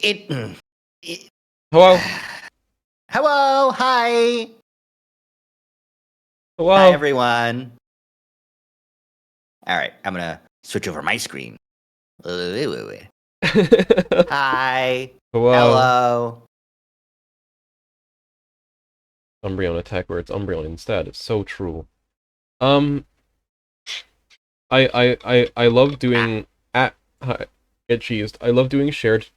it Hello? Hello, hi. Hello? Hi, everyone. All right, I'm gonna switch over my screen. Hi. Hello? Hello. Umbreon attack where it's Umbreon instead. It's so true. I love doing get cheesed. I love doing shared.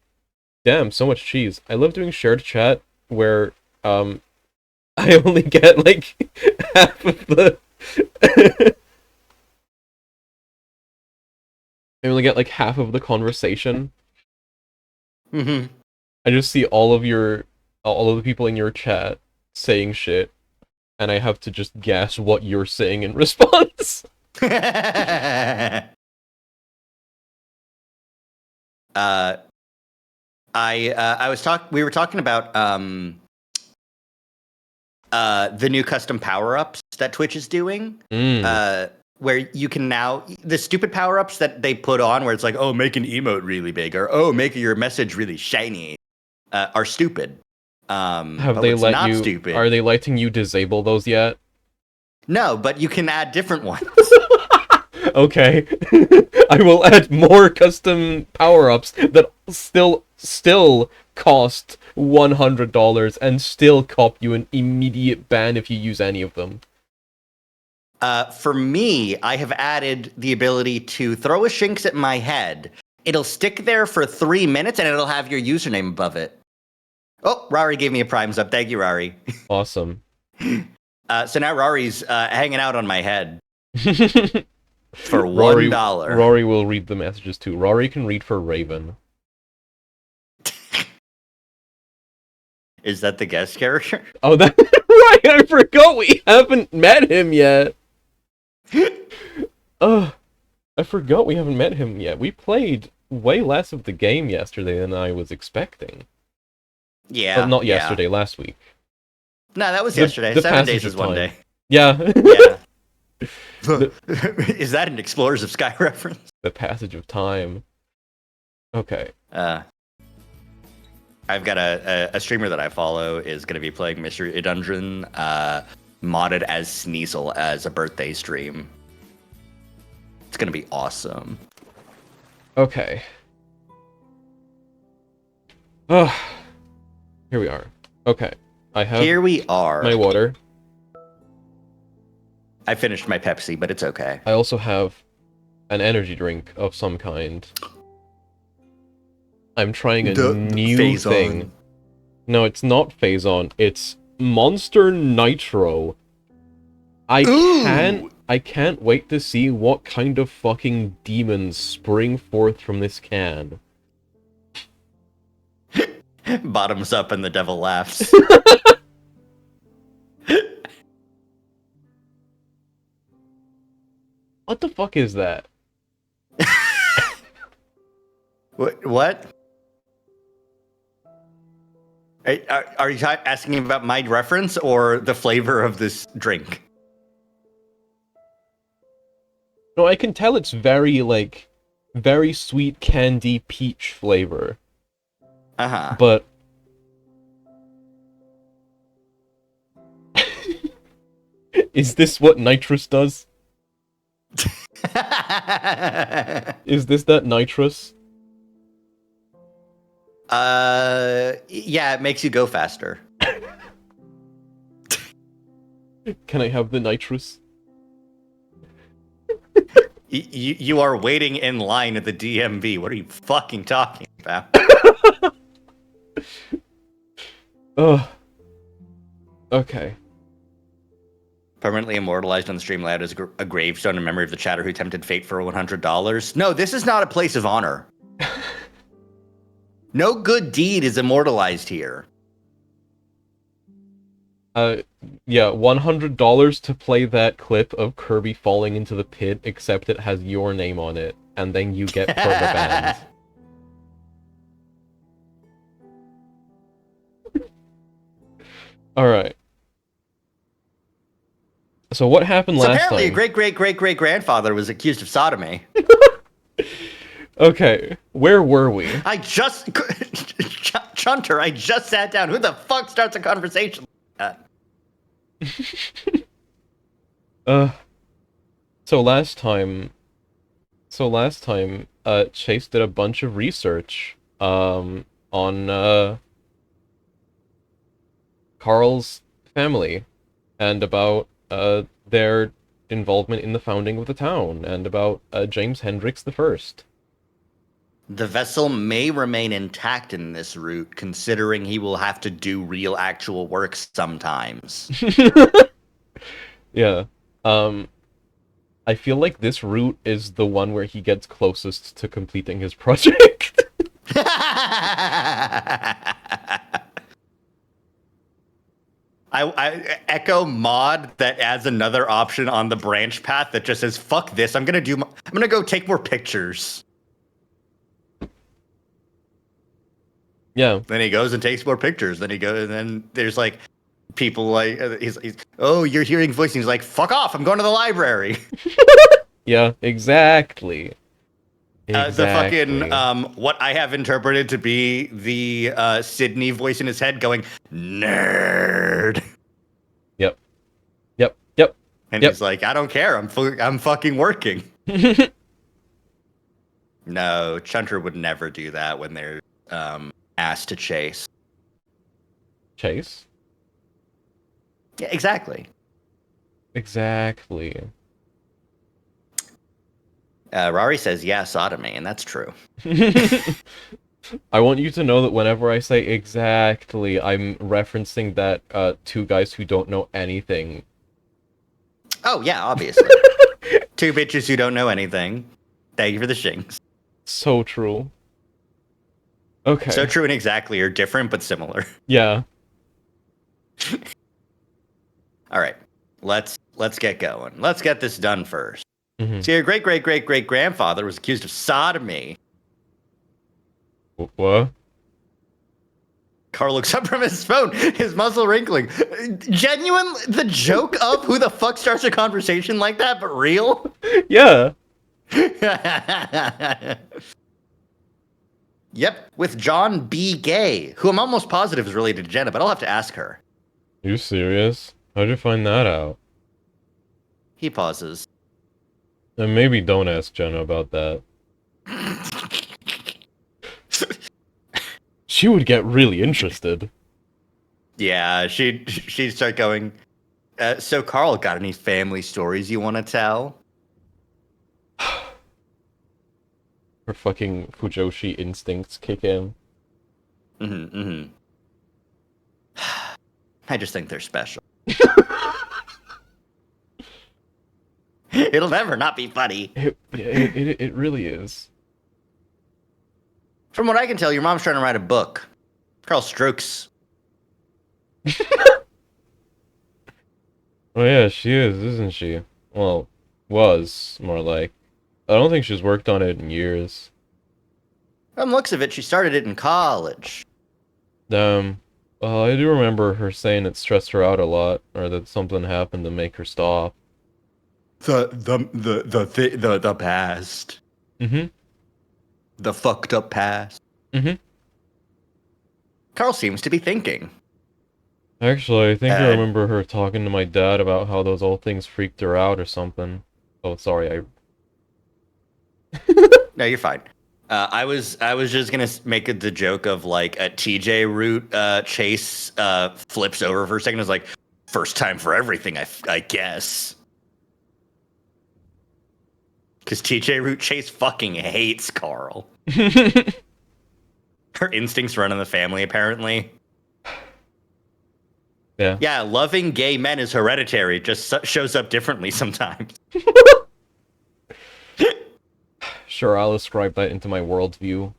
Damn, so much cheese. I love doing shared chat where I only get like half of the. I only get like half of the conversation. Mm-hmm. I just see all of the people in your chat saying shit, and I have to just guess what you're saying in response. We were talking about the new custom power-ups that Twitch is doing. Where you can now, the stupid power-ups that they put on where it's like, oh, make an emote really big, or oh, make your message really shiny, are stupid. Have they let you? Stupid. Are they letting you disable those yet? No, but you can add different ones. Okay. I will add more custom power-ups that still cost $100 and still cop you an immediate ban if you use any of them. For me, I have added the ability to throw a Shinx at my head. It'll stick there for 3 minutes and it'll have your username above it. Oh, Rari gave me a Primes up. Thank you, Rari. Awesome. So now Rari's hanging out on my head. For Rory, $1. Rory will read the messages too. Rory can read for Raven. Is that the guest character? Oh, that right! I forgot we haven't met him yet. I forgot we haven't met him yet. We played way less of the game yesterday than I was expecting. Yeah. Well, not yesterday, last week. No, that was yesterday. The 7 days is one day. Yeah. Yeah. Is that an Explorers of Sky reference? The passage of time. Okay. I've got a streamer that I follow is going to be playing Mystery Dungeon modded as Sneasel as a birthday stream. It's going to be awesome. Okay. Oh, here we are. Okay. Here we are. My water. I finished my Pepsi, but it's okay. I also have an energy drink of some kind. I'm trying a new thing. No, it's not Phazon. It's Monster Nitro. I can't wait to see what kind of fucking demons spring forth from this can. Bottoms up and the devil laughs. What the fuck is that? What? Are you asking about my reference or the flavor of this drink? No, I can tell it's very, like, very sweet candy peach flavor. Uh-huh. But... is this what nitrous does? Is this that nitrous? Yeah, it makes you go faster. Can I have the nitrous? You are waiting in line at the DMV. What are you fucking talking about? Ugh. Okay. Permanently immortalized on the Streamlabs as a gravestone in memory of the chatter who tempted fate for $100. No, this is not a place of honor. No good deed is immortalized here. Yeah, $100 to play that clip of Kirby falling into the pit, except it has your name on it, and then you get perma-banned. Alright. So what happened last time? Apparently a great-great-great-great-grandfather was accused of sodomy. Okay, where were we? I just... Chunter, I just sat down. Who the fuck starts a conversation like that? So last time, Chase did a bunch of research, on, Carl's family, and about, their involvement in the founding of the town, and about, James Hendricks the First. The vessel may remain intact in this route, considering he will have to do real actual work sometimes. Yeah. I feel like this route is the one where he gets closest to completing his project. I echo mod that adds another option on the branch path that just says, fuck this, I'm gonna go take more pictures. Yeah. Then he goes and takes more pictures. Then there's like people like he's oh, you're hearing voices. He's like, fuck off, I'm going to the library. Yeah, exactly. The fucking what I have interpreted to be the Sydney voice in his head going, nerd. Yep. And he's like, I don't care, I'm fucking working. No, Chunter would never do that when they're asked to chase. Chase? Yeah, exactly. Rari says, yeah, sodomy, and that's true. I want you to know that whenever I say exactly, I'm referencing that two guys who don't know anything. Oh, yeah, obviously. Two bitches who don't know anything. Thank you for the shings. So true. Okay. So true and exactly are different but similar. Yeah. All right. Let's get going. Let's get this done first. Mm-hmm. So your great-great-great-great-grandfather was accused of sodomy. What? Carl looks up from his phone, his muzzle wrinkling. Genuine, the joke of who the fuck starts a conversation like that, but real? Yeah. Yep, with John B. Gay, who I'm almost positive is related to Jenna, but I'll have to ask her. You serious? How'd you find that out? He pauses. And maybe don't ask Jenna about that. She would get really interested. Yeah, she'd start going, so Carl, got any family stories you want to tell? Her fucking Fujoshi instincts kick in. I just think they're special. It'll never not be funny. It really is. From what I can tell, your mom's trying to write a book. Carl strokes. Oh yeah, she is, isn't she? Well, was, more like. I don't think she's worked on it in years. From the looks of it, she started it in college. Well, I do remember her saying it stressed her out a lot, or that something happened to make her stop. The past. Mm-hmm. The fucked up past. Mm-hmm. Carl seems to be thinking. Actually, I think I remember her talking to my dad about how those old things freaked her out or something. Oh, sorry, No, you're fine. I was just gonna make the joke of like a TJ route. Chase flips over for a second. Is like, first time for everything. I guess. Because TJ route Chase fucking hates Carl. Her instincts run in the family, apparently. Yeah. Yeah, loving gay men is hereditary. Just shows up differently sometimes. Sure, I'll ascribe that into my worldview.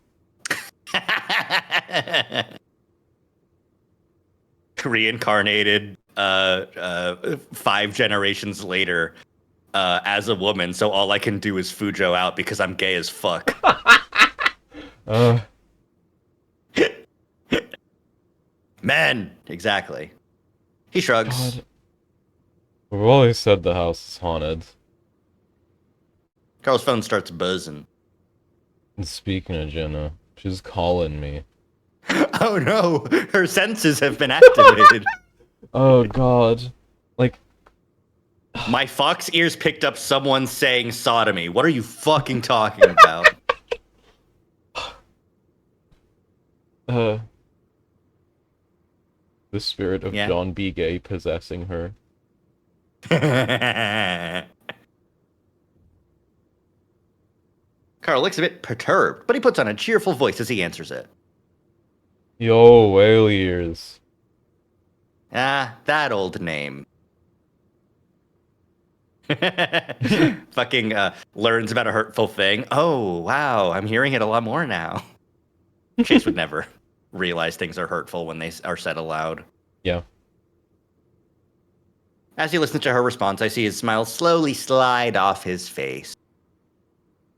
Reincarnated 5 generations later as a woman, so all I can do is Fujo out because I'm gay as fuck. Men, exactly. He shrugs. God. We've always said the house is haunted. Carl's phone starts buzzing. And speaking of Jenna, she's calling me. Oh no, her senses have been activated. Oh god. Like, my fox ears picked up someone saying sodomy. What are you fucking talking about? The spirit of John B. Gay possessing her. Carl looks a bit perturbed, but he puts on a cheerful voice as he answers it. Yo, whale ears. Ah, that old name. Fucking learns about a hurtful thing. Oh, wow, I'm hearing it a lot more now. Chase would never realize things are hurtful when they are said aloud. Yeah. As he listens to her response, I see his smile slowly slide off his face.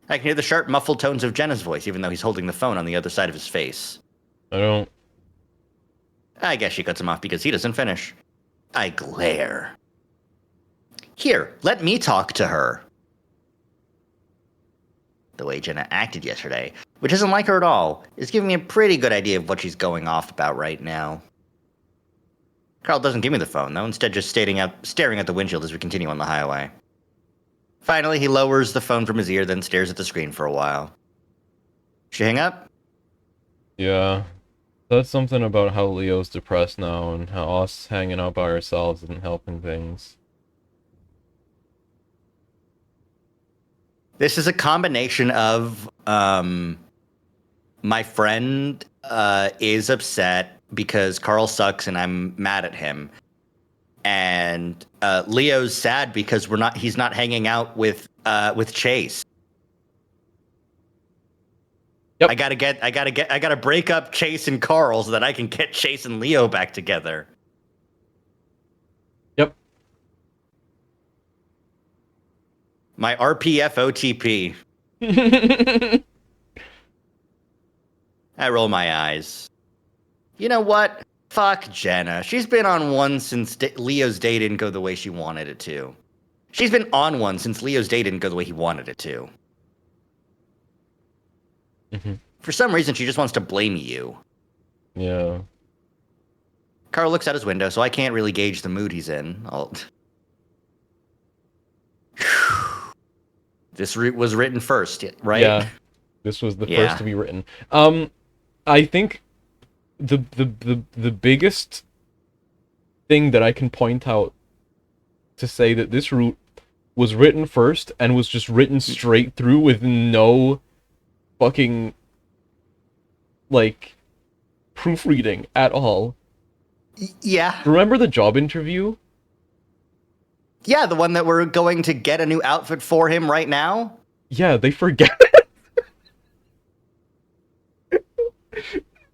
I can hear the sharp, muffled tones of Jenna's voice, even though he's holding the phone on the other side of his face. I guess she cuts him off because he doesn't finish. I glare. Here, let me talk to her. The way Jenna acted yesterday, which isn't like her at all, is giving me a pretty good idea of what she's going off about right now. Carl doesn't give me the phone, though, instead just staring at the windshield as we continue on the highway. Finally, he lowers the phone from his ear, then stares at the screen for a while. She hang up? Yeah. That's something about how Leo's depressed now, and how us hanging out by ourselves isn't helping things. This is a combination of, my friend is upset because Carl sucks and I'm mad at him. And Leo's sad because he's not hanging out with Chase. Yep. I gotta break up Chase and Carl so that I can get Chase and Leo back together. Yep. My RPF OTP. I roll my eyes. You know what? Fuck Jenna. She's been on one since Leo's day didn't go the way she wanted it to. She's been on one since Leo's day didn't go the way he wanted it to. Mm-hmm. For some reason, she just wants to blame you. Yeah. Carl looks out his window, so I can't really gauge the mood he's in. This was written first, right? Yeah. This was the first to be written. I think the biggest thing that I can point out to say that this route was written first and was just written straight through with no fucking like proofreading at all. Yeah. Remember the job interview? Yeah, the one that we're going to get a new outfit for him right now? Yeah, they forget it.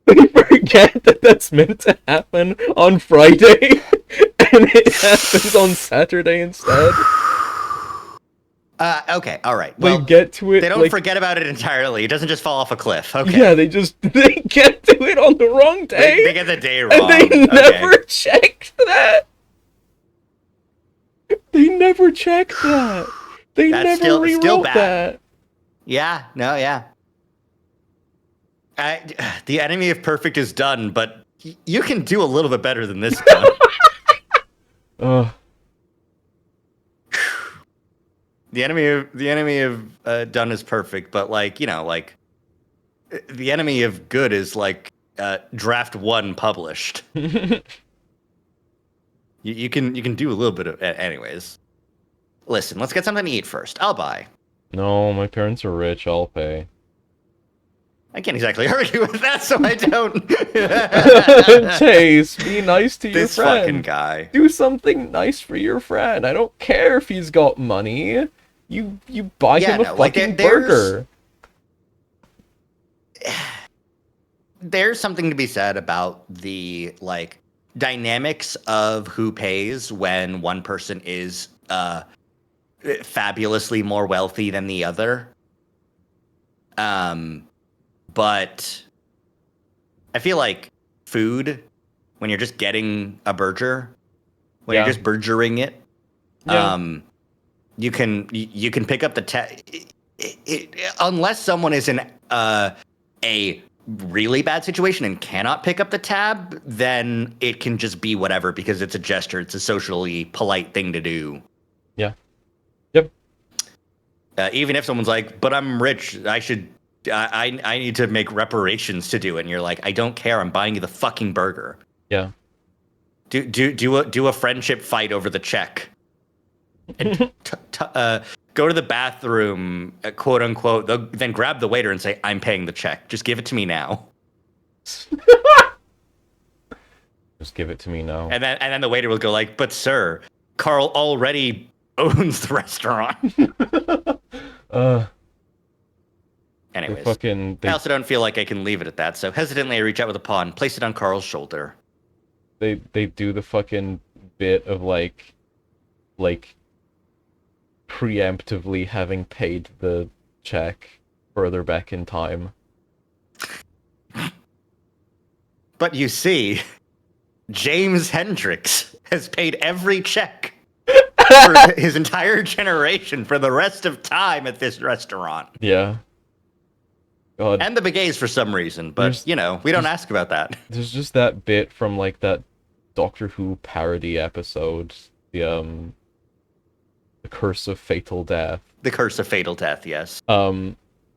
They forget that that's meant to happen on Friday, and it happens on Saturday instead. Okay, all right. Well, they get to it. They don't forget about it entirely. It doesn't just fall off a cliff. Okay. Yeah, they get to it on the wrong day. They get the day wrong. And they never checked that. They never checked that. They never rewrote that. Yeah, no, yeah. The enemy of perfect is done, but you can do a little bit better than this done. The enemy of done is perfect, but like, you know, like the enemy of good is like draft 1 published. you can do a little bit of anyways. Listen, let's get something to eat first. I'll buy. No, my parents are rich. I'll pay. I can't exactly argue with that, so I don't. Chase, be nice to your friend. This fucking guy. Do something nice for your friend. I don't care if he's got money. You buy him a fucking burger. There's something to be said about the like dynamics of who pays when one person is fabulously more wealthy than the other. But I feel like food, when you're just getting a burger, when you're just burgering it, you can pick up the unless someone is a really bad situation and cannot pick up the tab, then it can just be whatever because it's a gesture. It's a socially polite thing to do. Yeah. Yep. Even if someone's like, but I'm rich, I need to make reparations to do it. And you're like, I don't care. I'm buying you the fucking burger. Yeah. Do a friendship fight over the check. And go to the bathroom, quote unquote, then grab the waiter and say, I'm paying the check. Just give it to me now. Just give it to me now. And then the waiter will go like, but sir, Carl already owns the restaurant. Anyways, I also don't feel like I can leave it at that. So hesitantly, I reach out with a paw, place it on Carl's shoulder. They do the fucking bit of like preemptively having paid the check further back in time. But you see, James Hendricks has paid every check for his entire generation for the rest of time at this restaurant. Yeah. God. And the beignets for some reason, but we don't ask about that. There's just that bit from like that Doctor Who parody episode, the Curse of Fatal Death. The Curse of Fatal Death, yes.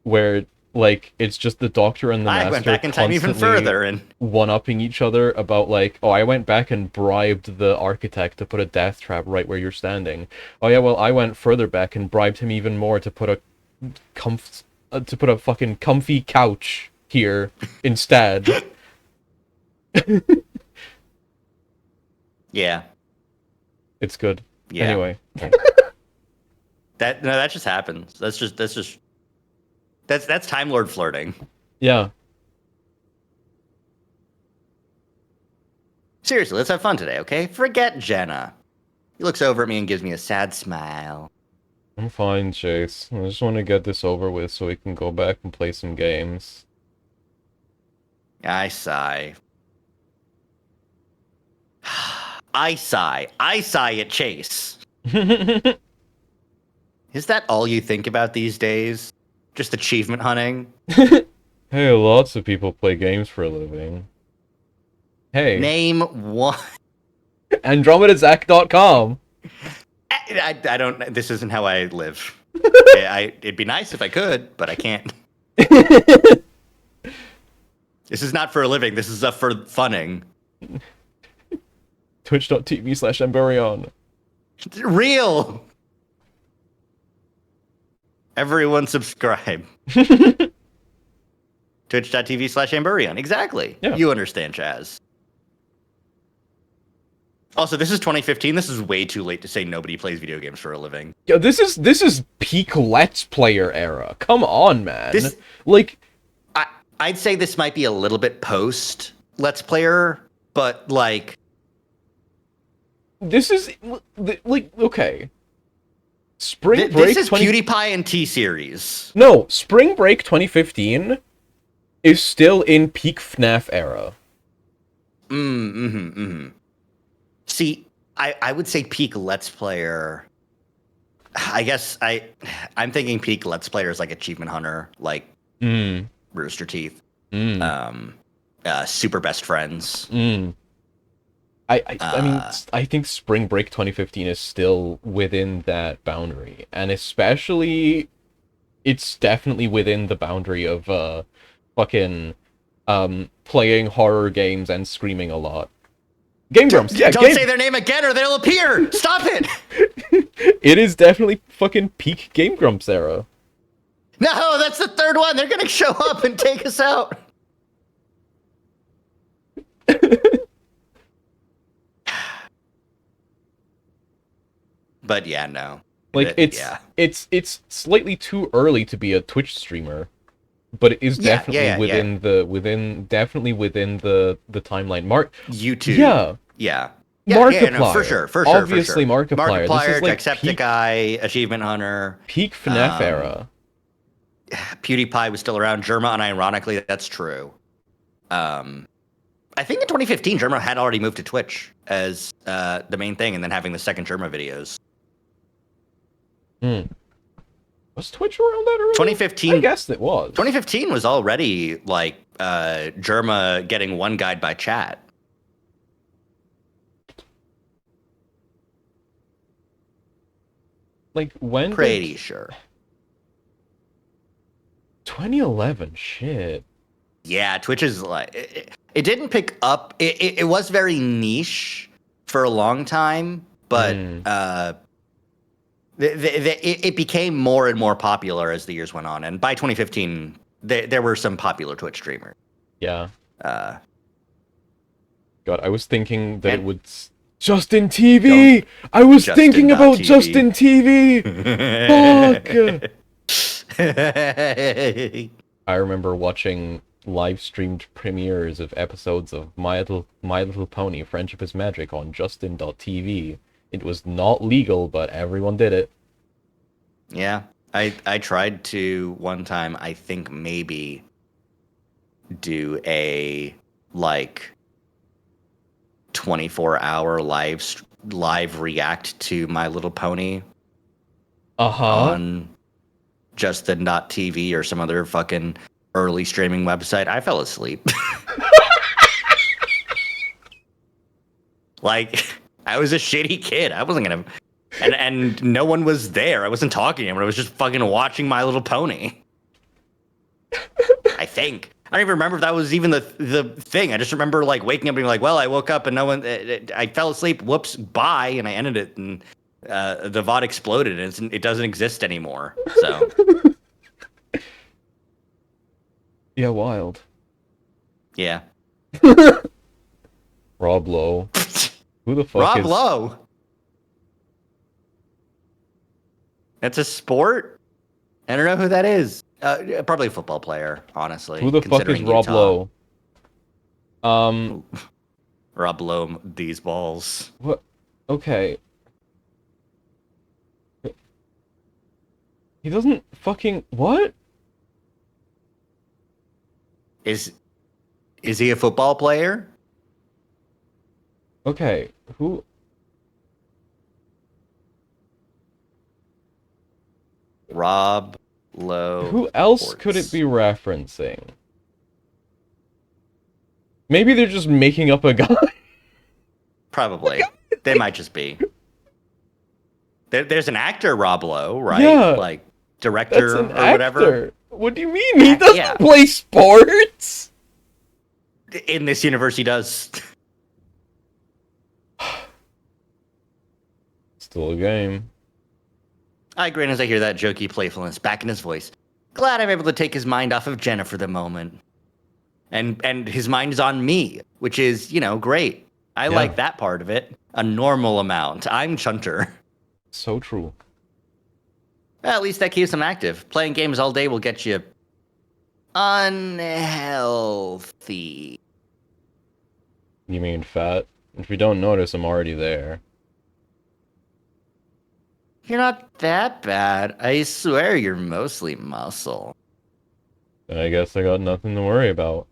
Where like it's just the Doctor and the Master went back in time even further and one-upping each other about like, oh, I went back and bribed the architect to put a death trap right where you're standing. Oh yeah, well I went further back and bribed him even more to put a fucking comfy couch here instead. Yeah. It's good. Yeah. Anyway. That just happens. That's Time Lord flirting. Yeah. Seriously, let's have fun today, okay? Forget Jenna. He looks over at me and gives me a sad smile. I'm fine, Chase. I just want to get this over with so we can go back and play some games. I sigh. I sigh at Chase. Is that all you think about these days? Just achievement hunting? Hey, lots of people play games for a living. Hey. Name one. AndromedaZach.com. I don't. This isn't how I live. It'd be nice if I could, but I can't. This is not for a living. This is for funning. Twitch.tv/Emberion. Real. Everyone subscribe. Twitch.tv/Emberion. Exactly. Yeah. You understand, Chaz. Also, this is 2015. This is way too late to say nobody plays video games for a living. Yeah, this is peak Let's Player era. Come on, man. I'd say this might be a little bit post Let's Player, but like... This is, like, okay. Spring Break... This is PewDiePie and T-Series. No, Spring Break 2015 is still in peak FNAF era. See, I would say peak Let's Player... I guess I'm thinking peak Let's Player is like Achievement Hunter, like Rooster Teeth, Super Best Friends. I mean, I think Spring Break 2015 is still within that boundary, and especially, it's definitely within the boundary of fucking playing horror games and screaming a lot. Game Grumps, yeah. Don't say their name again, or they'll appear. Stop it. It is definitely fucking peak Game Grumps era. No, that's the third one. They're gonna show up and take us out. But yeah, no. Like it's slightly too early to be a Twitch streamer, but it is definitely within the timeline. YouTube. Yeah. Markiplier. No, for sure. Obviously, Markiplier. Markiplier, This is like Jacksepticeye, Achievement Hunter. Peak FNAF era. PewDiePie was still around. Germa, unironically, that's true. I think in 2015, Germa had already moved to Twitch as the main thing, and then having the second Germa videos. Was Twitch around that early? 2015. I guess it was. 2015 was already like Germa getting one guide by chat. Like when? Pretty sure. 2011. Shit. Yeah, Twitch is like it didn't pick up. It was very niche for a long time, but it became more and more popular as the years went on. And by 2015, there were some popular Twitch streamers. Yeah. God, I was thinking that it would. Justin TV! I was thinking about TV. Justin TV! Fuck! I remember watching live streamed premieres of episodes of My Little Pony Friendship is Magic on Justin.tv. It was not legal, but everyone did it. Yeah. I tried to one time, I think maybe do a like 24-hour live react to My Little Pony on Justin.tv or some other fucking early streaming website. I fell asleep. Like, I was a shitty kid. I wasn't gonna, and no one was there. I wasn't talking to him. I was just fucking watching My Little Pony. I think. I don't even remember if that was even the thing. I just remember like waking up and being like, well, I woke up and no one, I fell asleep. Whoops, bye. And I ended it and the VOD exploded and it doesn't exist anymore. So. Yeah, wild. Yeah. Rob Lowe. Who the fuck Rob is... Lowe? That's a sport? I don't know who that is. Probably a football player, honestly. Who the fuck is Rob Lowe? Rob Lowe, these balls. What? Okay. He doesn't fucking... What? Is he a football player? Okay, who... Rob Lowe. Who else Sports. could it be referencing? Maybe they're just making up a guy. Probably. They might just be. There's an actor, Rob Lowe, right? Yeah. Like, director or whatever. Actor. What do you mean? He doesn't Yeah. play sports? In this universe, he does. Still a game. I grin as I hear that jokey playfulness back in his voice. Glad I'm able to take his mind off of Jenna for the moment. And his mind is on me, which is, great. I like that part of it. A normal amount. I'm Chunter. So true. Well, at least that keeps him active. Playing games all day will get you unhealthy. You mean fat? If you don't notice, I'm already there. You're not that bad. I swear you're mostly muscle. I guess I got nothing to worry about.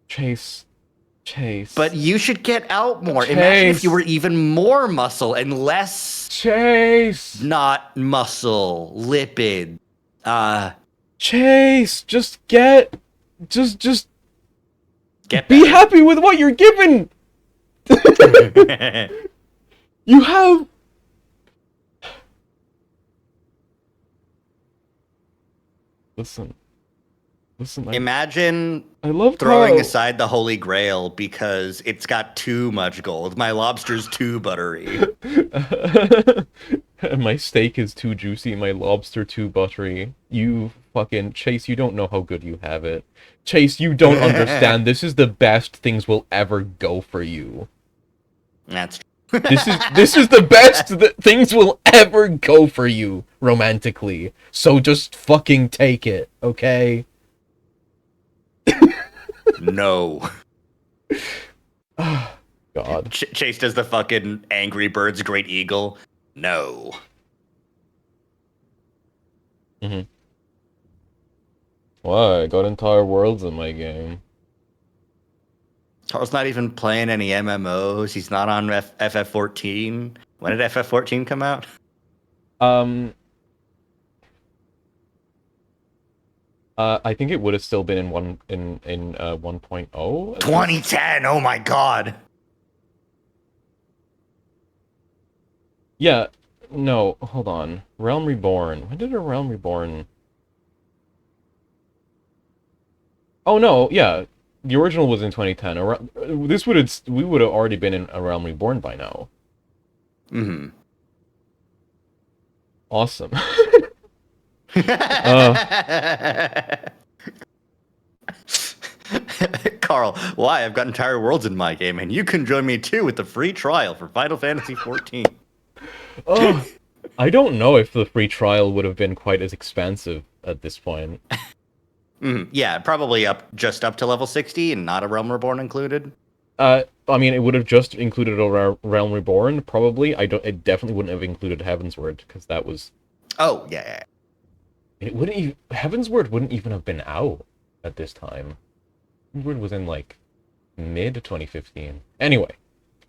Chase. But you should get out more. Chase. Imagine if you were even more muscle and less... Chase! Not muscle. Lipid. Chase! Just get Get be better. happy with what you're given! You have... Listen, Imagine I love throwing Kyle. aside the Holy Grail because it's got too much gold. My lobster's too buttery. My steak is too juicy, my lobster too buttery. You fucking... Chase, you don't know how good you have it. Chase, you don't understand. This is the best things will ever go for you. That's true. This is the best that things will ever go for you romantically. So just fucking take it, okay? No. God. Chase does the fucking Angry Birds Great Eagle. No. Why? I got entire worlds in my game. Carl's not even playing any MMOs. He's not on FF14. When did FF14 come out? I think it would have still been in 1.0. 2010. Oh my god. Yeah. No, hold on. Realm Reborn. When did a Realm Reborn? Oh no, yeah. The original was in 2010. We would have already been in a Realm Reborn by now. Mm-hmm. Awesome. Carl, why? I've got entire worlds in my game, and you can join me too with the free trial for Final Fantasy XIV. Oh, I don't know if the free trial would have been quite as expansive at this point. Yeah, probably just up to level 60 and not a Realm Reborn included. I mean, it would have just included a Realm Reborn, probably. It definitely wouldn't have included Heavensward, because that was... Oh, yeah. It wouldn't even... Heavensward wouldn't even have been out at this time. Heavensward was in, like, mid-2015. Anyway.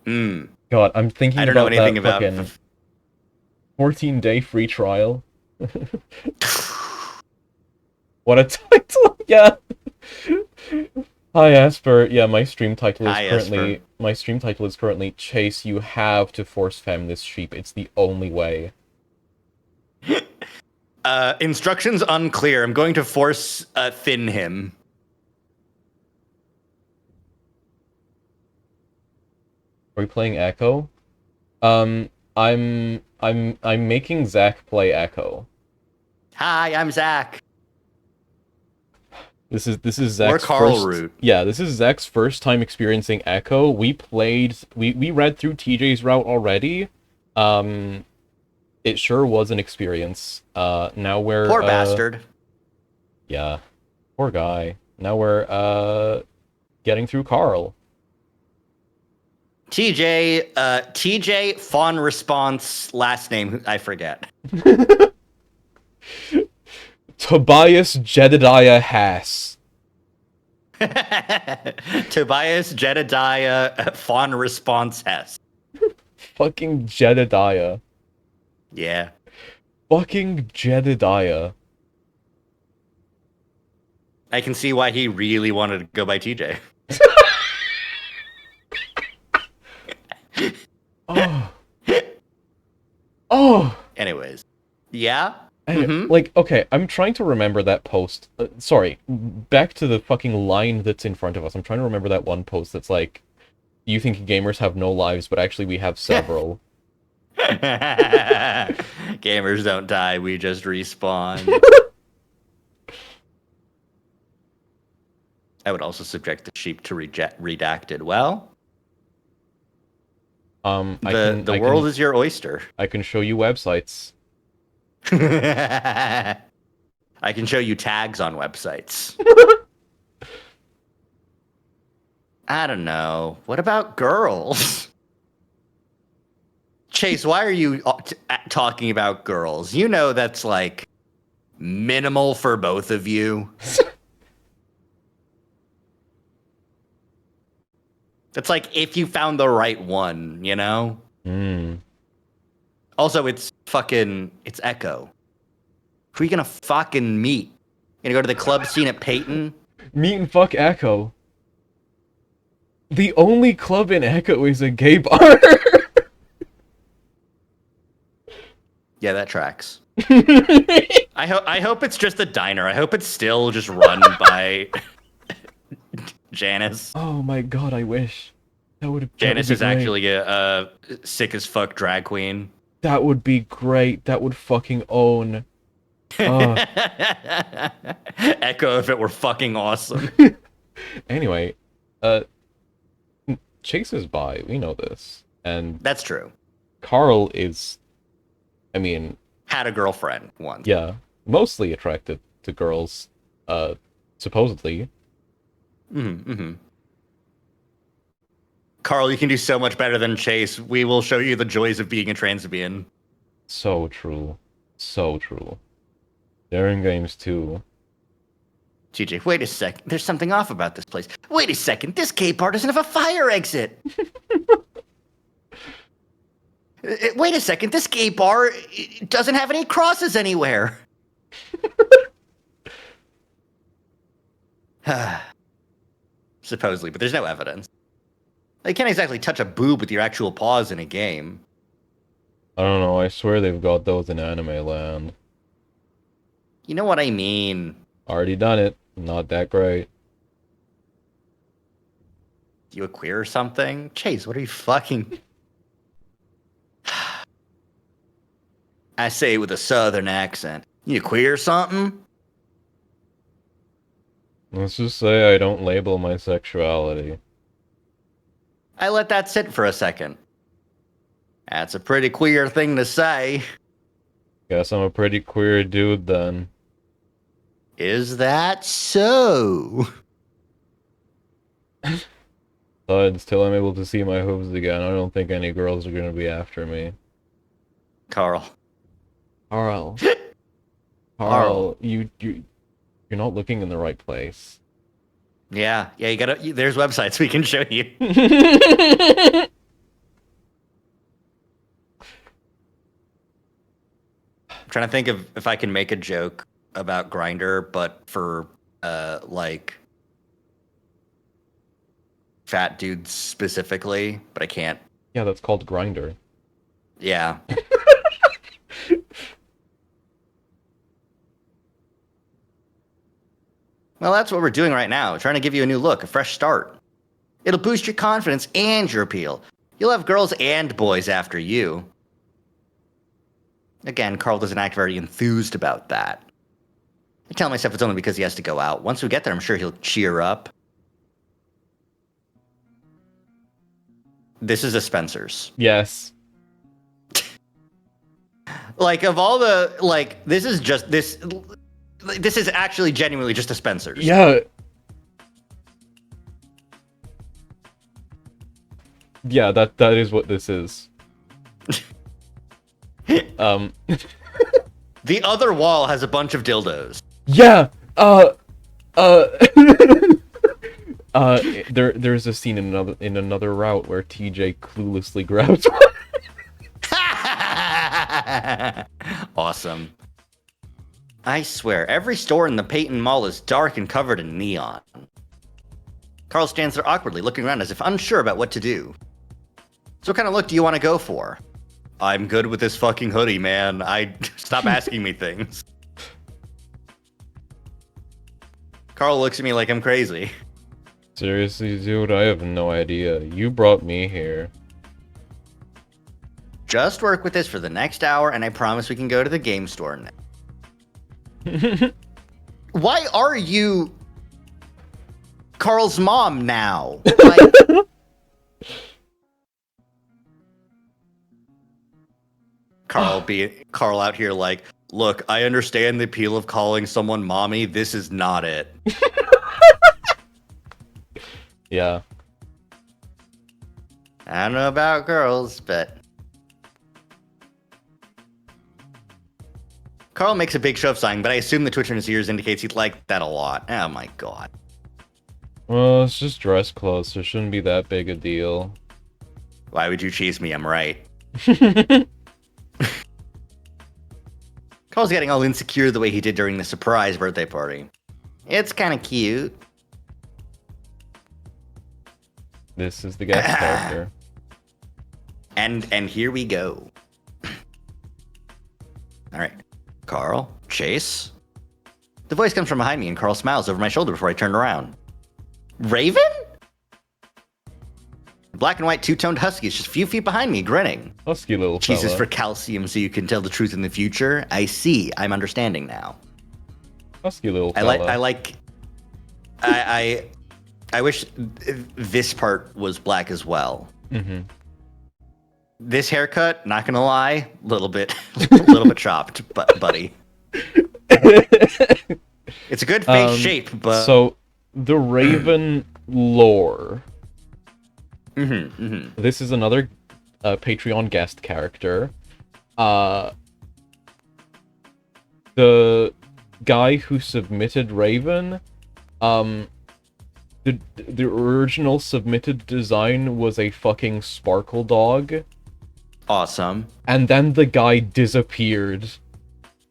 God, I'm thinking I don't about know anything that about fucking 14-day free trial. What a title! Yeah! Hi, Asper. Yeah, my stream title is currently Chase, you have to force fem this sheep. It's the only way. Instructions unclear. I'm going to force thin him. Are we playing Echo? I'm making Zach play Echo. Hi, I'm Zach. This is Zach's Carl first. route. Yeah, this is Zach's first time experiencing Echo. We read through TJ's route already. It sure was an experience. Now we're poor bastard. Yeah, poor guy. Now we're getting through Carl. TJ Fawn response last name I forget. Tobias Jedediah Haas. Tobias Jedediah Fawn response Hess. Fucking Jedediah. Yeah. Fucking Jedediah. I can see why he really wanted to go by TJ. Oh. Oh. Anyways. Yeah? Like, okay, I'm trying to remember that post. Sorry, back to the fucking line that's in front of us. I'm trying to remember that one post that's like, you think gamers have no lives, but actually we have several. Gamers don't die, we just respawn. I would also subject the sheep to redacted. Well, the world is your oyster. I can show you websites. I can show you tags on websites. I don't know. What about girls? Chase, why are you talking about girls? You know that's like minimal for both of you. That's like if you found the right one, you know? Also, it's Echo. Who are you gonna fucking meet? You gonna go to the club scene at Peyton? Meet and fuck Echo. The only club in Echo is a gay bar. Yeah, that tracks. I hope it's just a diner. I hope it's still just run by Janice. Oh my god, I wish. Janice is actually a sick as fuck drag queen. That would be great. That would fucking own. Echo if it were fucking awesome. Anyway, Chase is bi. We know this. And that's true. Carl is, I mean... had a girlfriend once. Yeah. Mostly attracted to girls, supposedly. Carl, you can do so much better than Chase. We will show you the joys of being a transbian. So true. So true. Daring Games 2. TJ, wait a sec. There's something off about this place. Wait a second. This gay bar doesn't have a fire exit. Wait a second. This gay bar doesn't have any crosses anywhere. Supposedly, but there's no evidence. You can't exactly touch a boob with your actual paws in a game. I don't know, I swear they've got those in Anime Land. You know what I mean. Already done it. Not that great. You a queer or something? Chase, what are you fucking... I say it with a southern accent. You queer or something? Let's just say I don't label my sexuality. I let that sit for a second. That's a pretty queer thing to say. Guess I'm a pretty queer dude then. Is that so? But until I'm able to see my hooves again, I don't think any girls are gonna be after me. Carl. Carl, you're not looking in the right place. Yeah, you gotta... There's websites we can show you. I'm trying to think of if I can make a joke about Grindr, but for, like... fat dudes specifically, but I can't. Yeah, that's called Grindr. Yeah. Well, that's what we're doing right now. Trying to give you a new look, a fresh start. It'll boost your confidence and your appeal. You'll have girls and boys after you. Again, Carl doesn't act very enthused about that. I tell myself it's only because he has to go out. Once we get there, I'm sure he'll cheer up. This is a Spencer's. Yes. Like, of all the, like, this is just, this is actually genuinely just a Spencer's. Yeah. Yeah, that is what this is. The other wall has a bunch of dildos. Yeah. There's a scene in another route where TJ cluelessly grabs one. Awesome. I swear, every store in the Peyton Mall is dark and covered in neon. Carl stands there awkwardly, looking around as if unsure about what to do. So what kind of look do you want to go for? I'm good with this fucking hoodie, man. Stop asking me things. Carl looks at me like I'm crazy. Seriously, dude, I have no idea. You brought me here. Just work with this for the next hour, and I promise we can go to the game store now. Why are you Carl's mom now? Like, Carl out here like, look, I understand the appeal of calling someone mommy. This is not it. Yeah. I don't know about girls, but... Carl makes a big show of sighing, but I assume the twitch in his ears indicates he'd like that a lot. Oh my god. Well, it's just dress clothes, so it shouldn't be that big a deal. Why would you cheese me? I'm right. Carl's getting all insecure the way he did during the surprise birthday party. It's kind of cute. This is the guest character. And here we go. All right. Carl? Chase? The voice comes from behind me, and Carl smiles over my shoulder before I turn around. Raven? The black and white two-toned husky is just a few feet behind me, grinning. Husky little fella. Cheeses for calcium so you can tell the truth in the future. I see. I'm understanding now. Husky little fella. I wish this part was black as well. Mm-hmm. This haircut, not gonna lie, a little bit chopped, buddy. It's a good face shape, but so the Raven lore. Mm-hmm. This is another Patreon guest character. The guy who submitted Raven, the original submitted design was a fucking sparkle dog. Awesome. And then the guy disappeared.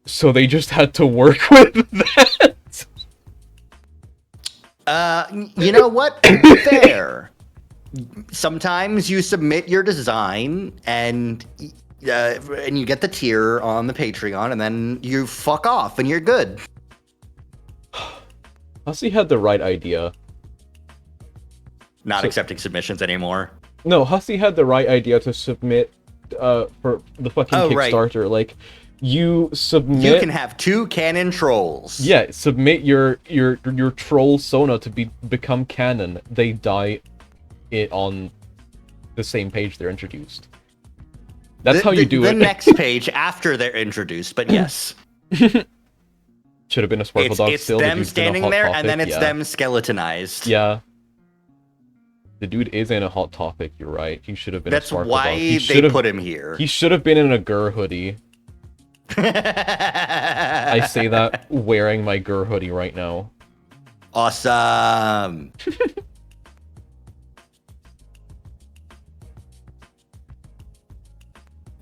So they just had to work with that. You know what? Fair. Sometimes you submit your design and you get the tier on the Patreon, and then you fuck off and you're good. Hussey had the right idea. Not accepting submissions anymore. No, Hussey had the right idea to submit for the fucking Kickstarter. Right. Like, you submit. You can have 2 canon trolls. Yeah, submit your troll Sona to become canon. They die on the same page they're introduced. That's how you do it. The next page after they're introduced, but yes. Should have been a Sparkle Dog still. It's them standing there, and then it's them skeletonized. Yeah. The dude is in a Hot Topic, you're right. He should have been a Sparkle Dog. That's why they put him here. He should have been in a Gur hoodie. I say that wearing my Gur hoodie right now. Awesome.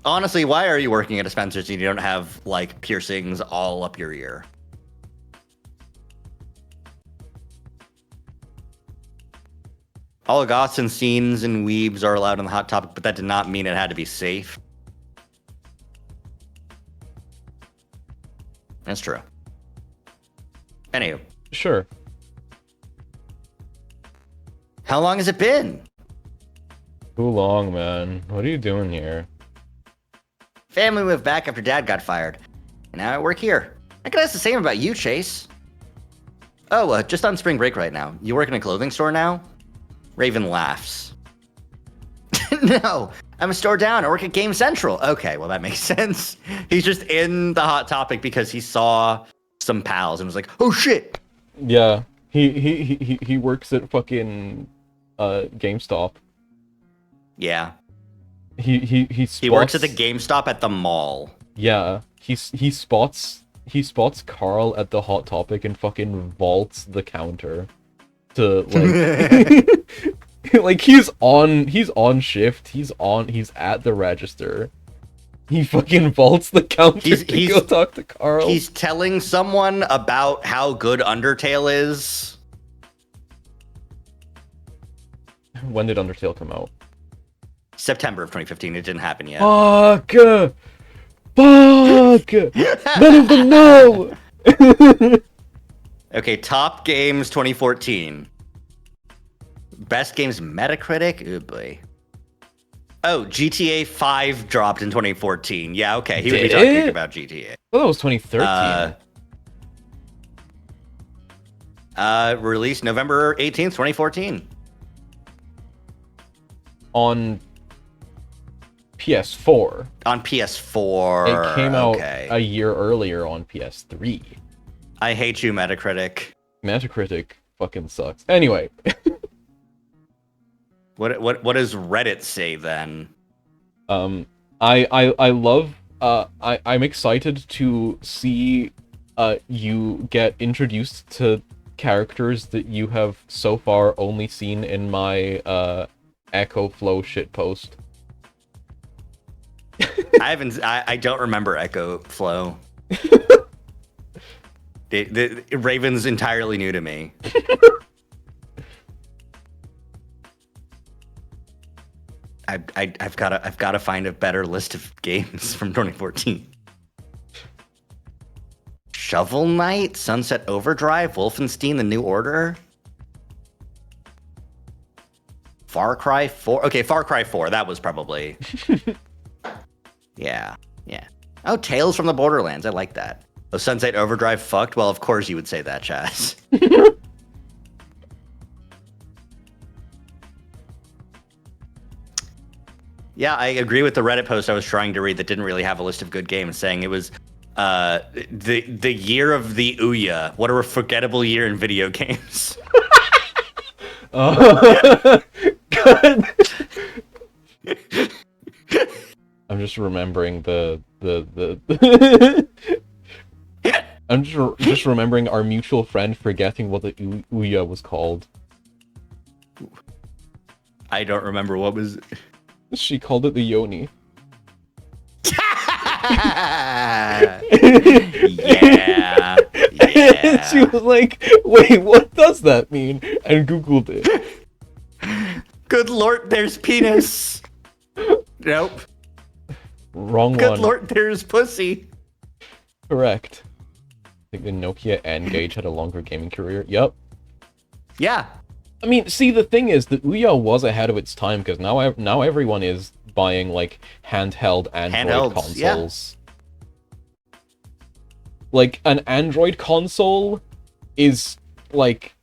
Honestly, why are you working at a Spencer's and you don't have, like, piercings all up your ear? All goths and scenes and weebs are allowed on the Hot Topic, but that did not mean it had to be safe. That's true. Anywho. Sure. How long has it been? Too long, man. What are you doing here? Family moved back after Dad got fired. And now I work here. I could ask the same about you, Chase. Oh, just on spring break right now. You work in a clothing store now? Raven laughs. No, I'm a store down. I work at Game Central. Okay, well, that makes sense. He's just in the Hot Topic because he saw some pals and was like, oh, shit. Yeah, he works at fucking GameStop. Yeah. He works at the GameStop at the mall. Yeah, he spots Carl at the Hot Topic and fucking vaults the counter to like like he's on shift, he's at the register. He fucking vaults the counter to go talk to Carl. He's telling someone about how good Undertale is. When did Undertale come out? September of 2015. It didn't happen yet. Fuck! None of them know! Okay, top games 2014. Best games Metacritic? Oh boy. Oh, GTA 5 dropped in 2014. Yeah, okay. He would be talking about GTA. Well, that was 2013. Released November 18th, 2014. On PS4. On PS4. It came out a year earlier on PS3. I hate you, Metacritic. Metacritic fucking sucks. Anyway. What does Reddit say then? I love I'm excited to see you get introduced to characters that you have so far only seen in my Echo Flow shitpost. I don't remember Echo Flow. The Raven's entirely new to me. I've got to find a better list of games from 2014. Shovel Knight, Sunset Overdrive, Wolfenstein: The New Order, Far Cry 4. Okay, Far Cry 4. That was probably. Yeah. Oh, Tales from the Borderlands. I like that. Oh, Sunset Overdrive fucked? Well, of course you would say that, Chaz. Yeah, I agree with the Reddit post I was trying to read that didn't really have a list of good games, saying it was the year of the Ouya. What a forgettable year in video games. God. I'm just remembering the I'm just remembering our mutual friend forgetting what the Ouya was called. I don't remember what was. She called it the Yoni. Yeah. She was like, wait, what does that mean? And Googled it. Good lord, there's penis. Nope. Wrong one. Good lord, there's pussy. Correct. I think the Nokia N-Gage had a longer gaming career. Yep. Yeah. I mean, see, the thing is, the Ouya was ahead of its time, because now everyone is buying, like, handheld Android consoles. Yeah. Like, an Android console is, like,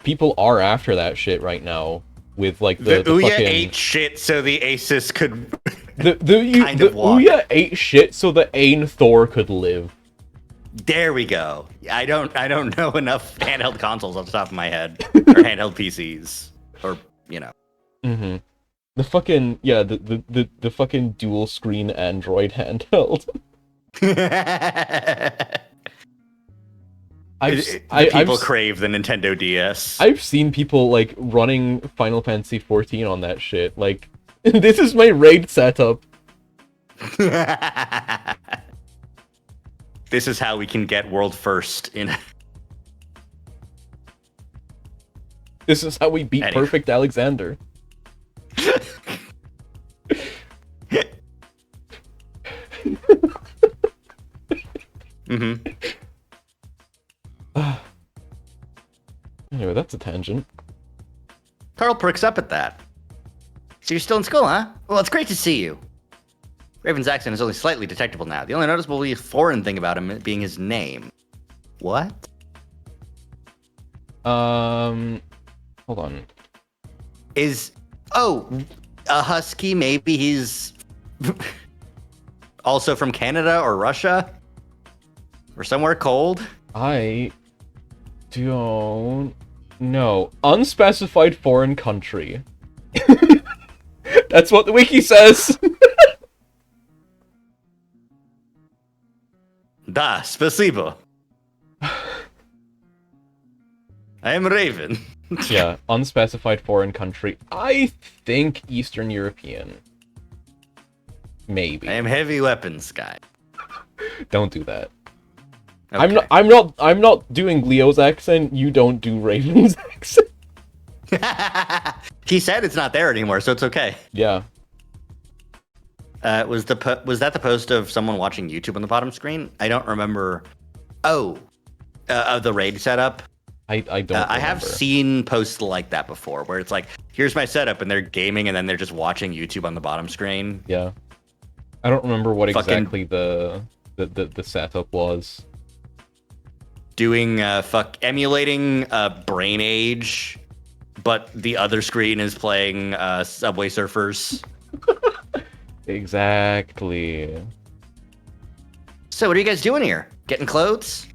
people are after that shit right now. With, like, the Ouya fucking... ate shit so the Asus could The Ouya ate shit so the Ain Thor could live. There we go. I don't know enough handheld consoles off the top of my head. Or handheld PCs. Or, you know. Mm-hmm. The fucking, yeah, the fucking dual screen Android handheld. People crave the Nintendo DS. I've seen people, like, running Final Fantasy XIV on that shit. Like, this is my raid setup. This is how we can get world first in... This is how we beat Perfect Alexander. Mm-hmm. Anyway, that's a tangent. Carl perks up at that. So you're still in school, huh? Well, it's great to see you. Raven's accent is only slightly detectable now. The only noticeably foreign thing about him being his name. What? Hold on. A husky? Maybe he's also from Canada or Russia? Or somewhere cold? I don't know. Unspecified foreign country. That's what the wiki says. Da, spasibo. I am Raven. Yeah, unspecified foreign country. I think Eastern European. Maybe. I am heavy weapons guy. Don't do that. Okay. I'm not doing Leo's accent. You don't do Raven's accent. He said it's not there anymore, so it's okay. Yeah. Was that the post of someone watching YouTube on the bottom screen? I don't remember. Of the raid setup. I don't. I have seen posts like that before, where it's like, here's my setup, and they're gaming, and then they're just watching YouTube on the bottom screen. Yeah. I don't remember what exactly the setup was. Doing emulating Brain Age, but the other screen is playing Subway Surfers. Exactly. So what are you guys doing here? Getting clothes?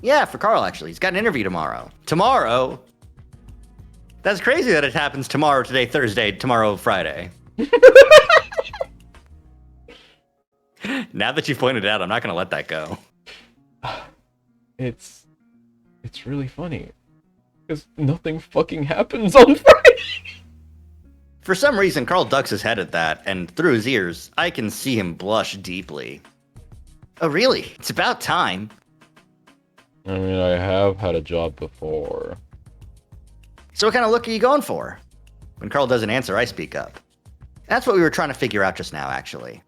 Yeah, for Carl, actually. He's got an interview tomorrow. Tomorrow? That's crazy that it happens tomorrow, today, Thursday, tomorrow, Friday. Now that you've pointed it out, I'm not going to let that go. It's really funny. Because nothing fucking happens on Friday. For some reason, Carl ducks his head at that, and through his ears, I can see him blush deeply. Oh, really? It's about time. I mean, I have had a job before. So what kind of look are you going for? When Carl doesn't answer, I speak up. That's what we were trying to figure out just now, actually.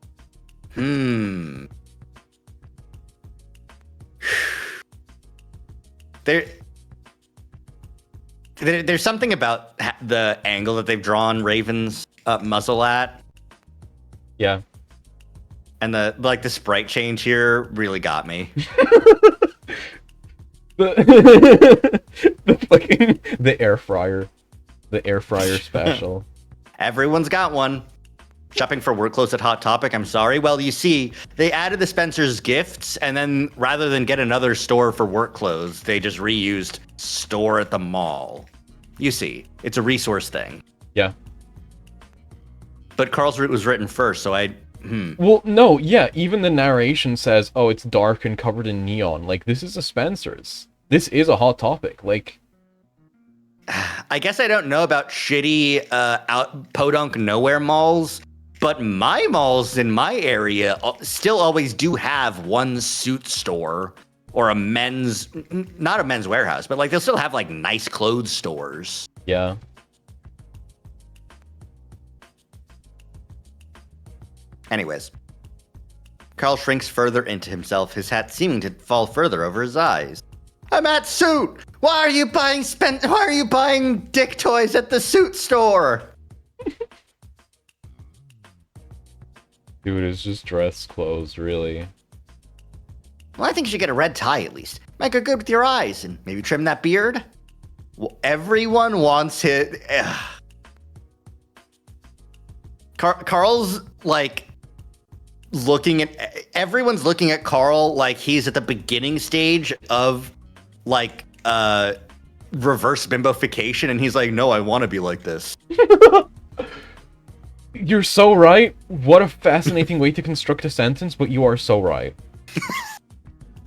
There's something about the angle that they've drawn Raven's muzzle at. Yeah. And the sprite change here really got me. the air fryer special. Everyone's got one. Shopping for work clothes at Hot Topic, I'm sorry. Well, you see, they added the Spencer's gifts, and then rather than get another store for work clothes, they just reused store at the mall. You see, it's a resource thing. Yeah. But Carl's route was written first, so Well, no, yeah, even the narration says, oh, it's dark and covered in neon. Like, this is a Spencer's. This is a Hot Topic. Like, I guess I don't know about shitty podunk nowhere malls, but my malls in my area still always do have one suit store or a men's, not a men's warehouse, but like they'll still have like nice clothes stores. Yeah. Anyways, Carl shrinks further into himself, his hat seeming to fall further over his eyes. I'm at Suit! Why are you buying dick toys at the Suit store? Dude, it's just dress clothes, really. Well, I think you should get a red tie at least. Might go good with your eyes, and maybe trim that beard. Well, everyone wants it. Carl's like everyone's looking at Carl like he's at the beginning stage of like reverse bimbofication, and he's like, no, I want to be like this. You're so right. What a fascinating way to construct a sentence, but you are so right.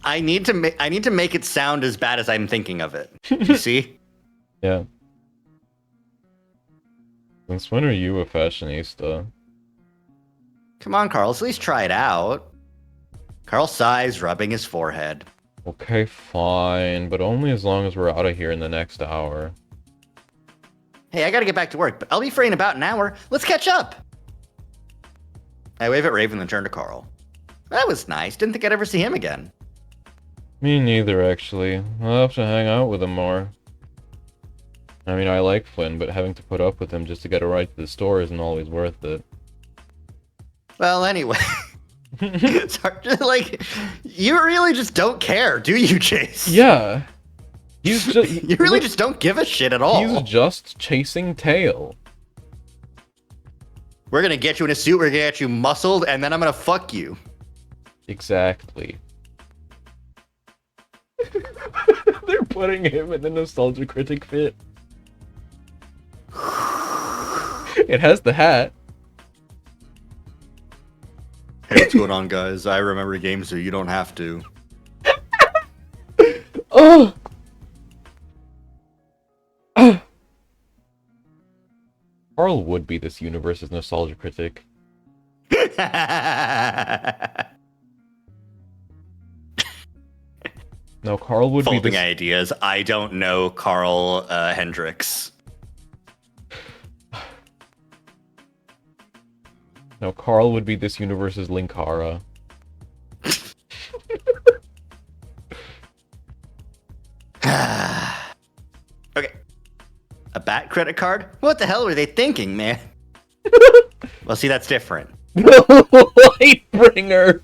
I need to make it sound as bad as I'm thinking of it. You see? Yeah. Since when are you a fashionista? Come on, Carl, let's at least try it out. Carl sighs, rubbing his forehead. Okay, fine, but only as long as we're out of here in the next hour. Hey, I gotta get back to work, but I'll be free in about an hour. Let's catch up. I wave at Raven and turn to Carl. That was nice. Didn't think I'd ever see him again. Me neither, actually. I'll have to hang out with him more. I mean, I like Flynn, but having to put up with him just to get a ride to the store isn't always worth it. Well, anyway. Like, you really just don't care, do you, Chase? Yeah. He's just... You really just don't give a shit at all. He's just chasing tail. We're gonna get you in a suit, we're gonna get you muscled, and then I'm gonna fuck you. Exactly. They're putting him in the Nostalgia Critic fit. It has the hat. Hey, what's going on, guys? I remember games, so you don't have to. Oh! Carl would be this universe's Nostalgia Critic. No, Carl would be this... ideas. I don't know Carl Hendricks. No, Carl would be this universe's Linkara. Okay. A bat credit card? What the hell were they thinking, man? Well, see, that's different. Lightbringer!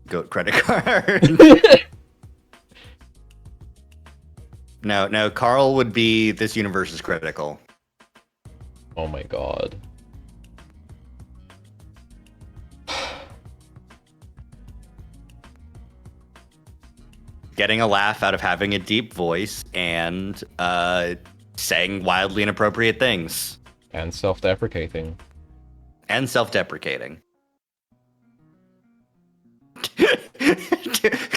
Goat credit card. No, Carl would be this universe is critical. Oh my god. Getting a laugh out of having a deep voice and saying wildly inappropriate things. And self-deprecating. And self-deprecating.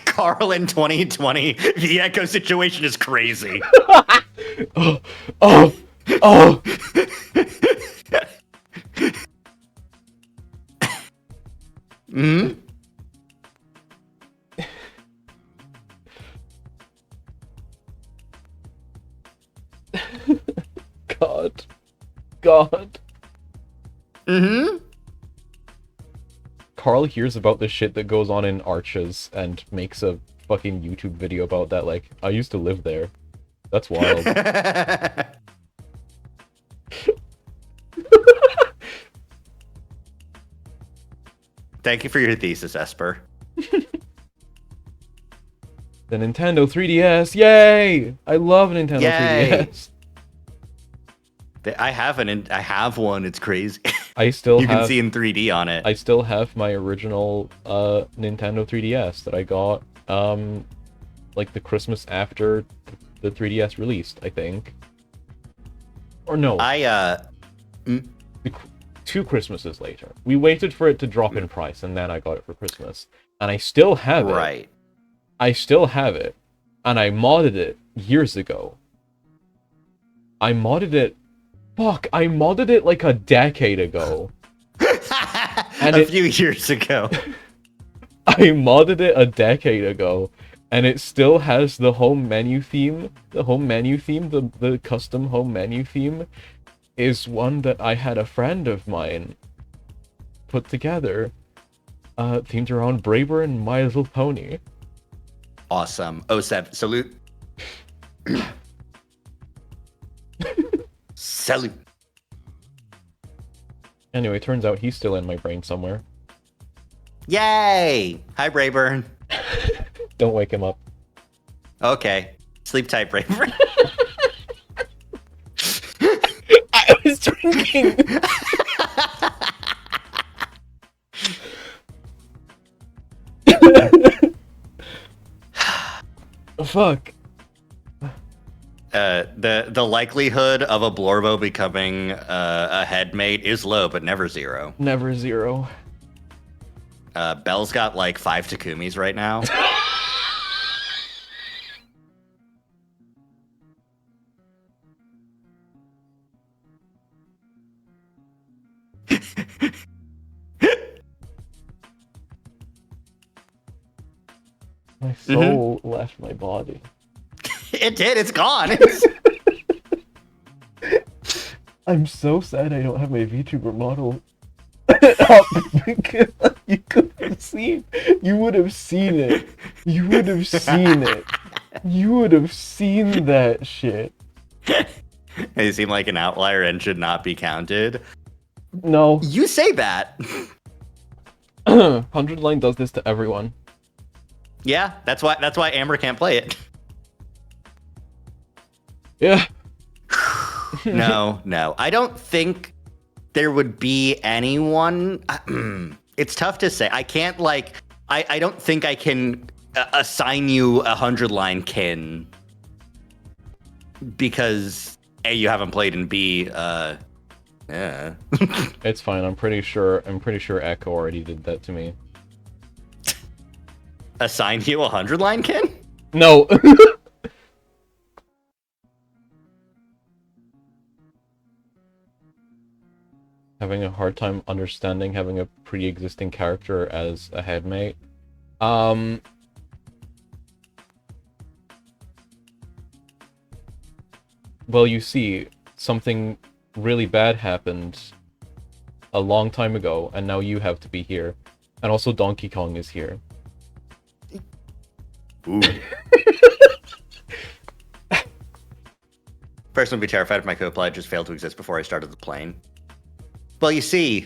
Carl in 2020, the Echo situation is crazy. Oh! Hmm? God. Mm-hmm. Carl hears about the shit that goes on in Arches and makes a fucking YouTube video about that, like, I used to live there. That's wild. Thank you for your thesis, Esper. The Nintendo 3DS, yay! I love Nintendo 3DS. I have one. It's crazy. I still you can see in 3D on it. I still have my original Nintendo 3DS that I got like the Christmas after the 3DS released, I think. Or no. Two Christmases later. We waited for it to drop in price, and then I got it for Christmas. And I still have it. Right. I still have it. And I modded it years ago. I modded it. Fuck, I modded it like a decade ago. And a few years ago. I modded it a decade ago, and it still has the home menu theme. The home menu theme, the custom home menu theme, is one that I had a friend of mine put together, themed around Braber and My Little Pony. Awesome. 07. Salute. Salute. Anyway, turns out he's still in my brain somewhere. Yay! Hi, Brayburn. Don't wake him up. Okay. Sleep tight, Brayburn. I was drinking! Fuck. The likelihood of a Blorbo becoming a headmate is low, but never zero. Never zero. Belle's got like 5 Takumis right now. My soul left my body. It did. It's gone. I'm so sad I don't have my VTuber model up because you could have seen. You would have seen it. You would have seen it. You would have seen that shit. They seem like an outlier and should not be counted. No. You say that. 100 Line does this to everyone. Yeah, that's why Amber can't play it. Yeah. No. I don't think there would be anyone. It's tough to say. I can't I don't think I can assign you 100 Line kin because A, you haven't played, and B, yeah. It's fine. I'm pretty sure Echo already did that to me. Assign you 100 Line kin? No. Having a hard time understanding having a pre-existing character as a headmate. Well, you see, something really bad happened a long time ago, and now you have to be here. And also Donkey Kong is here. Ooh. Person would be terrified if my co-pilot just failed to exist before I started the plane. Well, you see,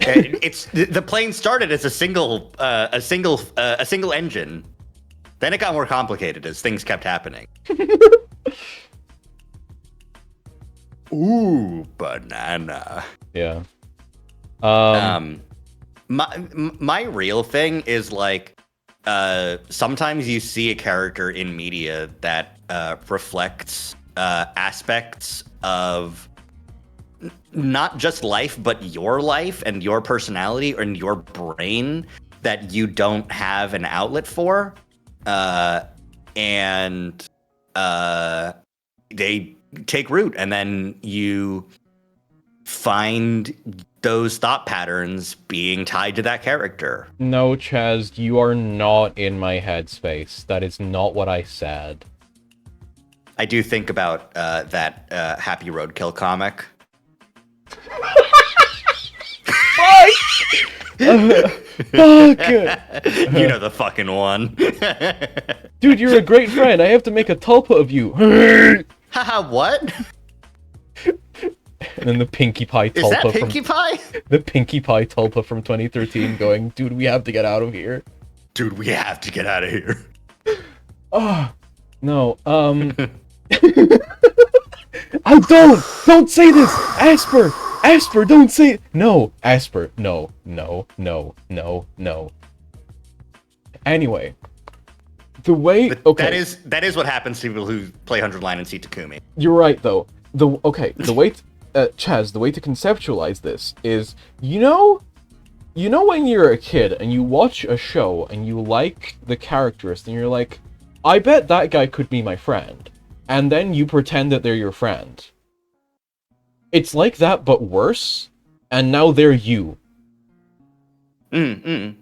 it's the plane started as a single engine. Then it got more complicated as things kept happening. Ooh, banana. Yeah. My real thing is like, sometimes you see a character in media that reflects aspects of not just life, but your life and your personality and your brain that you don't have an outlet for. And they take root, and then you find those thought patterns being tied to that character. No, Chaz, you are not in my headspace. That is not what I said. I do think about that Happy Roadkill comic. Fuck! You know the fucking one. Dude, you're a great friend. I have to make a tulpa of you. Haha, what? And then the Pinkie Pie tulpa. Is that Pinkie Pie? The Pinkie Pie tulpa from 2013 going, dude, we have to get out of here. Dude, we have to get out of here. Oh, no, I don't say this! Asper, don't say it! No, Asper, no. Anyway, the way, okay. That is what happens to people who play 100 Line and see Takumi. You're right, though. The way, Chaz, the way to conceptualize this is, you know when you're a kid and you watch a show and you like the characters and you're like, I bet that guy could be my friend. And then you pretend that they're your friend. It's like that, but worse. And now they're you. If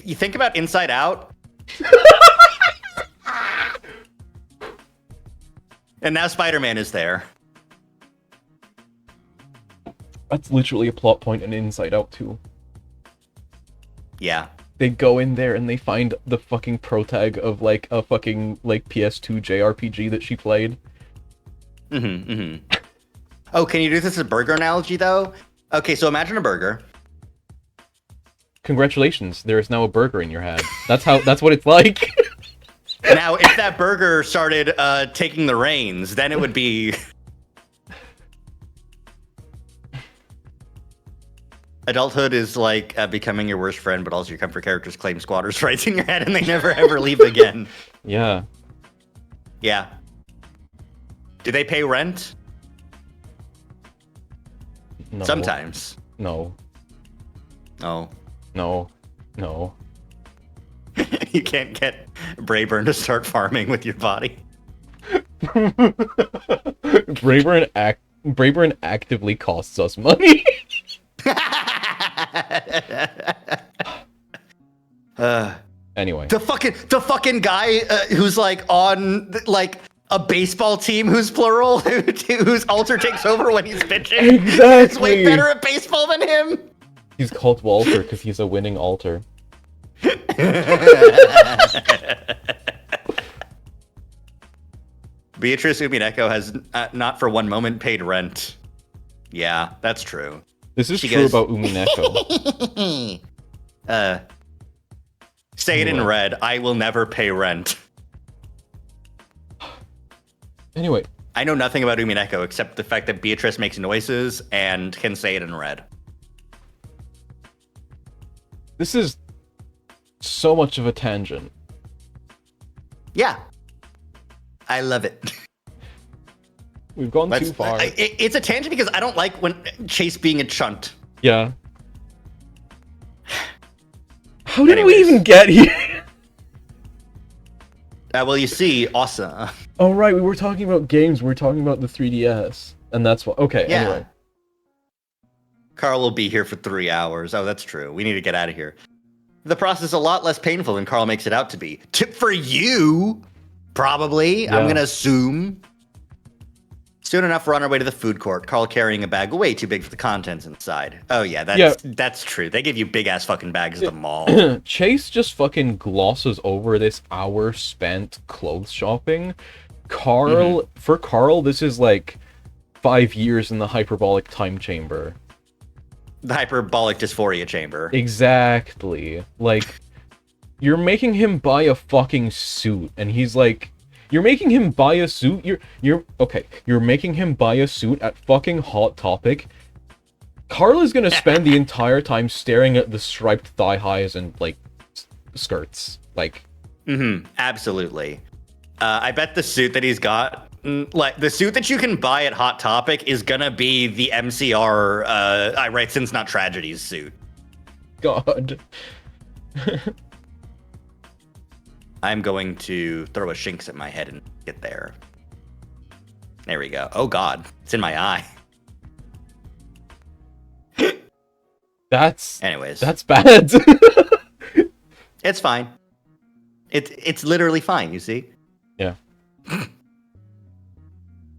you think about Inside Out, and now Spider-Man is there. That's literally a plot point in Inside Out 2. Yeah. They go in there and they find the fucking protag of, like, a fucking, like, PS2 JRPG that she played. Oh, can you do this as a burger analogy, though? Okay, so imagine a burger. Congratulations, there is now a burger in your head. That's what it's like. Now, if that burger started taking the reins, then it would be... Adulthood is like becoming your worst friend, but also your comfort characters claim squatters' rights in your head and they never ever leave again. Yeah. Yeah. Do they pay rent? No. Sometimes. No. Oh. No. No. You can't get Brayburn to start farming with your body. Brayburn actively costs us money. Anyway, the fucking guy who's like on like a baseball team who's plural, whose alter takes over when he's pitching. Exactly. Is way better at baseball than him. He's called Walter because he's a winning alter. Beatrice Umineko has not for one moment paid rent. Yeah, that's true. This is true about Umineko. Say it in red. I will never pay rent. Anyway. I know nothing about Umineko except the fact that Beatrice makes noises and can say it in red. This is so much of a tangent. Yeah. I love it. We've gone too far. It's a tangent because I don't like when Chase being a chunt. Yeah. How did we even get here? Well, you see, awesome. Oh, right, we were talking about games. We were talking about the 3DS. And that's what... Okay, yeah. Anyway. Carl will be here for 3 hours. Oh, that's true. We need to get out of here. The process is a lot less painful than Carl makes it out to be. For you, probably. Yeah. I'm going to assume. Soon enough, we're on our way to the food court. Carl carrying a bag way too big for the contents inside. Oh, yeah, that's true. They give you big-ass fucking bags at the mall. Chase just fucking glosses over this hour spent clothes shopping. For Carl, this is like 5 years in the hyperbolic time chamber. The hyperbolic dysphoria chamber. Exactly. Like, you're making him buy a fucking suit, and he's like... You're making him buy a suit. You're making him buy a suit at fucking Hot Topic. Carl is gonna spend the entire time staring at the striped thigh highs and like skirts. Like, absolutely. I bet the suit that he's got, like the suit that you can buy at Hot Topic, is gonna be the MCR I Write Sins Not Tragedies suit. God. I'm going to throw a Shinx at my head and get there. There we go. Oh God, it's in my eye. Anyways, that's bad. It's fine. It's literally fine. You see? Yeah.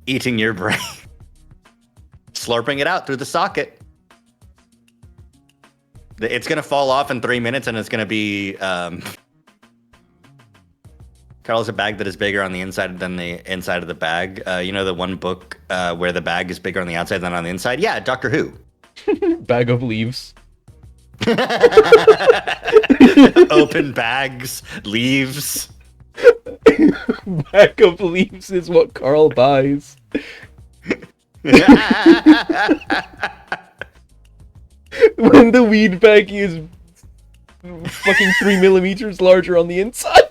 Eating your brain, slurping it out through the socket. It's gonna fall off in 3 minutes, and it's gonna be. Carl has a bag that is bigger on the inside than the inside of the bag. You know the one book where the bag is bigger on the outside than on the inside? Yeah, Doctor Who. Bag of leaves. Open bags, leaves. Bag of leaves is what Carl buys. When the weed bag is fucking 3 millimeters larger on the inside.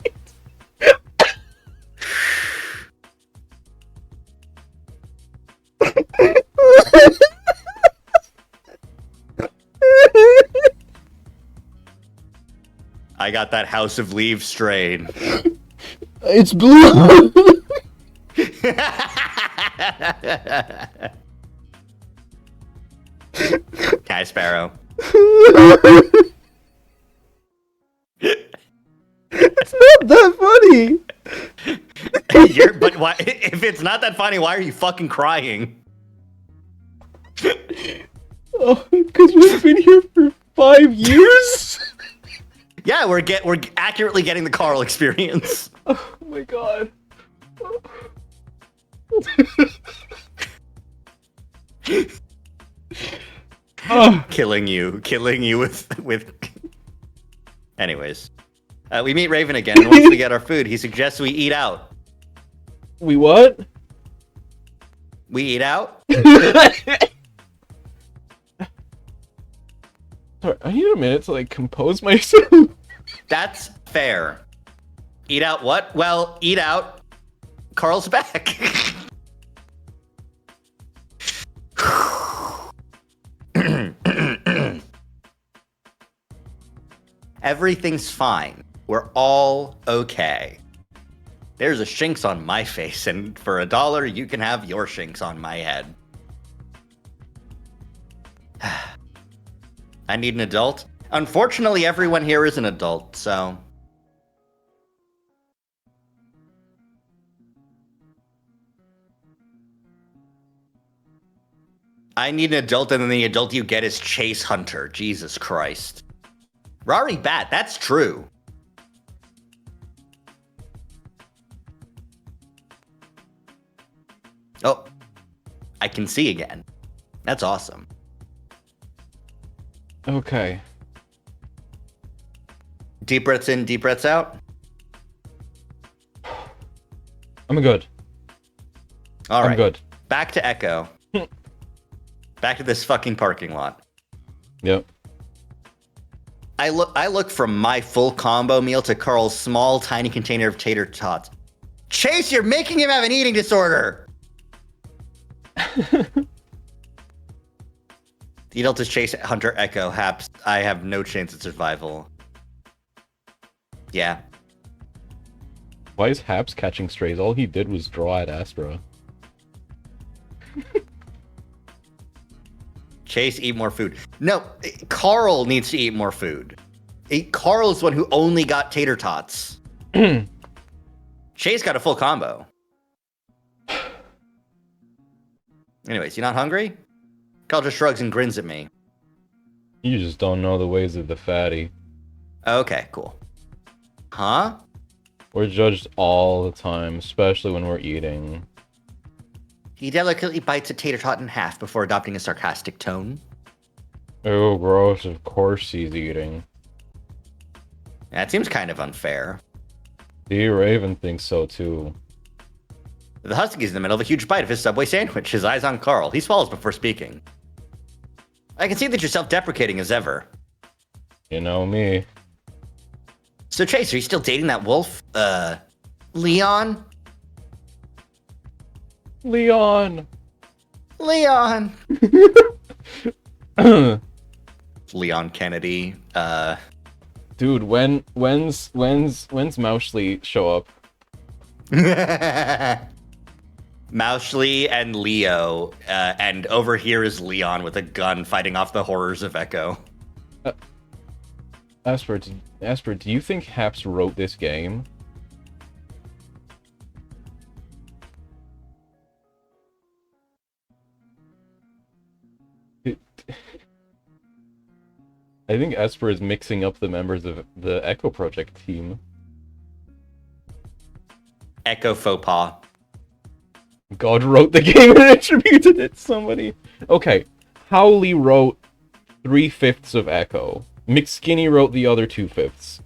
I got that House of Leaves strain. It's blue. Kai Sparrow. It's not that funny. But why? If it's not that funny, why are you fucking crying? Oh, because we've been here for 5 years. Yeah, we're accurately getting the Carl experience. Oh my god. Killing you with. Anyways, we meet Raven again, and once we get our food, he suggests we eat out. We what? We eat out? Sorry, I need a minute to like compose myself. That's fair. Eat out what? Well, eat out. Carl's back. Everything's fine. We're all okay. There's a shinx on my face, and for $1, you can have your shinx on my head. I need an adult. Unfortunately, everyone here is an adult, so... I need an adult, and then the adult you get is Chase Hunter. Jesus Christ. Rari Bat, that's true. Oh, I can see again. That's awesome. Okay. Deep breaths in, deep breaths out. I'm good. All right. I'm good. Back to Echo. Back to this fucking parking lot. Yep. I look from my full combo meal to Carl's small, tiny container of tater tots. Chase, you're making him have an eating disorder! The adult is Chase Hunter Echo Haps. I have no chance at survival. Yeah. Why is Haps catching strays? All he did was draw at Astra. Chase, eat more food. No, Carl needs to eat more food. Carl is the one who only got tater tots. Chase got a full combo. Anyways, you not hungry? Carl just shrugs and grins at me. You just don't know the ways of the fatty. Okay, cool. Huh? We're judged all the time, especially when we're eating. He delicately bites a tater tot in half before adopting a sarcastic tone. Oh, gross. Of course he's eating. That seems kind of unfair. The Raven thinks so, too. The husky's in the middle of a huge bite of his Subway sandwich, his eyes on Carl. He swallows before speaking. I can see that you're self-deprecating as ever. You know me. So, Chase, are you still dating that wolf? Leon? Leon! Leon! Leon Kennedy. Dude, when's Moushly show up? Moushly and Leo, and over here is Leon with a gun fighting off the horrors of Echo. Asper, do you think Haps wrote this game? I think Esper is mixing up the members of the Echo Project team. Echo faux pas. God wrote the game and attributed it to somebody. Okay, Howley wrote 3/5 of Echo. McSkinny wrote the other 2/5.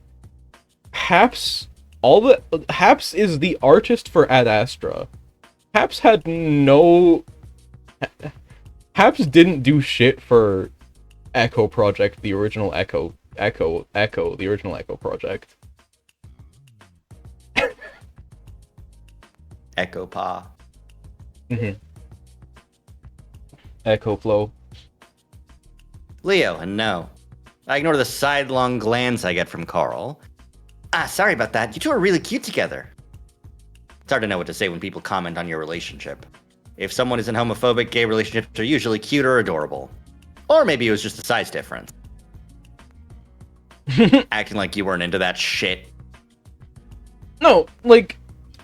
Haps is the artist for Ad Astra. Haps didn't do shit for Echo Project, the original Echo, the original Echo Project. Echo pa. Echo Flow. Leo, and no. I ignore the sidelong glance I get from Carl. Sorry about that. You two are really cute together. It's hard to know what to say when people comment on your relationship. If someone is in homophobic, gay relationships are usually cute or adorable. Or maybe it was just a size difference. Acting like you weren't into that shit. No, like,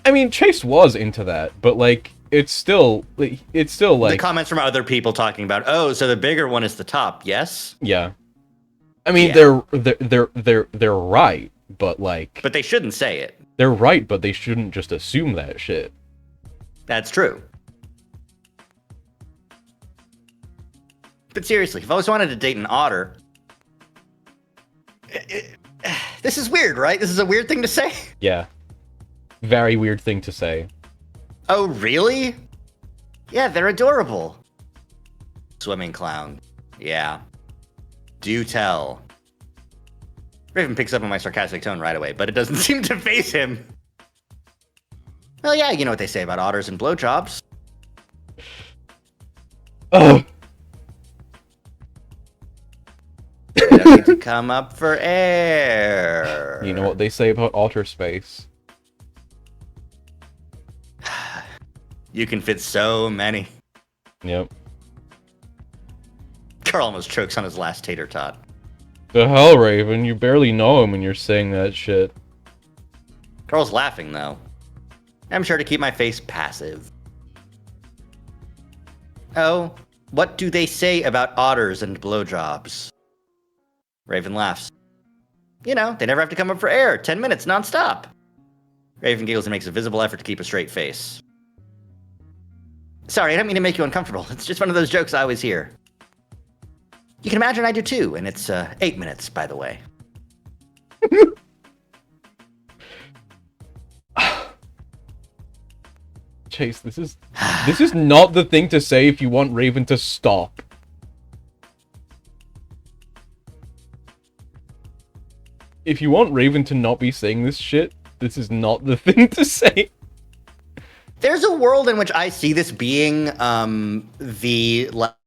I mean, Chase was into that, but like, it's still like the comments from other people talking about, oh, so the bigger one is the top, yes? Yeah. I mean, they're right, but like, but they shouldn't say it. They're right, but they shouldn't just assume that shit. That's true. But seriously, if I always wanted to date an otter, this is weird, right? This is a weird thing to say. Yeah. Very weird thing to say. Oh, really? Yeah, they're adorable. Swimming clown. Yeah. Do tell. Raven picks up on my sarcastic tone right away, but it doesn't seem to faze him. Well, yeah, you know what they say about otters and blowjobs. Ugh. They don't need to come up for air. You know what they say about otter space. You can fit so many. Yep. Carl almost chokes on his last tater tot. The hell, Raven? You barely know him when you're saying that shit. Carl's laughing, though. I'm sure to keep my face passive. Oh, what do they say about otters and blowjobs? Raven laughs. You know, they never have to come up for air. 10 minutes nonstop. Raven giggles and makes a visible effort to keep a straight face. Sorry, I don't mean to make you uncomfortable. It's just one of those jokes I always hear. You can imagine I do too, and it's 8 minutes, by the way. Chase, this is not the thing to say if you want Raven to stop. If you want Raven to not be saying this shit, this is not the thing to say. There's a world in which I see this being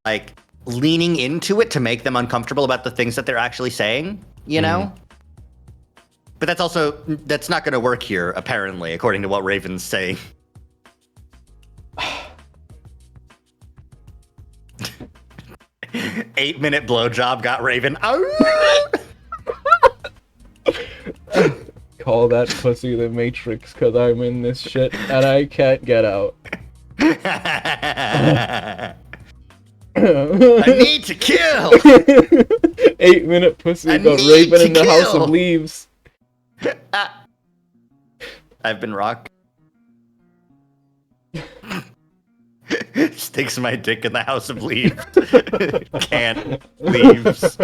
like leaning into it to make them uncomfortable about the things that they're actually saying, you know? But that's not going to work here, apparently, according to what Raven's saying. 8-minute blowjob got Raven. Call that pussy the Matrix, cause I'm in this shit and I can't get out. I need to kill! 8-minute pussy got Raven in the House of Leaves. I've been rocked. Sticks my dick in the House of Leaves. Can't leaves.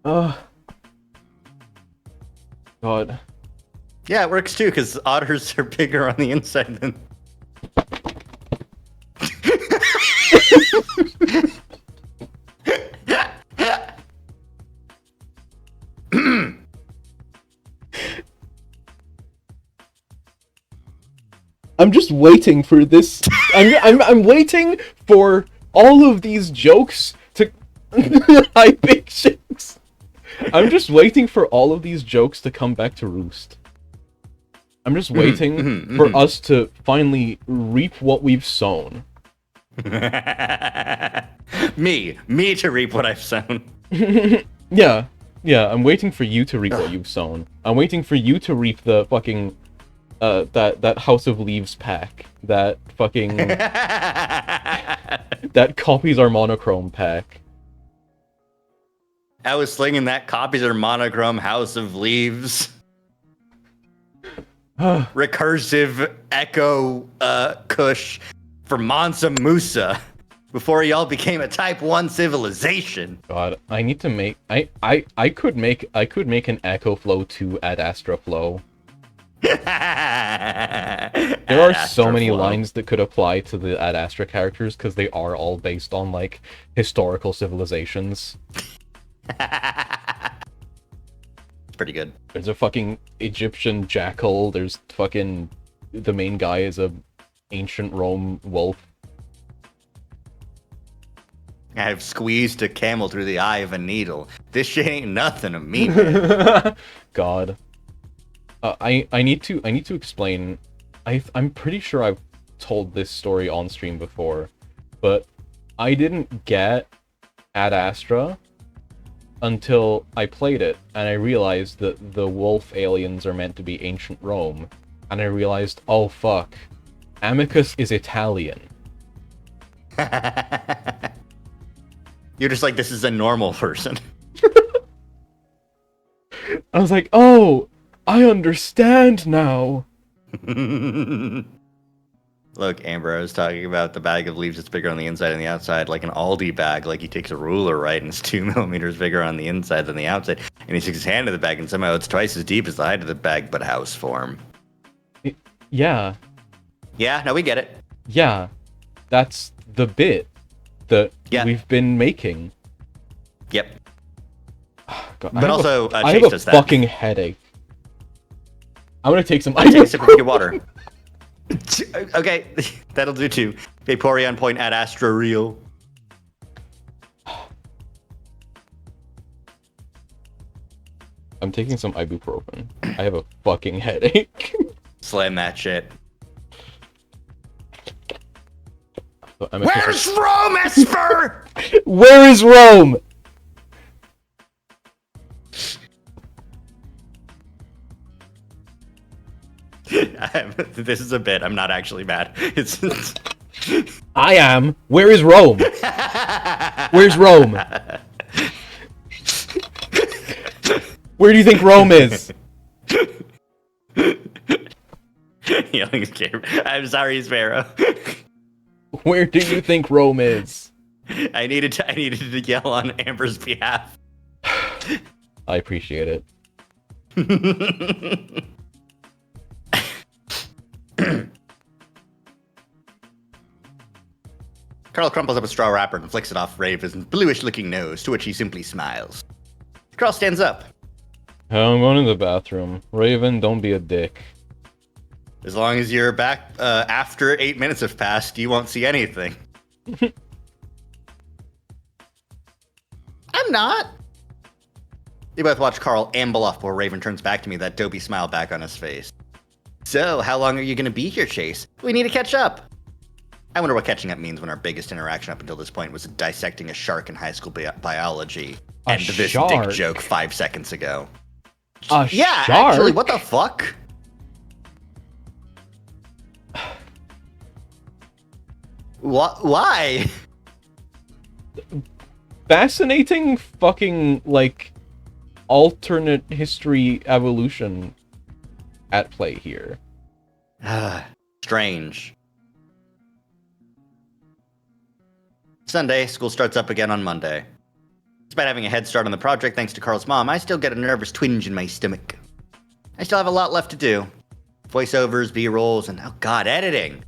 Oh. God. Yeah, it works too, because otters are bigger on the inside than... I'm just waiting for this. I'm waiting for all of these jokes to high big jokes. I'm just waiting for all of these jokes to come back to roost. I'm just waiting for us to finally reap what we've sown. Me to reap what I've sown. Yeah, I'm waiting for you to reap what you've sown. I'm waiting for you to reap the fucking that House of Leaves pack. That fucking that copies our monochrome pack. I was slinging that copies our monochrome House of Leaves. Recursive echo Kush for Mansa Musa before y'all became a Type 1 civilization. God, I need to make I could make an Echo Flow 2 Ad Astra Flow. There are so many lines that could apply to the Ad Astra characters because they are all based on like historical civilizations. It's pretty good. There's a fucking Egyptian jackal. There's fucking the main guy is a ancient Rome wolf. I've squeezed a camel through the eye of a needle. This shit ain't nothing to me, man. God. I need to explain. I'm pretty sure I've told this story on stream before, but I didn't get Ad Astra until I played it, and I realized that the wolf aliens are meant to be ancient Rome, and I realized, oh fuck, Amicus is Italian. You're just like, this is a normal person. I was like, oh, I understand now. Look, Amber, I was talking about the bag of leaves that's bigger on the inside and the outside, like an Aldi bag. Like, he takes a ruler, right, and it's 2 millimeters bigger on the inside than the outside. And he sticks his hand in the bag, and somehow it's twice as deep as the height of the bag, but house form. Yeah. Yeah, no, we get it. Yeah. That's the bit that we've been making. Yep. God, but also, I have a fucking headache. I'm gonna take some. Take a sip of your water. Okay, that'll do too. Vaporeon point at Astra Real. I'm taking some ibuprofen. I have a fucking headache. Slam that shit. So where's Rome, Esper? Where is Rome? This is a bit. I'm not actually mad. It's. I am. Where is Rome? Where's Rome? Where do you think Rome is? I'm sorry, Sparrow. Where do you think Rome is? I needed to yell on Amber's behalf. I appreciate it. Carl crumples up a straw wrapper and flicks it off Raven's bluish-looking nose, to which he simply smiles. Carl stands up. I'm going to the bathroom. Raven, don't be a dick. As long as you're back after 8 minutes have passed, you won't see anything. I'm not. You both watch Carl amble off before Raven turns back to me, that dopey smile back on his face. So, how long are you going to be here, Chase? We need to catch up. I wonder what catching up means when our biggest interaction up until this point was dissecting a shark in high school biology. And this dick joke 5 seconds ago. Shark? Actually, what the fuck? Why? Fascinating fucking, like, alternate history evolution at play here. Strange. Sunday, school starts up again on Monday. Despite having a head start on the project thanks to Carl's mom, I still get a nervous twinge in my stomach. I still have a lot left to do. Voiceovers, B-rolls, and, oh god, editing.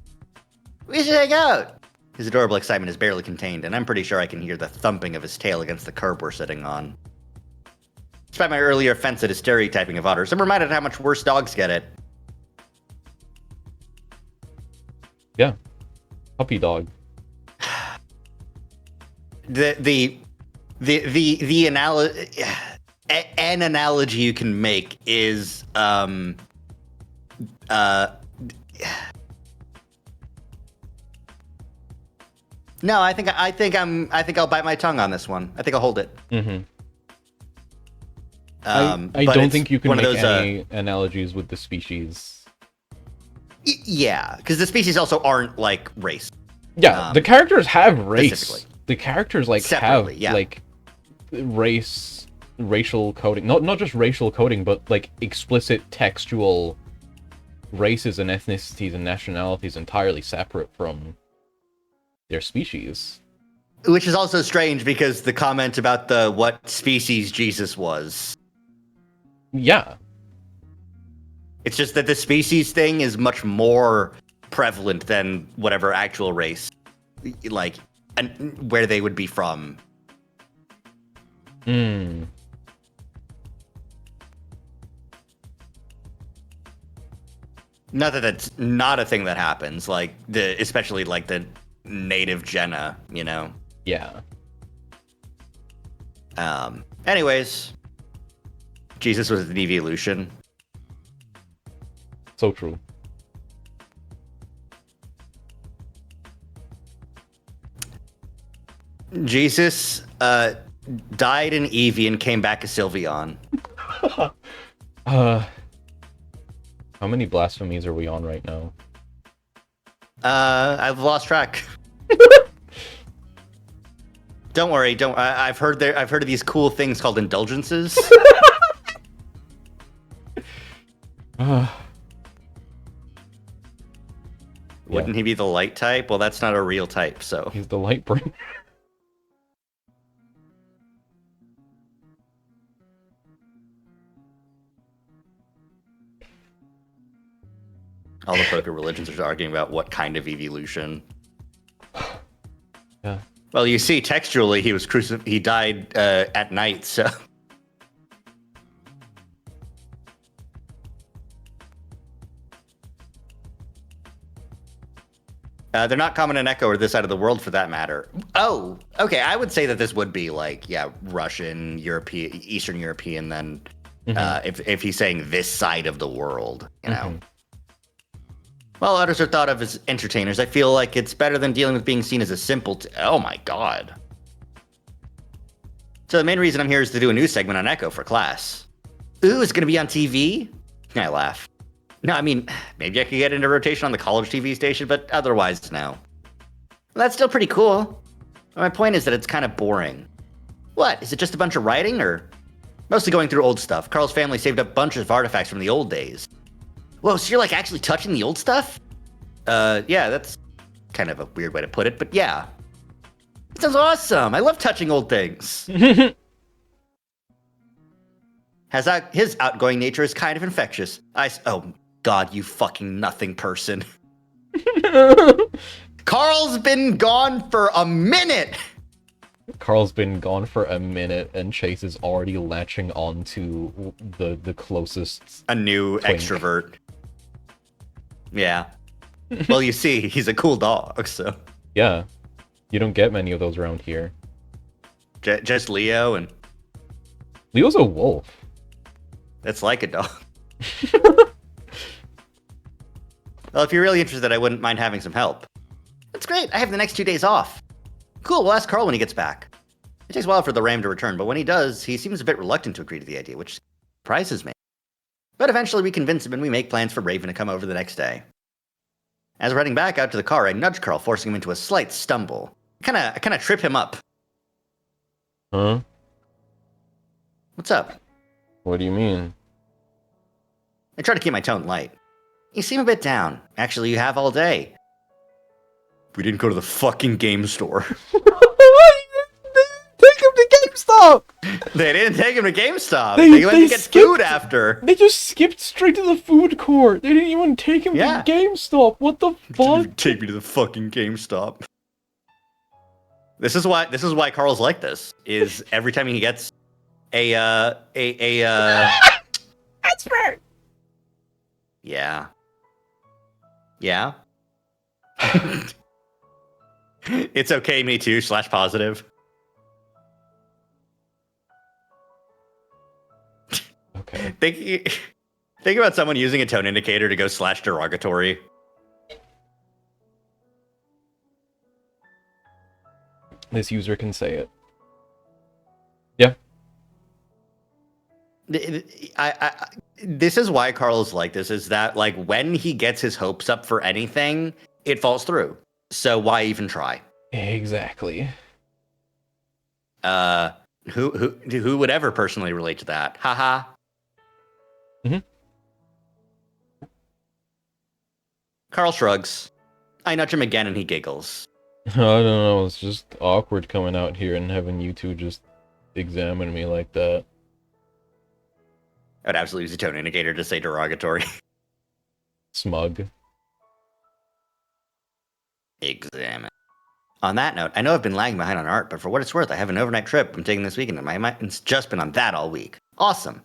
We should hang out. His adorable excitement is barely contained, and I'm pretty sure I can hear the thumping of his tail against the curb we're sitting on. Despite my earlier offense at his stereotyping of otters, I'm reminded how much worse dogs get it. Yeah. Puppy dog. The an analogy you can make is no, I think I'll bite my tongue on this one. I think I'll hold it. Mm-hmm. I don't think you can make any analogies with the species. Yeah, because the species also aren't like race. Yeah, the characters have race. The characters like have like racial coding. Not just racial coding, but like explicit textual races and ethnicities and nationalities entirely separate from their species. Which is also strange because the comment about the what species Jesus was. Yeah. It's just that the species thing is much more prevalent than whatever actual race, like, and where they would be from. Hmm. Not that that's not a thing that happens, like especially like the native Jenna, you know. Yeah. Anyways, Jesus was an evolution. So true. Jesus died in Eevee and came back as Sylveon. How many blasphemies are we on right now? I've lost track. Don't worry. I've heard of these cool things called indulgences. Wouldn't he be the light type? Well, that's not a real type, so. He's the light bringer. All the proto-religions are arguing about what kind of evolution. Yeah. Well, you see, textually, he died at night, so. They're not common in Echo or this side of the world, for that matter. Oh, okay. I would say that this would be like, Russian, European, Eastern European. Then, if he's saying this side of the world, you know. While others are thought of as entertainers, I feel like it's better than dealing with being seen as a simpleton. Oh my god. So the main reason I'm here is to do a news segment on Echo for class. Ooh, it's gonna be on TV? I laugh. No, I mean, maybe I could get into rotation on the college TV station, but otherwise, no. Well, that's still pretty cool. My point is that it's kind of boring. What, is it just a bunch of writing, or? Mostly going through old stuff. Carl's family saved up bunches of artifacts from the old days. Whoa, so you're like actually touching the old stuff? Yeah, that's kind of a weird way to put it, but yeah. It sounds awesome. I love touching old things. His outgoing nature is kind of infectious. Oh god, you fucking nothing person. Carl's been gone for a minute. Carl's been gone for a minute, and Chase is already latching on to the closest. A new twink. Extrovert. Yeah. Well, you see, he's a cool dog, so. Yeah. You don't get many of those around here. Just Leo, and Leo's a wolf. that's like a dog. Well, if you're really interested, I wouldn't mind having some help. That's great. I have the next 2 days off. Cool, we'll ask Carl when he gets back. It takes a while for the ram to return, but when he does, he seems a bit reluctant to agree to the idea, which surprises me. But eventually we convince him and we make plans for Raven to come over the next day. As we're heading back out to the car, I nudge Carl, forcing him into a slight stumble. I kinda trip him up. Huh? What's up? What do you mean? I try to keep my tone light. You seem a bit down. Actually, you have all day. We didn't go to the fucking game store. Take him to GameStop! They didn't take him to GameStop. They went to get food after. They just skipped straight to the food court. They didn't even take him to GameStop. What the fuck? Take me to the fucking GameStop. This is why Carl's like this. Is every time he gets a expert. Yeah. Yeah. It's okay, me too, /positive. Okay. Think about someone using a tone indicator to go /derogatory. This user can say it. Yeah. This is why Carl is like this, is that like when he gets his hopes up for anything, it falls through. So why even try? Exactly. Who would ever personally relate to that? Haha. Carl shrugs. I nudge him again and he giggles. I don't know, it's just awkward coming out here and having you two just examine me like that. I'd absolutely use a tone indicator to say derogatory. Smug. Examine. On that note, I know I've been lagging behind on art, but for what it's worth, I have an overnight trip I'm taking this weekend, and my mind's just been on that all week. Awesome.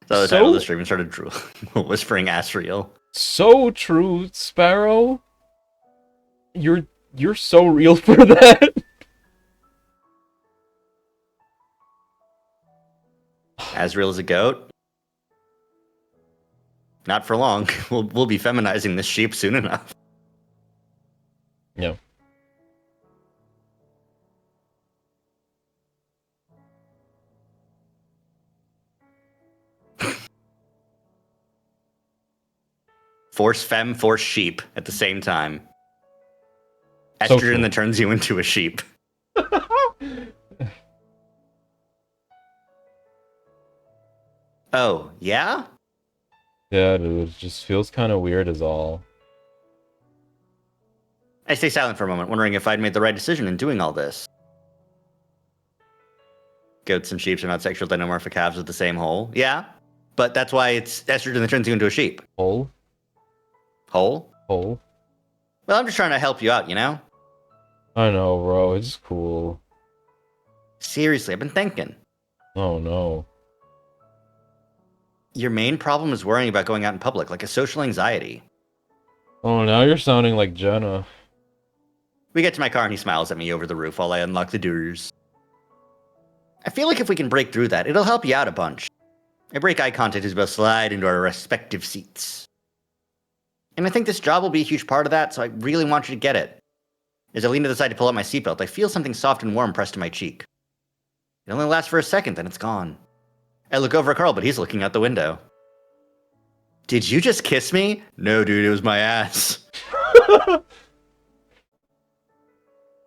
So the title of the stream started whispering Asriel. So true, Sparrow. You're so real for that. As real as a goat. Not for long. We'll be feminizing this sheep soon enough. Yeah. Force femme, force sheep at the same time. So Estrogen true. that turns you into a sheep. Oh, yeah? Yeah, dude, it just feels kind of weird as all. I stay silent for a moment, wondering if I'd made the right decision in doing all this. Goats and sheep are not sexual dimorphic halves of the same whole. Yeah, but that's why it's estrogen that turns you into a sheep. Whole? Whole? Whole? Well, I'm just trying to help you out, you know? I know, bro, it's cool. Seriously, I've been thinking. Oh no. Your main problem is worrying about going out in public, like a social anxiety. Oh, now you're sounding like Jenna. We get to my car and he smiles at me over the roof while I unlock the doors. I feel like if we can break through that, it'll help you out a bunch. I break eye contact as we'll slide into our respective seats. And I think this job will be a huge part of that, so I really want you to get it. As I lean to the side to pull out my seatbelt, I feel something soft and warm pressed to my cheek. It only lasts for a second, then it's gone. I look over at Carl, but he's looking out the window. Did you just kiss me? No, dude, it was my ass.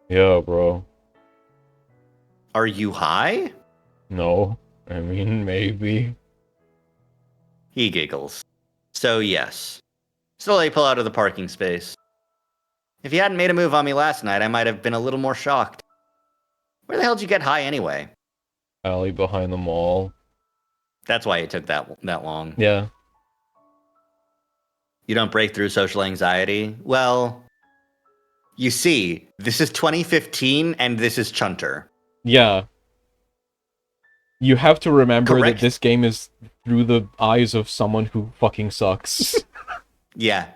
Yeah, bro. Are you high? No. I mean, maybe. He giggles. So, yes. Slowly pull out of the parking space. If you hadn't made a move on me last night, I might have been a little more shocked. Where the hell did you get high anyway? Alley behind the mall. That's why it took that long. Yeah. You don't break through social anxiety? Well, you see, this is 2015 and this is Chunter. Yeah. You have to remember Correct. that this game is through the eyes of someone who fucking sucks. Yeah.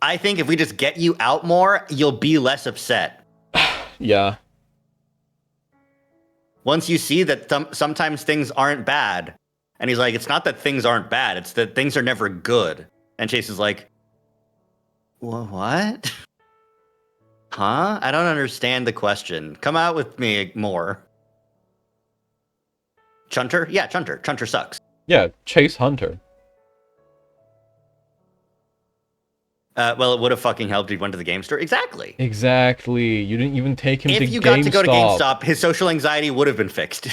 I think if we just get you out more, you'll be less upset. Yeah. Once you see that sometimes things aren't bad, and he's like, it's not that things aren't bad, it's that things are never good. And Chase is like, what? Huh? I don't understand the question. Come out with me more. Chunter? Yeah, Chunter. Chunter sucks. Yeah, Chase Hunter. Well, it would have fucking helped if he went to the game store. Exactly. Exactly. You didn't even take him to GameStop. If you got to go to GameStop, his social anxiety would have been fixed.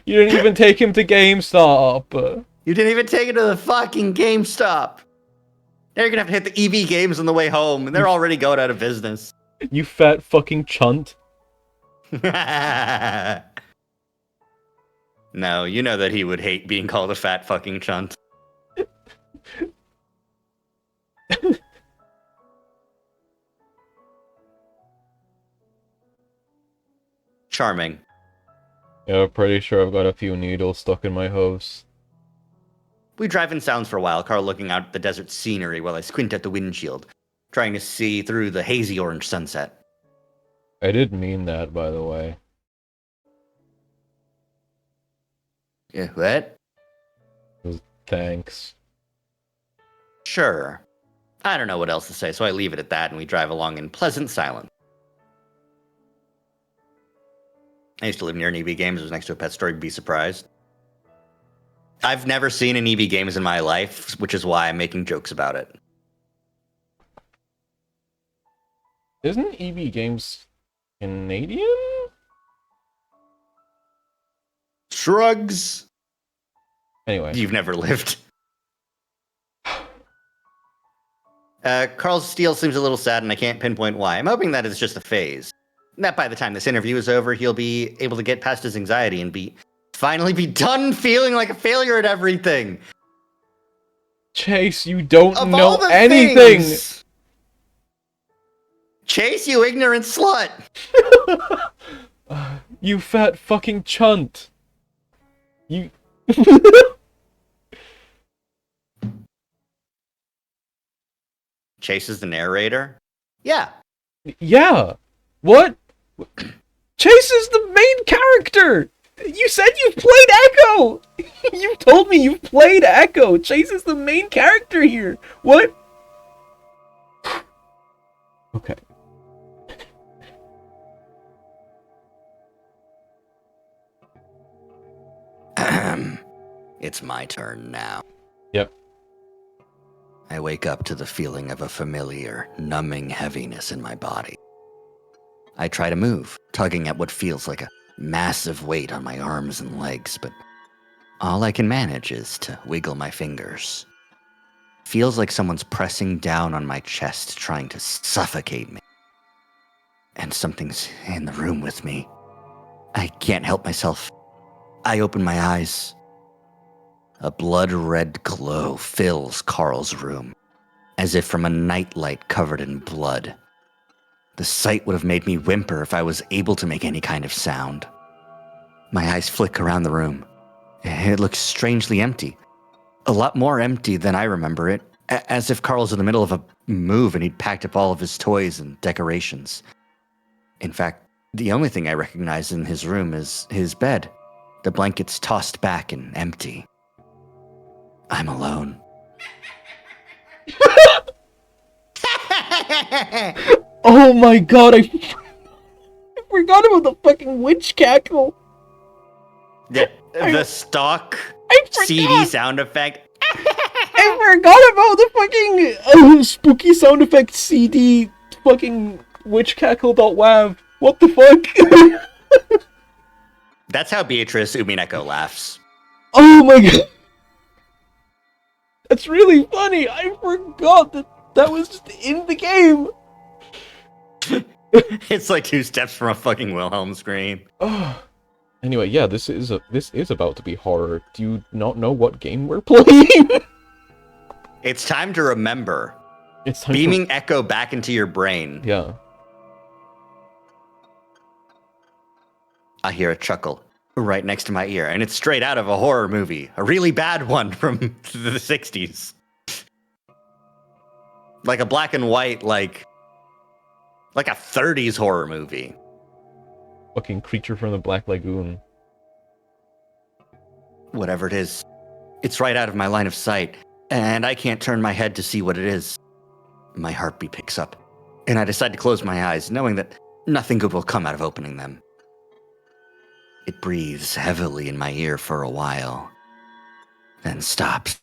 You didn't even take him to GameStop. You didn't even take it to the fucking GameStop. Now you're gonna have to hit the EB Games on the way home, and they're already going out of business. You fat fucking chunt. No, you know that he would hate being called a fat fucking chunt. Charming. Yeah, I'm pretty sure I've got a few needles stuck in my hose. We drive in sounds for a while, Carl looking out at the desert scenery while I squint at the windshield, trying to see through the hazy orange sunset. I did mean that, by the way. Yeah, what? Thanks. Sure. I don't know what else to say, so I leave it at that and we drive along in pleasant silence. I used to live near an EB Games. It was next to a pet store. You'd be surprised. I've never seen an EB Games in my life, which is why I'm making jokes about it. Isn't EB Games Canadian? Shrugs. Anyway. You've never lived. Carl Steele seems a little sad, and I can't pinpoint why. I'm hoping that it's just a phase. That by the time this interview is over, he'll be able to get past his anxiety and finally be done feeling like a failure at everything. Chase, you don't Of know all the anything! things, Chase, you ignorant slut! You fat fucking chunt! You... Chase is the narrator? Yeah. Yeah! What? Chase is the main character! You said you've played Echo! You've told me you've played Echo! Chase is the main character here! What? Okay. It's my turn now. Yep. I wake up to the feeling of a familiar, numbing heaviness in my body. I try to move, tugging at what feels like a massive weight on my arms and legs, but all I can manage is to wiggle my fingers. Feels like someone's pressing down on my chest, trying to suffocate me. And something's in the room with me. I can't help myself. I open my eyes. A blood-red glow fills Carl's room, as if from a nightlight covered in blood. The sight would have made me whimper if I was able to make any kind of sound. My eyes flick around the room. It looks strangely empty. A lot more empty than I remember it, as if Carl's in the middle of a move and he'd packed up all of his toys and decorations. In fact, the only thing I recognize in his room is his bed, the blankets tossed back and empty. I'm alone. Oh my god, I forgot about the fucking witch cackle. The stock CD sound effect. I forgot about the fucking spooky sound effect CD fucking witchcackle.wav. What the fuck? That's how Beatrice Umineko laughs. Oh my god. That's really funny. I forgot that was just in the game. It's like 2 steps from a fucking Wilhelm scream. Oh. Anyway, yeah, this is about to be horror. Do you not know what game we're playing? It's time to remember. It's time beaming Echo back into your brain. Yeah. I hear a chuckle right next to my ear, and it's straight out of a horror movie. A really bad one from the 60s. Like a black and white, like a 30s horror movie. Fucking Creature from the Black Lagoon. Whatever it is, it's right out of my line of sight, and I can't turn my head to see what it is. My heartbeat picks up, and I decide to close my eyes, knowing that nothing good will come out of opening them. It breathes heavily in my ear for a while, then stops.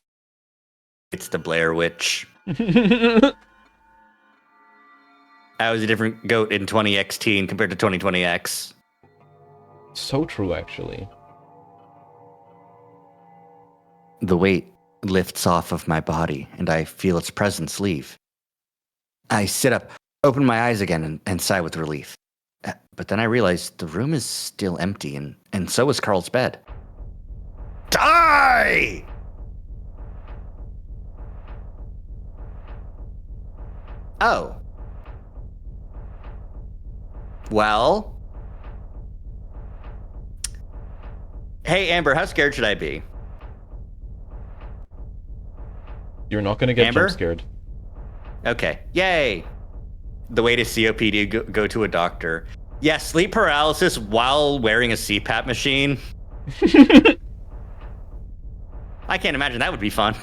It's the Blair Witch. I was a different goat in 20X compared to 2020X. So true, actually. The weight lifts off of my body, and I feel its presence leave. I sit up, open my eyes again, and sigh with relief. But then I realize the room is still empty, and so is Carl's bed. Die! Oh. Well. Hey, Amber, how scared should I be? You're not gonna get Amber? jump scared. Okay. Yay! The way to COPD, go to a doctor. Yeah, sleep paralysis while wearing a CPAP machine. I can't imagine that would be fun.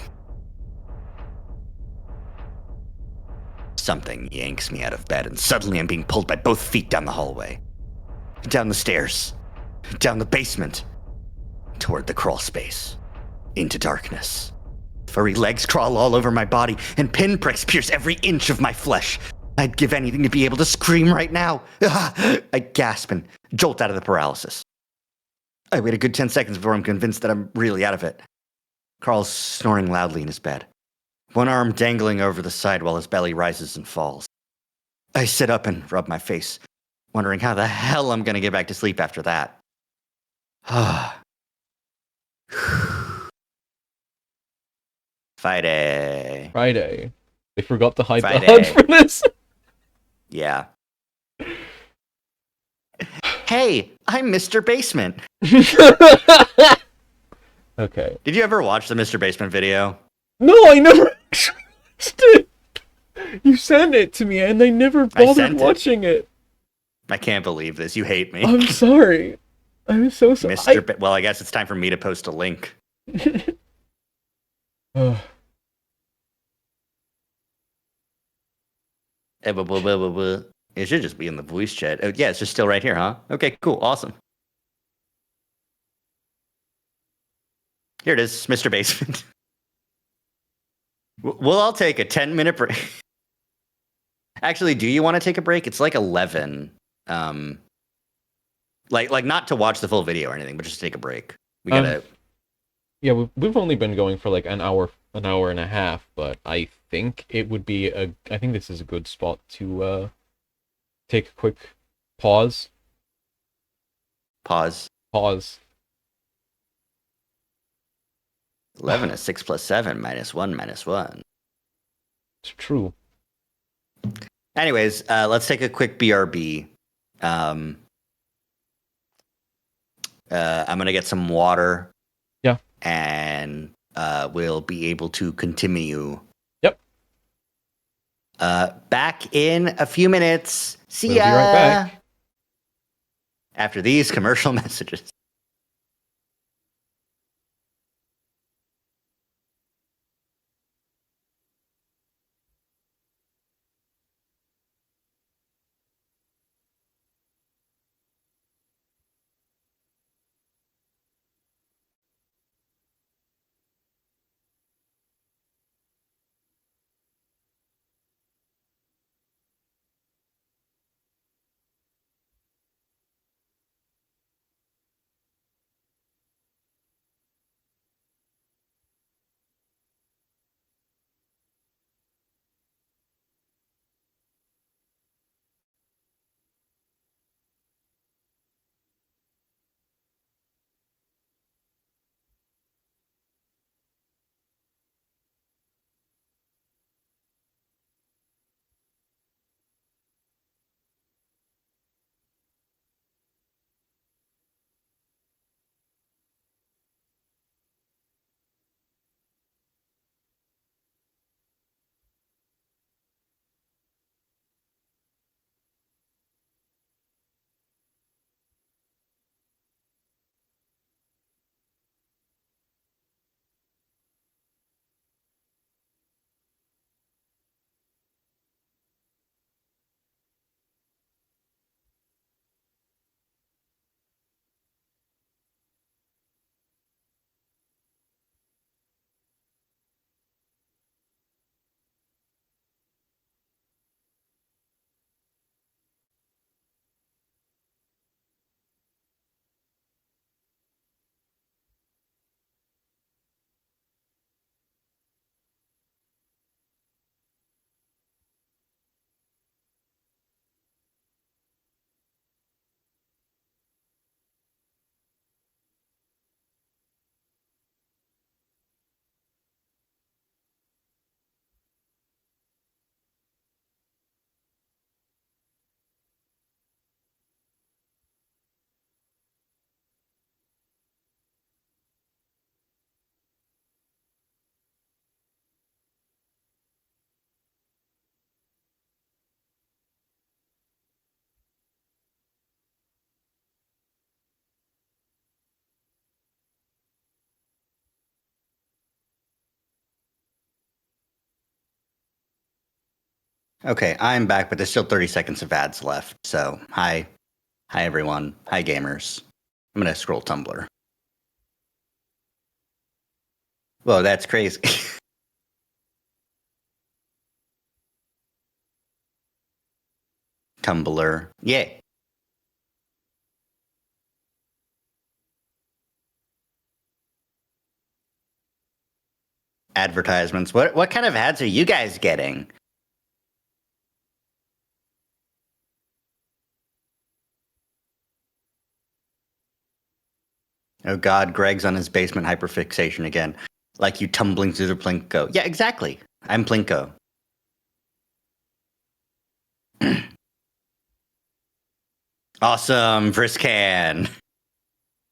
Something yanks me out of bed, and suddenly I'm being pulled by both feet down the hallway. Down the stairs. Down the basement. Toward the crawl space. Into darkness. Furry legs crawl all over my body, and pinpricks pierce every inch of my flesh. I'd give anything to be able to scream right now. I gasp and jolt out of the paralysis. I wait a good 10 seconds before I'm convinced that I'm really out of it. Carl's snoring loudly in his bed, one arm dangling over the side while his belly rises and falls. I sit up and rub my face, wondering how the hell I'm going to get back to sleep after that. Friday. Friday. They forgot to hide the Friday. HUD for this. Yeah. Hey, I'm Mr. Basement. Okay. Did you ever watch the Mr. Basement video? No, I never watched it. You sent it to me and I never bothered sent it. watching it. I can't believe this. You hate me. I'm sorry. I'm so sorry. Well, I guess it's time for me to post a link. It should just be in the voice chat. Oh, yeah, it's just still right here, huh? Okay, cool, awesome. Here it is, Mr. Basement. We'll all take a 10-minute break. Actually, do you want to take a break? It's like 11. Like not to watch the full video or anything, but just take a break. We gotta. Yeah, we've only been going for like an hour and a half, but I think it would be I think this is a good spot to take a quick pause. Pause. 11 is 6 plus 7 minus 1 minus 1. It's true. Anyways, let's take a quick BRB. I'm gonna get some water. Yeah. And we'll be able to continue. Yep. Back in a few minutes. See ya. We'll be right back. After these commercial messages. Okay, I'm back, but there's still 30 seconds of ads left. So, hi everyone. Hi, gamers. I'm going to scroll Tumblr. Whoa, that's crazy. Tumblr. Yeah. Advertisements. What kind of ads are you guys getting? Oh God, Greg's on his basement hyperfixation again. Like you tumbling through the Plinko. Yeah, exactly. I'm Plinko. Awesome, Vriscan.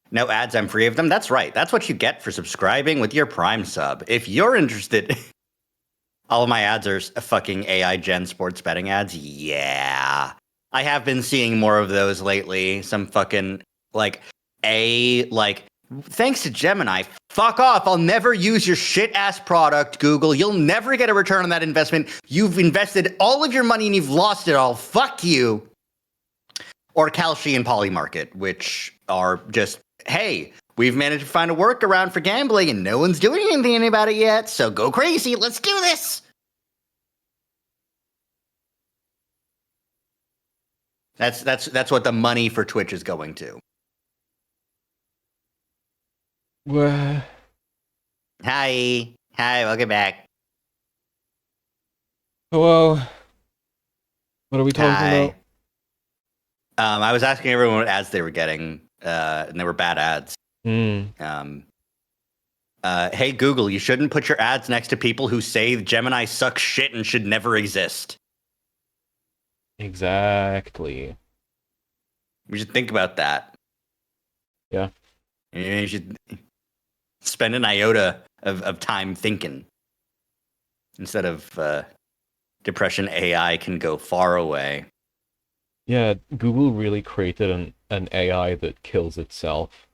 No ads, I'm free of them. That's right. That's what you get for subscribing with your Prime sub. If you're interested, all of my ads are fucking AI Gen sports betting ads. Yeah. I have been seeing more of those lately. Some fucking, like, thanks to Gemini, fuck off. I'll never use your shit ass product, Google. You'll never get a return on that investment. You've invested all of your money and you've lost it all. Fuck you. Or Kalshi and Polymarket, which are just, hey, we've managed to find a workaround for gambling and no one's doing anything about it yet. So go crazy. Let's do this. That's what the money for Twitch is going to. Hi, welcome back. Hello. What are we talking about? I was asking everyone what ads they were getting, and they were bad ads. Hey Google, you shouldn't put your ads next to people who say Gemini sucks shit and should never exist. Exactly. We should think about that. Yeah. You should spend an iota of time thinking instead of depression. AI can go far away. Yeah, Google really created an AI that kills itself.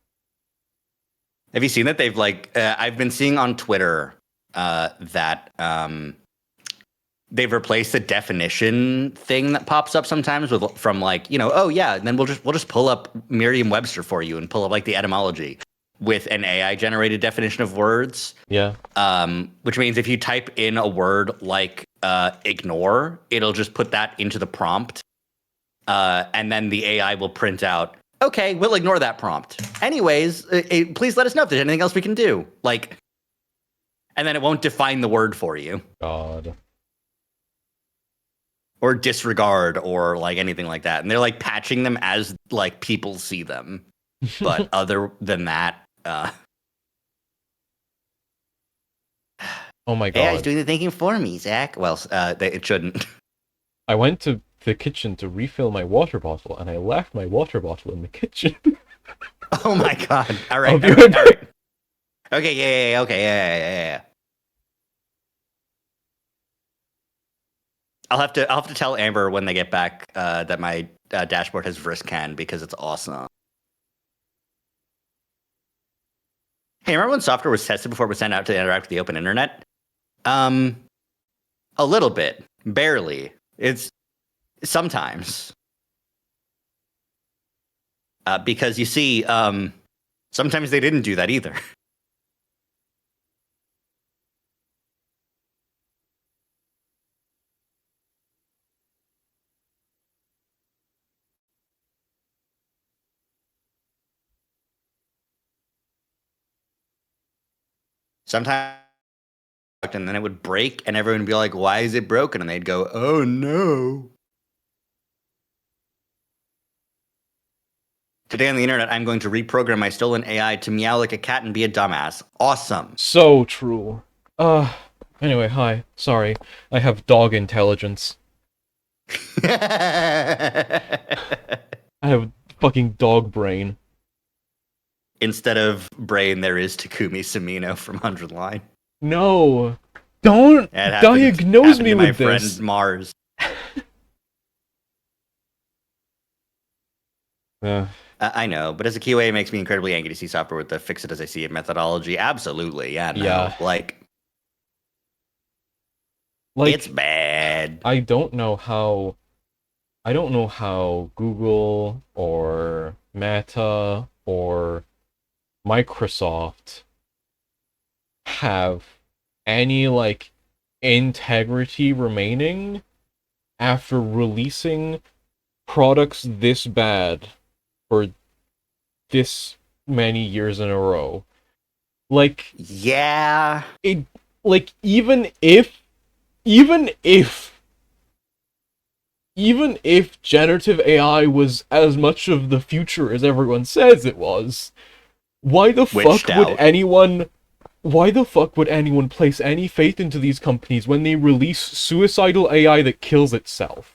Have you seen that? They've I've been seeing on Twitter that they've replaced the definition thing that pops up sometimes from oh yeah, and then we'll just pull up Merriam-Webster for you and pull up like the etymology with an AI generated definition of words. Yeah. Which means if you type in a word like ignore, it'll just put that into the prompt. And then the AI will print out, okay, we'll ignore that prompt. Anyways, please let us know if there's anything else we can do. And then it won't define the word for you. God. Or disregard or anything like that. And they're patching them as people see them. But other than that, oh my God. AI's doing the thinking for me, Zach. Well, it shouldn't. I went to the kitchen to refill my water bottle, and I left my water bottle in the kitchen. Oh my God. All right. All right. Okay, yeah. Okay, yeah. I'll have to tell Amber when they get back that my dashboard has VRISCAN because it's awesome. Hey, remember when software was tested before it was sent out to interact with the open internet? A little bit, barely. It's sometimes. Because you see, sometimes they didn't do that either. Sometimes, and then it would break, and everyone would be like, "Why is it broken?" And they'd go, "Oh no." Today on the internet, I'm going to reprogram my stolen AI to meow like a cat and be a dumbass. Awesome. So true. Anyway, hi. Sorry. I have dog intelligence. I have fucking dog brain. Instead of brain, there is Takumi Samino from 100 Line. No. Don't diagnose me with this. My friend Mars. I know, but as a QA, it makes me incredibly angry to see software with the fix it as I see it methodology. Absolutely, yeah. No. Yeah. Like, it's bad. I don't know how Google or Meta or Microsoft have any integrity remaining after releasing products this bad for this many years in a row. Yeah. Even if generative AI was as much of the future as everyone says it was, why the fuck would anyone place any faith into these companies when they release suicidal AI that kills itself?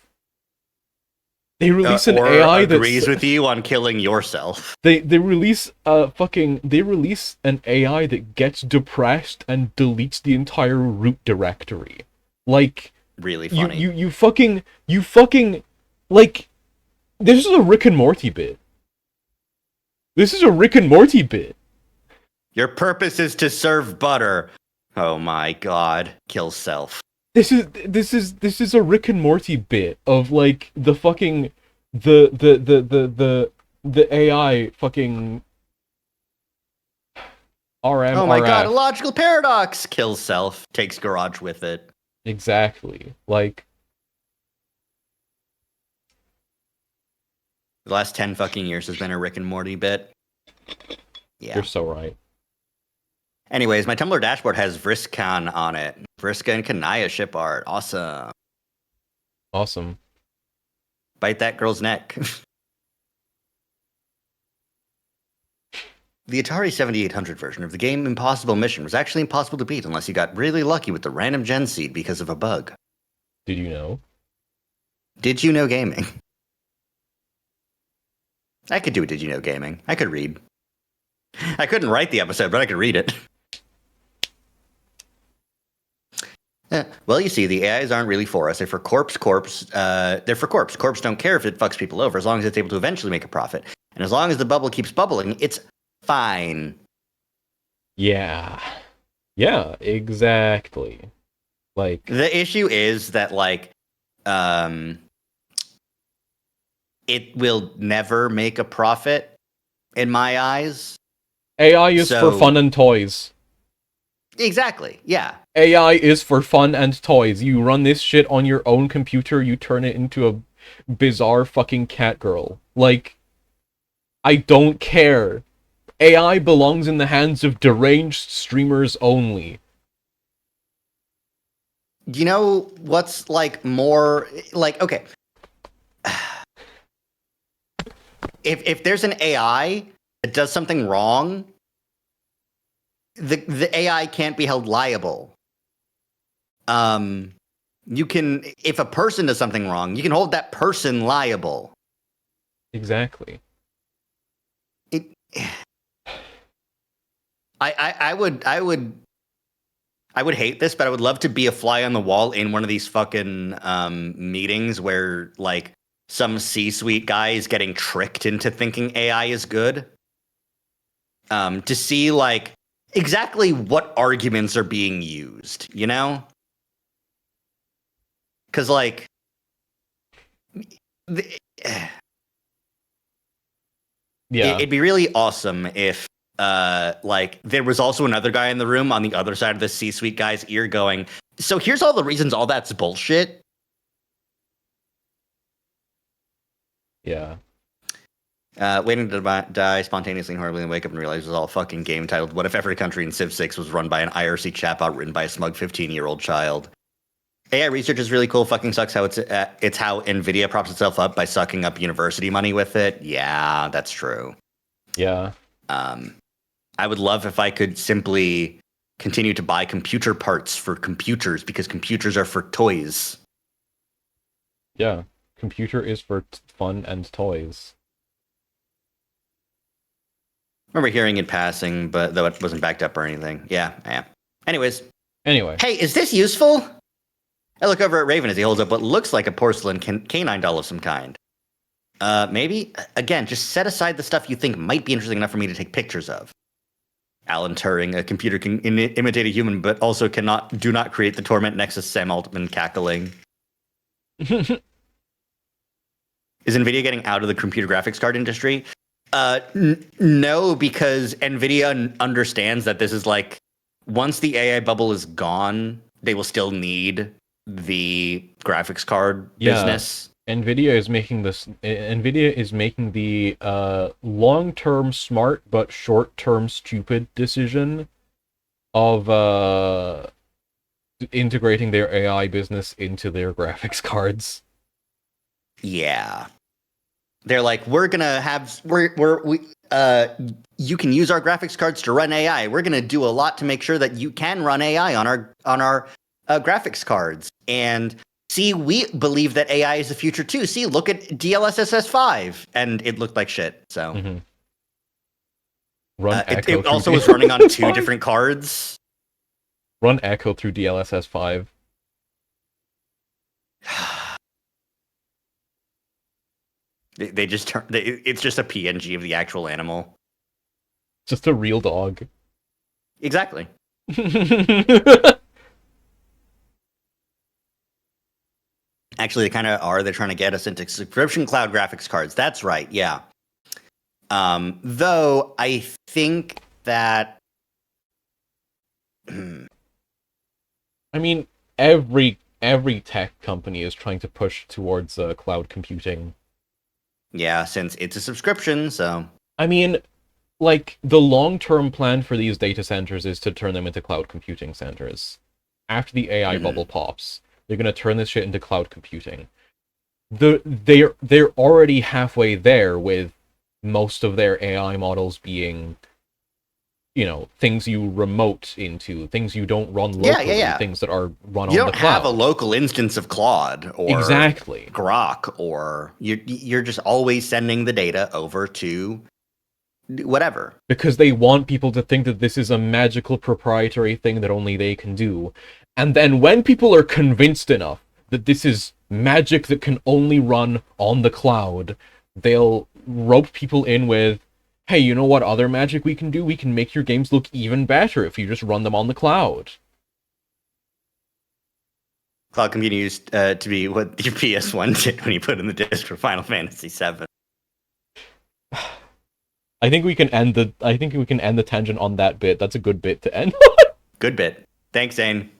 They release an AI that agrees with you on killing yourself. They release an AI that gets depressed and deletes the entire root directory. Really funny. You fucking this is a Rick and Morty bit. This is a Rick and Morty bit. Your purpose is to serve butter. Oh my god. Kill self. This is a Rick and Morty bit of like the fucking the AI fucking RM. Oh my RF. god, a logical paradox. Kill self. Takes garage with it. Exactly. Like the last 10 fucking years has been a Rick and Morty bit. Yeah. You're so right. Anyways, my Tumblr dashboard has Vriska on it. Vriska and Kanaya ship art. Awesome. Awesome. Bite that girl's neck. The Atari 7800 version of the game Impossible Mission was actually impossible to beat unless you got really lucky with the random gen seed because of a bug. Did you know? Did you know gaming? I could do a Did you know gaming. I could read. I couldn't write the episode, but I could read it. Well, you see, the AIs aren't really for us. They're for corpse. They're for corpse. Corpse don't care if it fucks people over as long as it's able to eventually make a profit. And as long as the bubble keeps bubbling, it's fine. Yeah. Yeah, exactly. Like the issue is that it will never make a profit in my eyes. AI is for fun and toys. Exactly. Yeah. AI is for fun and toys. You run this shit on your own computer, you turn it into a bizarre fucking cat girl. Like, I don't care. AI belongs in the hands of deranged streamers only. You know what's more okay. If there's an AI that does something wrong, the AI can't be held liable. You can, if a person does something wrong, you can hold that person liable. Exactly. I would hate this, but I would love to be a fly on the wall in one of these fucking meetings where some C-suite guy is getting tricked into thinking AI is good. To see exactly what arguments are being used, you know? Because it'd be really awesome if there was also another guy in the room on the other side of the C-suite guy's ear going, so here's all the reasons all that's bullshit. Yeah. Waiting to die spontaneously and horribly and wake up and realize it was all a fucking game titled What If Every Country in Civ 6 was run by an IRC chatbot written by a smug 15-year-old child. AI research is really cool. Fucking sucks how it's how NVIDIA props itself up by sucking up university money with it. Yeah, that's true. Yeah. I would love if I could simply continue to buy computer parts for computers because computers are for toys. Yeah. Computer is for fun and toys. I remember hearing it passing, but though it wasn't backed up or anything. Yeah. Anyways. Anyway. Hey, is this useful? I look over at Raven as he holds up what looks like a porcelain canine doll of some kind. Maybe? Again, just set aside the stuff you think might be interesting enough for me to take pictures of. Alan Turing, a computer can imitate a human, but also do not create the torment Nexus Sam Altman cackling. Is NVIDIA getting out of the computer graphics card industry? No, because NVIDIA understands that this is once the AI bubble is gone, they will still need the graphics card business. NVIDIA is making this. NVIDIA is making the long-term smart but short-term stupid decision of integrating their AI business into their graphics cards. Yeah, they're we're gonna have you can use our graphics cards to run AI. We're gonna do a lot to make sure that you can run AI on our graphics cards. And see, we believe that AI is the future too. See, look at DLSS 5, and it looked like shit. So it also was running on 2 different cards. Run Echo through DLSS 5. They just it's just a PNG of the actual animal. Just a real dog. Exactly. Actually, they kind of are. They're trying to get us into subscription cloud graphics cards. That's right. Yeah. Though I think that. I mean, every tech company is trying to push towards cloud computing. Yeah, since it's a subscription, so. I mean, like, the long-term plan for these data centers is to turn them into cloud computing centers. After the AI bubble pops, they're gonna turn this shit into cloud computing. They're already halfway there with most of their AI models being, you know, things you remote into, things you don't run locally, things that are run on the cloud. You don't have a local instance of Claude or exactly Grok, or you're just always sending the data over to whatever. Because they want people to think that this is a magical proprietary thing that only they can do. And then when people are convinced enough that this is magic that can only run on the cloud, they'll rope people in with, hey, you know what other magic we can do? We can make your games look even better if you just run them on the cloud. Cloud computing used to be what your PS1 did when you put in the disc for Final Fantasy VII. I think we can end the tangent on that bit. That's a good bit to end. Good bit. Thanks, Zane.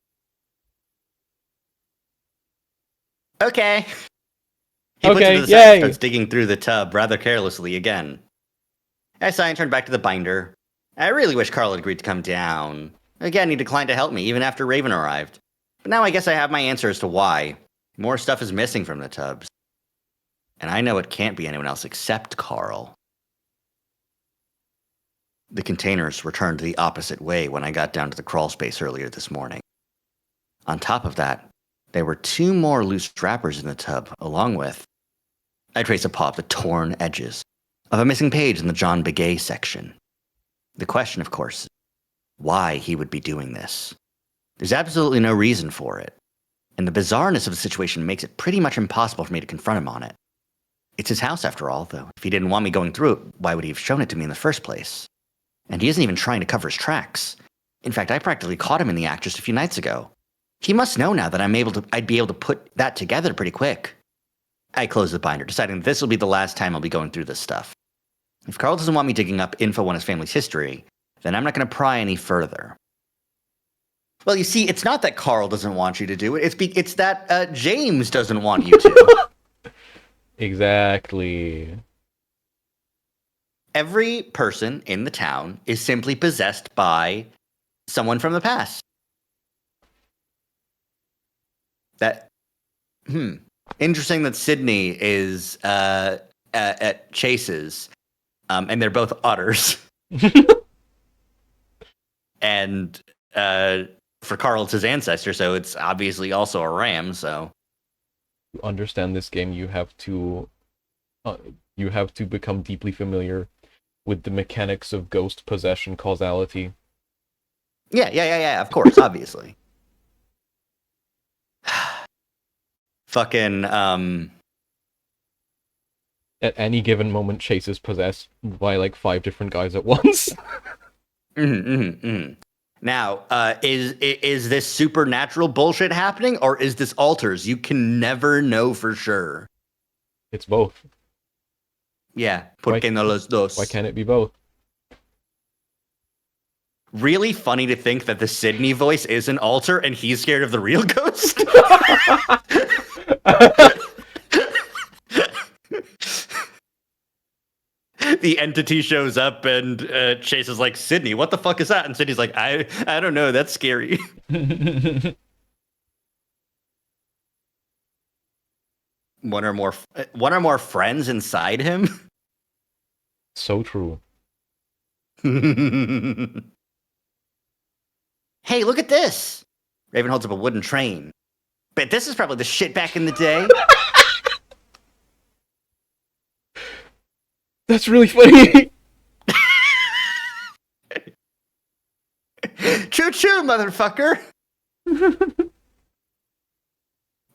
Okay. He puts it to the side and starts digging through the tub rather carelessly again. I sigh and turn back to the binder. I really wish Carl had agreed to come down. Again, he declined to help me, even after Raven arrived. But now I guess I have my answer as to why. More stuff is missing from the tubs. And I know it can't be anyone else except Carl. The containers were turned the opposite way when I got down to the crawl space earlier this morning. On top of that, there were 2 more loose wrappers in the tub, along with... I trace a paw of the torn edges of a missing page in the John Begay section. The question, of course, is why he would be doing this. There's absolutely no reason for it, and the bizarreness of the situation makes it pretty much impossible for me to confront him on it. It's his house, after all, though. If he didn't want me going through it, why would he have shown it to me in the first place? And he isn't even trying to cover his tracks. In fact, I practically caught him in the act just a few nights ago. He must know now that I'd be able to put that together pretty quick. I close the binder, deciding that this will be the last time I'll be going through this stuff. If Carl doesn't want me digging up info on his family's history, then I'm not going to pry any further. Well, you see, it's not that Carl doesn't want you to do it. It's that James doesn't want you to. Exactly. Every person in the town is simply possessed by someone from the past. Interesting that Sydney is at Chase's, and they're both otters. And for Carl, it's his ancestor, so it's obviously also a ram. So to understand this game, you have to become deeply familiar with the mechanics of ghost possession causality. Yeah. Of course, obviously. Fucking At any given moment, Chase is possessed by like 5 different guys at once. Now, is this supernatural bullshit happening, or is this alters? You can never know for sure. It's both. Yeah, porque no los dos. Why can't it be both? Really funny to think that the Sydney voice is an alter and he's scared of the real ghost. The entity shows up and Chase is like, Sydney, what the fuck is that? And Sydney's like, I don't know, that's scary. One or more friends inside him. So true. Hey, look at this. Raven holds up a wooden train. Bet this is probably the shit back in the day. That's really funny. Choo-choo, motherfucker.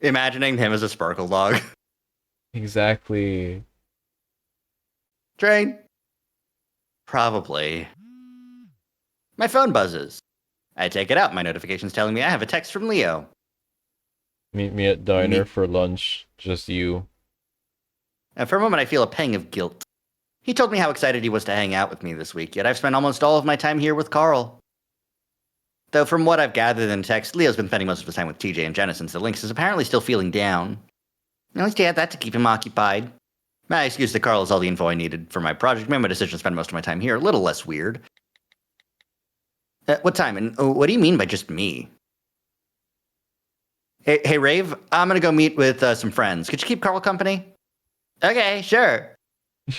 Imagining him as a sparkle dog. Exactly. Train. Probably. My phone buzzes. I take it out. My notification's telling me I have a text from Leo. Meet me at diner for lunch. Just you. And for a moment, I feel a pang of guilt. He told me how excited he was to hang out with me this week, yet I've spent almost all of my time here with Carl. Though from what I've gathered in text, Leo's been spending most of his time with TJ and Jenna since the Lynx is apparently still feeling down. At least he had that to keep him occupied. My excuse to Carl is all the info I needed for my project made my decision to spend most of my time here a little less weird. What time? And what do you mean by just me? Hey, Rave, I'm gonna go meet with some friends. Could you keep Carl company? Okay, sure.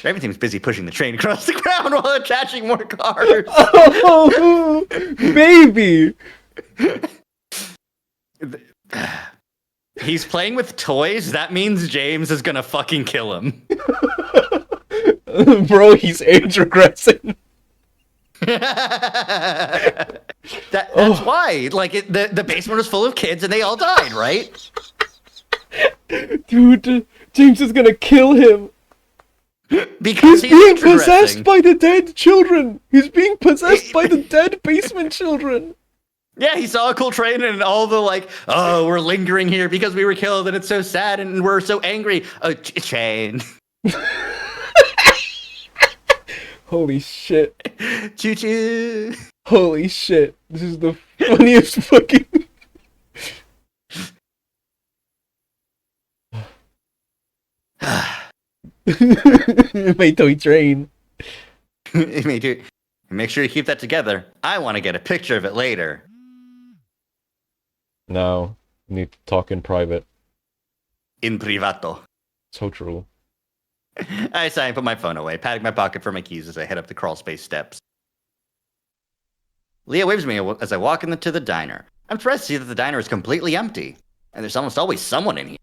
Raven seems busy pushing the train across the ground while attaching more cars. Oh, baby! He's playing with toys? That means James is gonna fucking kill him. Bro, he's age regressing. That's why. Like, the basement was full of kids and they all died, right? Dude, James is gonna kill him. Because he's being possessed by the dead children. He's being possessed by the dead basement children. Yeah, he saw a cool train and all the like, oh, we're lingering here because we were killed and it's so sad and we're so angry. Oh, train. Holy shit. Choo choo. Holy shit. This is the funniest fucking... My toy train. Make sure you keep that together. I want to get a picture of it later. No, need to talk in private. In privato. So true. I sigh and put my phone away, patting my pocket for my keys as I head up the crawl space steps. Leah waves me as I walk into the diner. I'm surprised to see that the diner is completely empty, and there's almost always someone in here.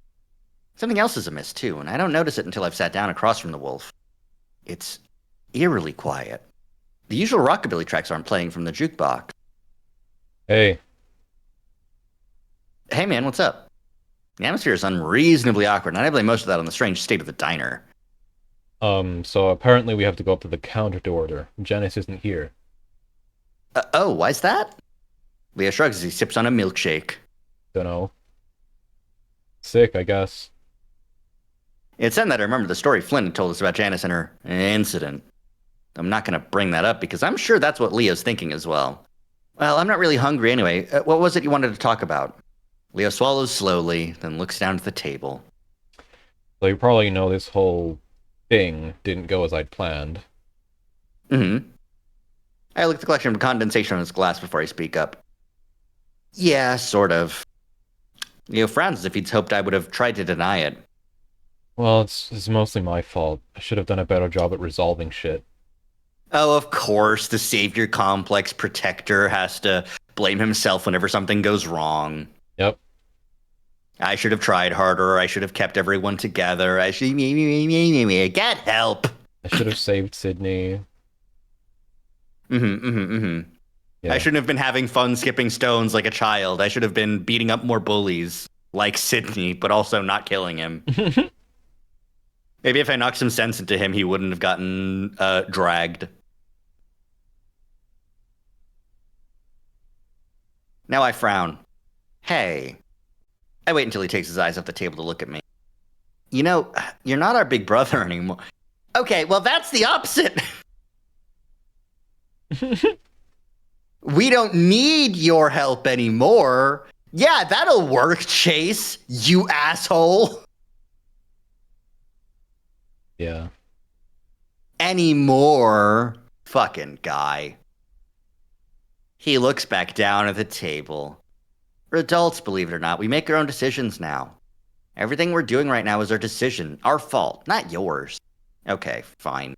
Something else is amiss, too, and I don't notice it until I've sat down across from the wolf. It's eerily quiet. The usual rockabilly tracks aren't playing from the jukebox. Hey. Hey, man, what's up? The atmosphere is unreasonably awkward, and I blame most of that on the strange state of the diner. So apparently we have to go up to the counter to order. Janice isn't here. Oh, why's that? Leah shrugs as he sips on a milkshake. Dunno. Sick, I guess. It's then that I remember the story Flynn had told us about Janice and her incident. I'm not going to bring that up because I'm sure that's what Leo's thinking as well. Well, I'm not really hungry anyway. What was it you wanted to talk about? Leo swallows slowly, then looks down at the table. So you probably know this whole thing didn't go as I'd planned. Mm-hmm. I look at the collection of condensation on his glass before I speak up. Yeah, sort of. Leo frowns as if he'd hoped I would have tried to deny it. Well, it's mostly my fault. I should have done a better job at resolving shit. Oh, of course, the savior complex protector has to blame himself whenever something goes wrong. Yep. I should have tried harder. I should have kept everyone together. I should get help. I should have saved Sydney. Yeah. I shouldn't have been having fun skipping stones like a child. I should have been beating up more bullies like Sydney, but also not killing him. Maybe if I knocked some sense into him, he wouldn't have gotten dragged. Now I frown. Hey. I wait until he takes his eyes off the table to look at me. You know, you're not our big brother anymore. Okay, well, that's the opposite. We don't need your help anymore. Yeah, that'll work, Chase, you asshole. Yeah. Anymore. Fucking guy. He looks back down at the table. We're adults, believe it or not. We make our own decisions now. Everything we're doing right now is our decision. Our fault, not yours. Okay, fine.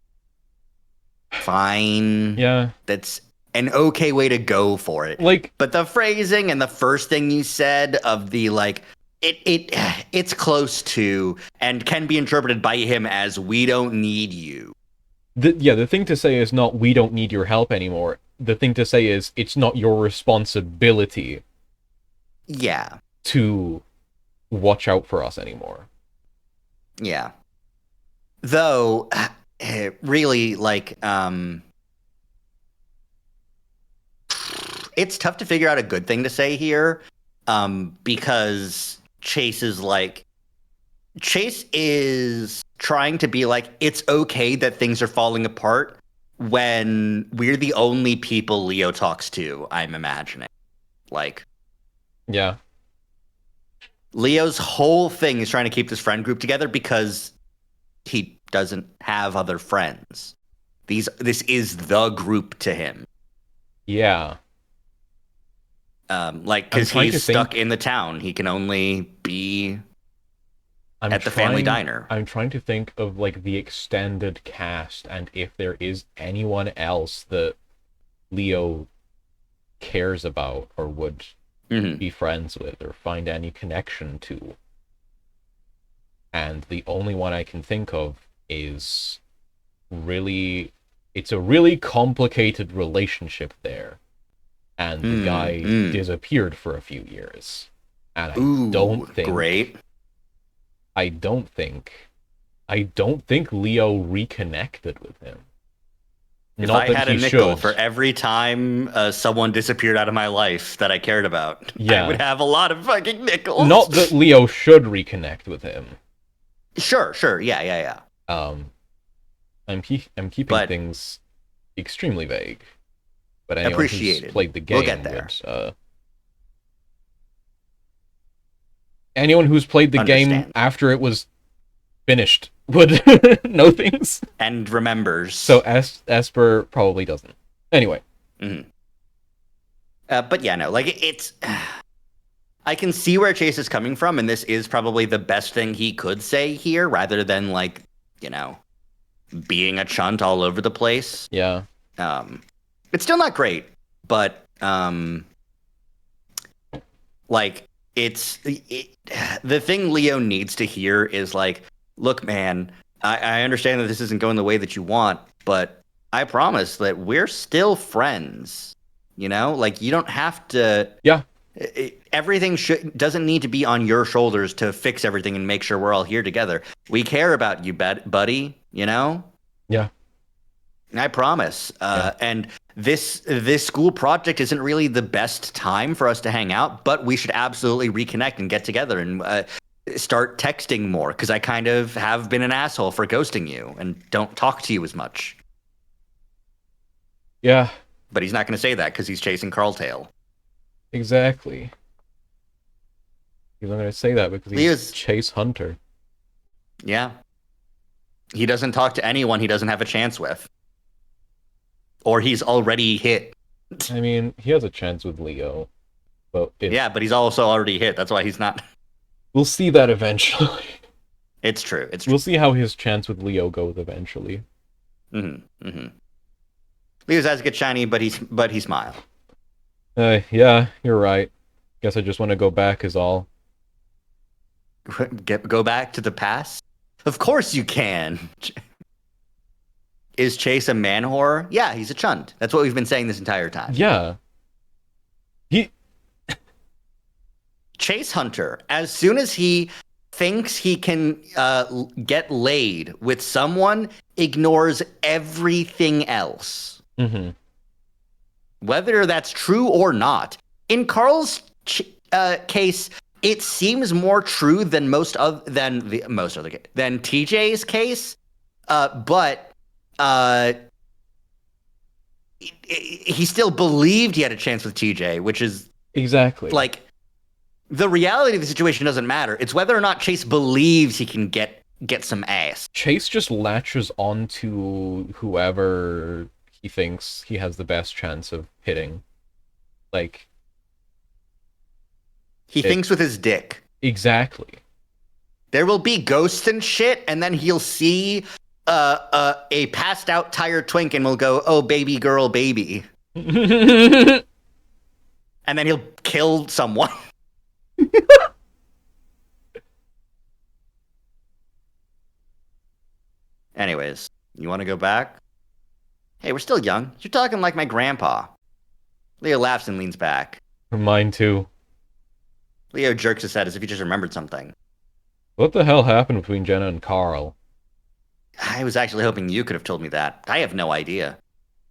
Fine. Yeah. That's an okay way to go for it. Like, but the phrasing and the first thing you said of the like, it's close to and can be interpreted by him as we don't need you. The thing to say is not we don't need your help anymore. The thing to say is it's not your responsibility. Yeah. To watch out for us anymore. Yeah. Though, really, like, it's tough to figure out a good thing to say here, because Chase is trying to be like, it's okay that things are falling apart when we're the only people Leo talks to, I'm imagining. Like, yeah. Leo's whole thing is trying to keep this friend group together because he doesn't have other friends. This is the group to him. Yeah. Because he's stuck in the town. He can only be at the family diner. I'm trying to think of like the extended cast and if there is anyone else that Leo cares about or would be friends with or find any connection to. And the only one I can think of is it's a really complicated relationship there. And the guy disappeared for a few years. And I don't think Leo reconnected with him. If I had a nickel for every time someone disappeared out of my life that I cared about, I would have a lot of fucking nickels. Not that Leo should reconnect with him. Sure, yeah. I'm keeping things extremely vague. But anyone who's played the game, anyone who's played the game after it was finished would know things and remembers. So Esper probably doesn't. Anyway, but yeah, no, like it's. I can see where Chase is coming from, and this is probably the best thing he could say here, rather than like, being a chunt all over the place. Yeah. It's still not great, but the thing Leo needs to hear is like, look, man, I understand that this isn't going the way that you want, but I promise that we're still friends. Like you don't have to. Yeah. Everything doesn't need to be on your shoulders to fix everything and make sure we're all here together. We care about you, buddy. Yeah. I promise. And this school project isn't really the best time for us to hang out, but we should absolutely reconnect and get together and start texting more, because I kind of have been an asshole for ghosting you and don't talk to you as much. Yeah. But he's not going to say that because he's chasing Carltail. Exactly. He's not going to say that because he's Chase Hunter. Yeah. He doesn't talk to anyone he doesn't have a chance with. Or he's already hit. I mean, he has a chance with Leo. But but he's also already hit. That's why he's not... We'll see that eventually. It's true. We'll see how his chance with Leo goes eventually. Leo's eyes get shiny, but he smiles. Yeah, you're right. Guess I just want to go back is all. Go back to the past? Of course you can. Is Chase a man whore? Yeah, he's a chunt. That's what we've been saying this entire time. Yeah. Chase Hunter, as soon as he thinks he can get laid with someone, ignores everything else. Whether that's true or not. In Carl's case, it seems more true than than TJ's case, but he still believed he had a chance with TJ, which is exactly like the reality of the situation doesn't matter. It's whether or not Chase believes he can get some ass. Chase just latches on to whoever he thinks he has the best chance of hitting. Like, he thinks with his dick. Exactly. There will be ghosts and shit, and then he'll see a passed out tired twink and will go, "Oh, baby girl, baby." And then he'll kill someone. Anyways, you want to go back? Hey, we're still young. You're talking like my grandpa. Leo laughs and leans back. Mine too. Leo jerks his head as if he just remembered something. What the hell happened between Jenna and Carl? I was actually hoping you could have told me that. I have no idea.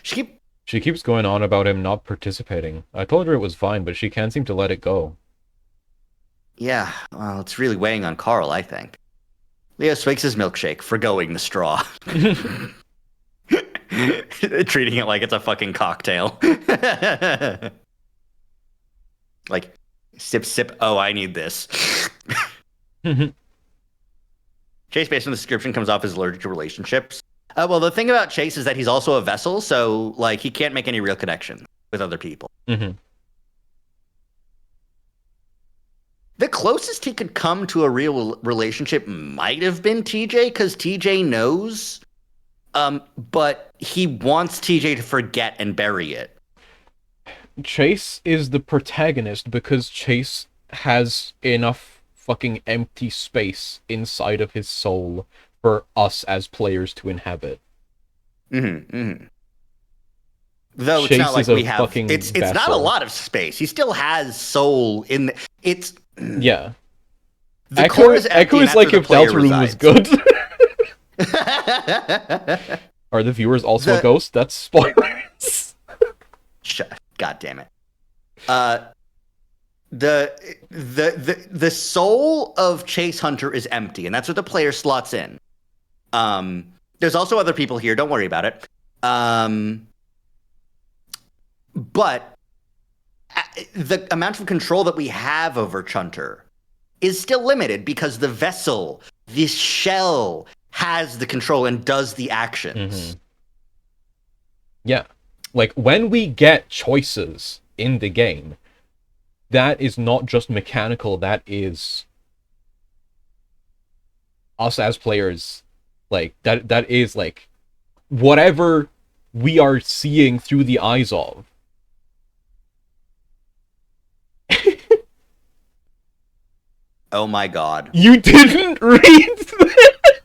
She She keeps going on about him not participating. I told her it was fine, but she can't seem to let it go. Yeah, well, it's really weighing on Carl, I think. Leo swigs his milkshake, forgoing the straw. Treating it like it's a fucking cocktail. Like, sip, sip, oh, I need this. Chase, based on the description, comes off as allergic to relationships. Well, the thing about Chase is that he's also a vessel, so, like, he can't make any real connection with other people. Mm-hmm. The closest he could come to a real relationship might have been TJ, because TJ knows, but he wants TJ to forget and bury it. Chase is the protagonist because Chase has enough fucking empty space inside of his soul for us as players to inhabit. Mm-hmm, mm-hmm. Though Chase it's not like is a we have. fucking It's not a vessel. lot of space. He still has soul in. It's Yeah. the Echo, core is empty, Echo and is that's like where if the player Deltarune was resides. good. Are the viewers also a ghost? That's spoilers. God damn it. The soul of Chase Hunter is empty, and that's what the player slots in. There's also other people here. Don't worry about it. But the amount of control that we have over Chunter is still limited because the vessel, this shell, has the control and does the actions. Mm-hmm. Yeah. Like, when we get choices in the game, that is not just mechanical, that is us as players. Like, that is, like, whatever we are seeing through the eyes of. Oh my god. You didn't read that?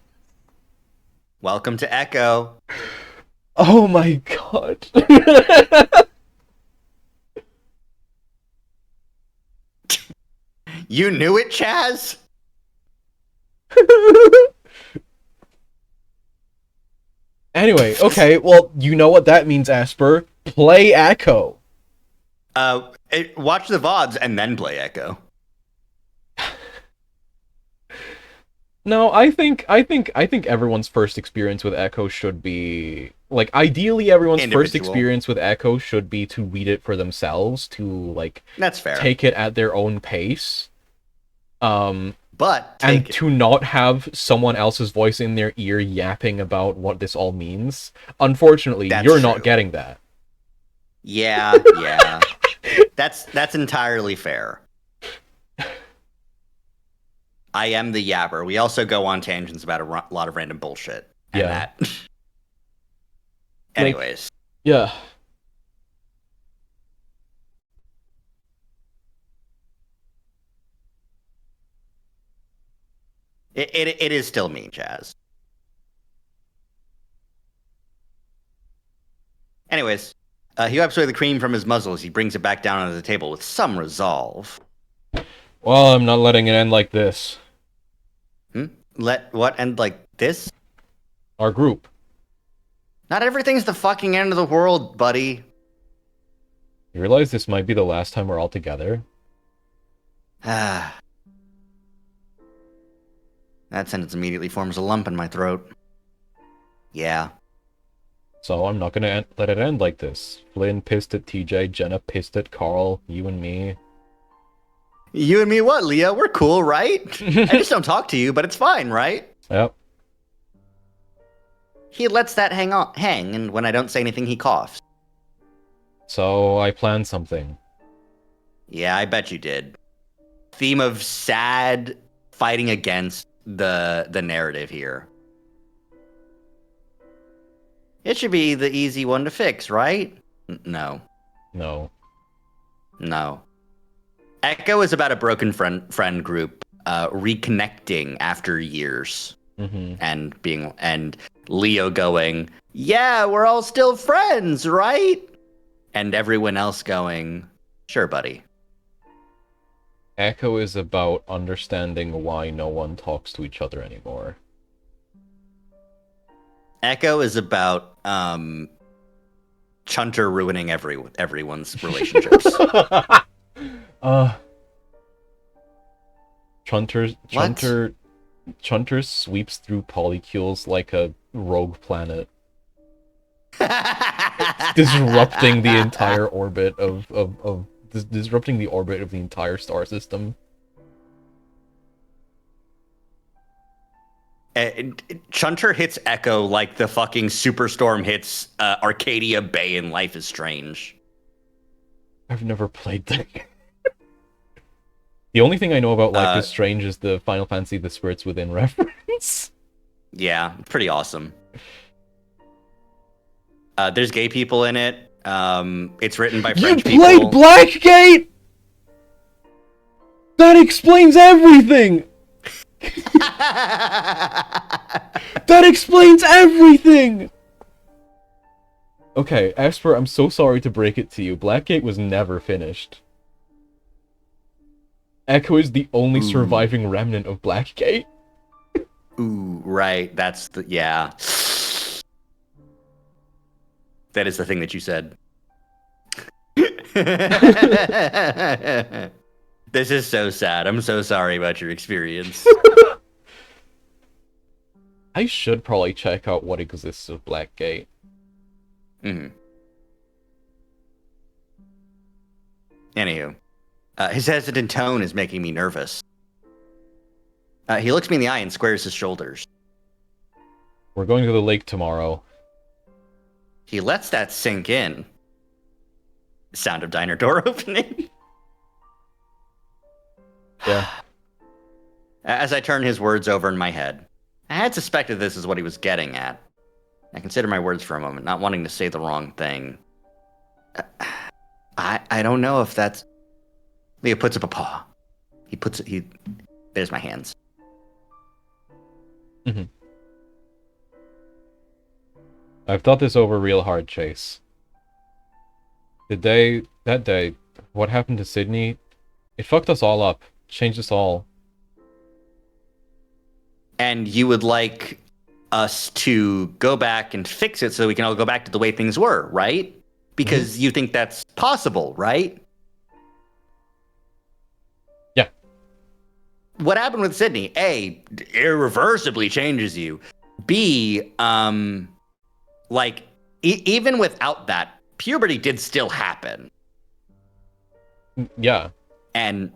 Welcome to Echo. Oh my god. You knew it, Chaz? Anyway, okay, well, you know what that means, Asper. Play Echo. Watch the VODs and then play Echo. No, I think everyone's first experience with Echo should be like, ideally everyone's first experience with Echo should be to read it for themselves, to like that's fair. Take it at their own pace. But to not have someone else's voice in their ear yapping about what this all means. Unfortunately, you're not getting that. Yeah, yeah. That's entirely fair. I am the yapper. We also go on tangents about a lot of random bullshit. And yeah. That. Anyways. Yeah. It is still me, Chaz. Anyways, he wipes away the cream from his muzzle as he brings it back down onto the table with some resolve. Well, I'm not letting it end like this. Let what end like this? Our group. Not everything's the fucking end of the world, buddy. You realize this might be the last time we're all together? That sentence immediately forms a lump in my throat. Yeah. So I'm not gonna let it end like this. Flynn pissed at TJ, Jenna pissed at Carl, you and me. You and me what, Leah? We're cool, right? I just don't talk to you, but it's fine, right? Yep. He lets that hang, and when I don't say anything, he coughs. So I planned something. Yeah, I bet you did. Theme of sad fighting against the narrative here. It should be the easy one to fix, right? No. No. No. Echo is about a broken friend group reconnecting after years. Mm-hmm. And Leo going, yeah, we're all still friends, right? And everyone else going, sure, buddy. Echo is about understanding why no one talks to each other anymore. Chunter ruining everyone's relationships. Chunter sweeps through polycules like a rogue planet, disrupting the entire orbit disrupting the orbit of the entire star system. Chunter hits Echo like the fucking Superstorm hits Arcadia Bay in Life is Strange. I've never played that. The only thing I know about Life is Strange is the Final Fantasy The Spirits Within reference. Yeah, pretty awesome. There's gay people in it. It's written by French people. You played Blackgate?! That explains everything! That explains everything! Okay, Esper, I'm so sorry to break it to you. Blackgate was never finished. Echo is the only surviving remnant of Blackgate. Ooh, right. That's the... yeah. That is the thing that you said. This is so sad. I'm so sorry about your experience. I should probably check out what exists of Blackgate. Anywho. His hesitant tone is making me nervous. He looks me in the eye and squares his shoulders. We're going to the lake tomorrow. He lets that sink in. Sound of diner door opening. Yeah. As I turn his words over in my head, I had suspected this is what he was getting at. I consider my words for a moment, not wanting to say the wrong thing. I don't know if that's... Leo puts up a paw. There's my hands. I've thought this over real hard, Chase. That day, what happened to Sydney, it fucked us all up. Changed us all. And you would like us to go back and fix it so we can all go back to the way things were, right? Because you think that's possible, right? Yeah. What happened with Sydney? A, irreversibly changes you. B, even without that, puberty did still happen. Yeah. And,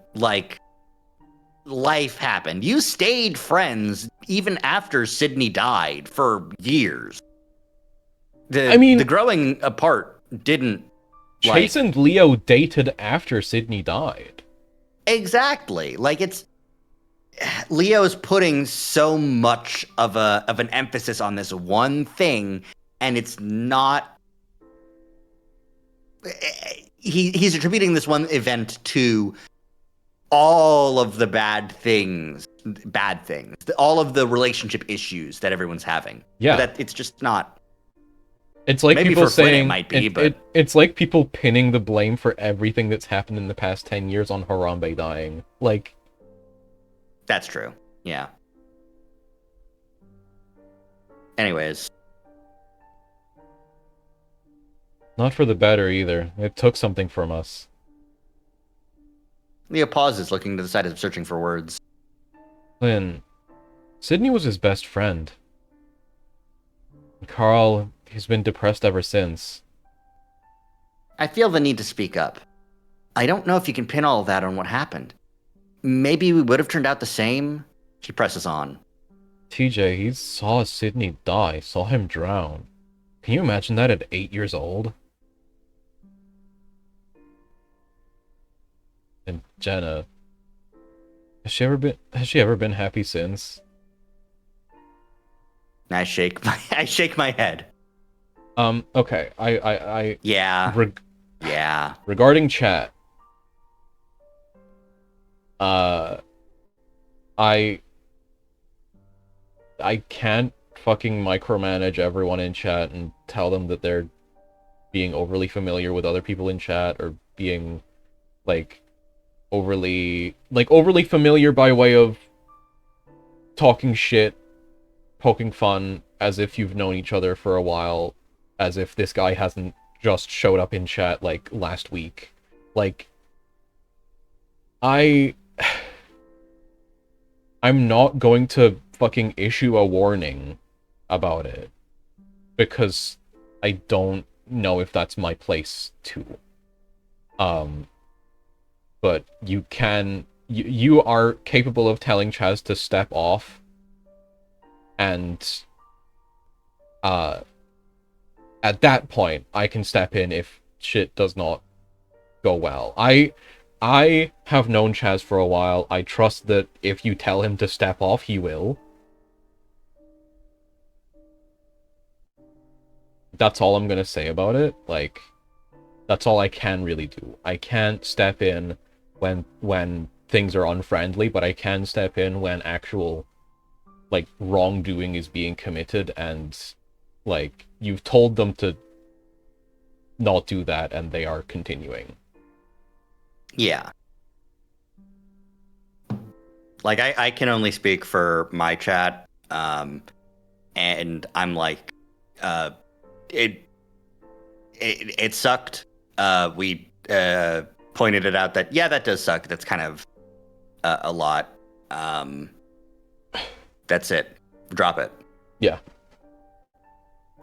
life happened. You stayed friends even after Sydney died for years. The growing apart didn't... Chase and Leo dated after Sydney died. Exactly. Leo's putting so much of an emphasis on this one thing, and it's not... He's attributing this one event to all of the bad things, all of the relationship issues that everyone's having. Yeah. That it's just not... It's like maybe people for Flynn saying... it might be, but... It's like people pinning the blame for everything that's happened in the past 10 years on Harambe dying. That's true. Yeah. Anyways. Not for the better, either. It took something from us. Leo pauses, looking to the side as if searching for words. Lynn, Sydney was his best friend. Carl, he's been depressed ever since. I feel the need to speak up. I don't know if you can pin all of that on what happened. Maybe we would have turned out the same. She presses on. TJ, he saw Sydney die, saw him drown. Can you imagine that at 8 years old? And Jenna, has she ever been happy since? I shake my head. Okay. Yeah. Yeah. Regarding chat, I can't fucking micromanage everyone in chat and tell them that they're being overly familiar with other people in chat, or being overly familiar by way of talking shit, poking fun, as if you've known each other for a while, as if this guy hasn't just showed up in chat, like, last week. Like, I'm not going to fucking issue a warning about it, because I don't know if that's my place to. But you can... You are capable of telling Chaz to step off, and at that point, I can step in if shit does not go well. I have known Chaz for a while. I trust that if you tell him to step off, he will. That's all I'm gonna say about it. Like, that's all I can really do. I can't step in when things are unfriendly, but I can step in when actual, like, wrongdoing is being committed, and, like, you've told them to not do that, and they are continuing. Yeah. Like, I can only speak for my chat, and I'm like, it sucked. We pointed it out that, yeah, that does suck. That's kind of a lot. That's it. Drop it. Yeah.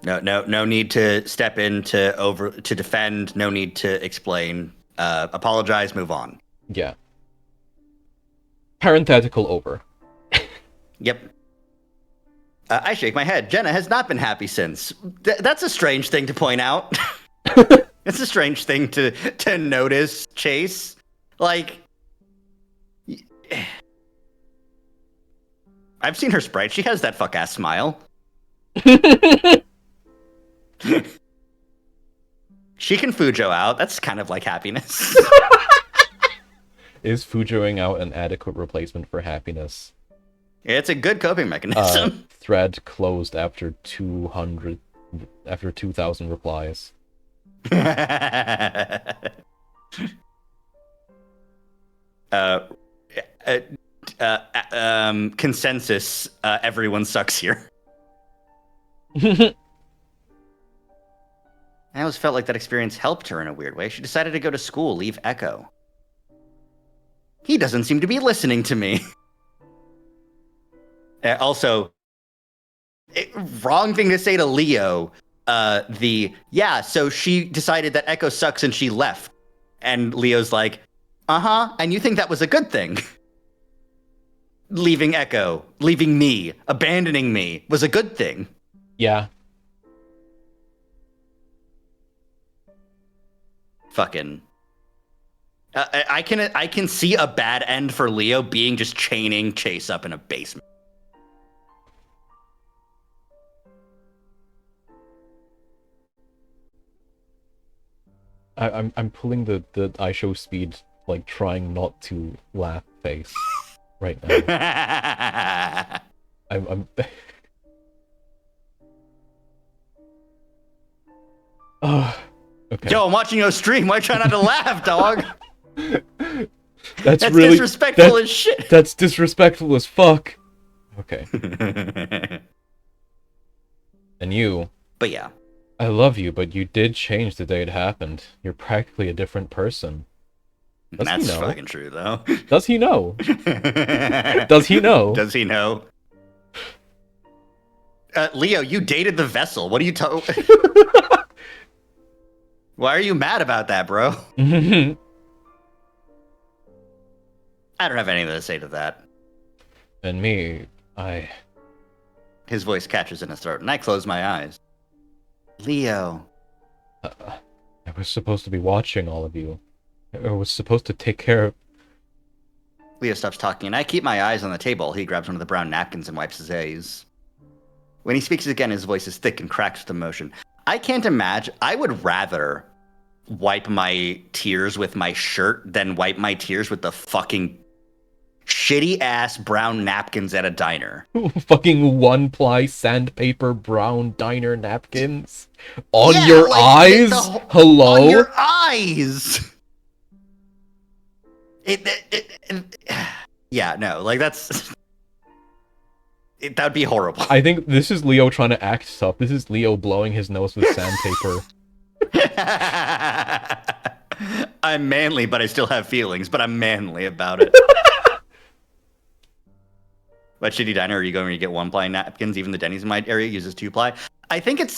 No need to step in to defend. No need to explain. Apologize. Move on. Yeah. Parenthetical over. Yep. I shake my head. Jenna has not been happy since. That's a strange thing to point out. It's a strange thing to notice, Chase. Like, I've seen her sprite. She has that fuck-ass smile. She can Fujo out. That's kind of like happiness. Is Fujoing out an adequate replacement for happiness? It's a good coping mechanism. Thread closed after 2,000 replies. Consensus, everyone sucks here. I always felt like that experience helped her in a weird way. She decided to go to school, leave Echo. He doesn't seem to be listening to me. Also, wrong thing to say to Leo. So she decided that Echo sucks and she left. And Leo's like, and you think that was a good thing? Leaving Echo, leaving me, abandoning me was a good thing. Yeah. Fucking. I can see a bad end for Leo being just chaining Chase up in a basement. I'm pulling the IShowSpeed, like, trying not to laugh face right now. I'm okay. Yo, I'm watching your stream. Why try not to laugh, dog? That's really disrespectful as shit. That's disrespectful as fuck. Okay. And you. But yeah. I love you, but you did change the day it happened. You're practically a different person. Does That's he know? fucking true, though. Does he know? Does he know? Does he know? Leo, you dated the vessel. What are you talking? Why are you mad about that, bro? I don't have anything to say to that. And me, His voice catches in his throat, and I close my eyes. Leo. I was supposed to be watching all of you. I was supposed to take care of... Leo stops talking, and I keep my eyes on the table. He grabs one of the brown napkins and wipes his eyes. When he speaks again, his voice is thick and cracked with emotion. I can't imagine. I would rather wipe my tears with my shirt than wipe my tears with the fucking shitty-ass brown napkins at a diner. Fucking one-ply sandpaper brown diner napkins? On your eyes? Hello? On your eyes! Yeah, no, like, that's... that would be horrible. I think this is Leo trying to act tough. This is Leo blowing his nose with sandpaper. I'm manly, but I still have feelings, but I'm manly about it. What shitty diner are you going when you get 1-ply napkins? Even the Denny's in my area uses 2-ply. I think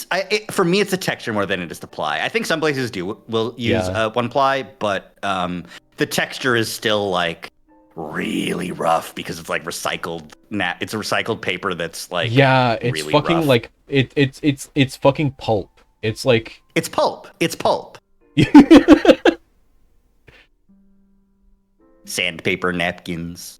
for me, it's a texture more than it is the ply. I think some places will use 1-ply, but the texture is still like really rough because it's like recycled it's a recycled paper that's like it's really fucking rough. like it's fucking pulp. It's like it's pulp. Sandpaper napkins.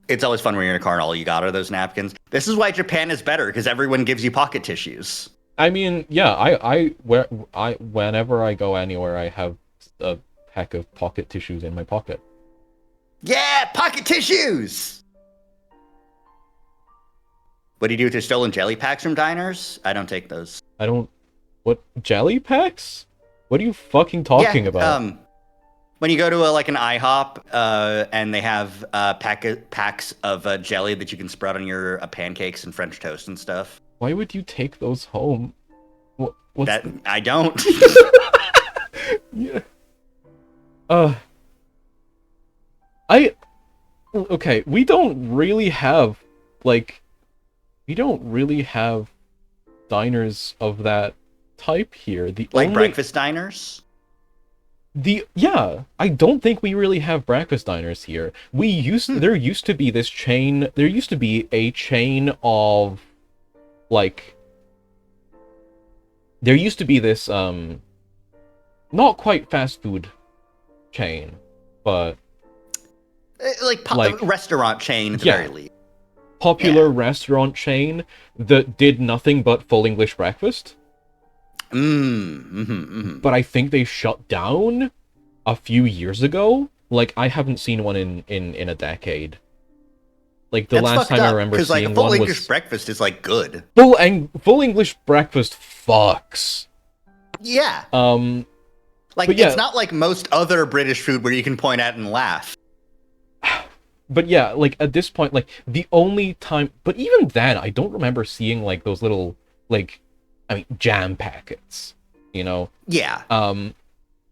It's always fun when you're in a car and all you got are those napkins. This is why Japan is better, because everyone gives you pocket tissues. I mean, yeah, whenever I go anywhere, I have a pack of pocket tissues in my pocket. Yeah, pocket tissues! What do you do with your stolen jelly packs from diners? I don't take those. What, jelly packs? What are you fucking talking about? When you go to an IHOP and they have packs of jelly that you can spread on your pancakes and French toast and stuff. Why would you take those home? I don't. Yeah. Okay, we don't really have diners of that type here. Breakfast diners? I don't think we really have breakfast diners here. There used to be a chain of there used to be this not quite fast food chain, but restaurant chain at the very least. Popular restaurant chain that did nothing but full English breakfast. But I think they shut down a few years ago. I haven't seen one in a decade. The That's last time I remember seeing one was... full English breakfast is good. Full English breakfast fucks. Yeah. It's not like most other British food where you can point at and laugh. But yeah, at this point, the only time... But even then, I don't remember seeing, those little, jam packets, you know? Yeah.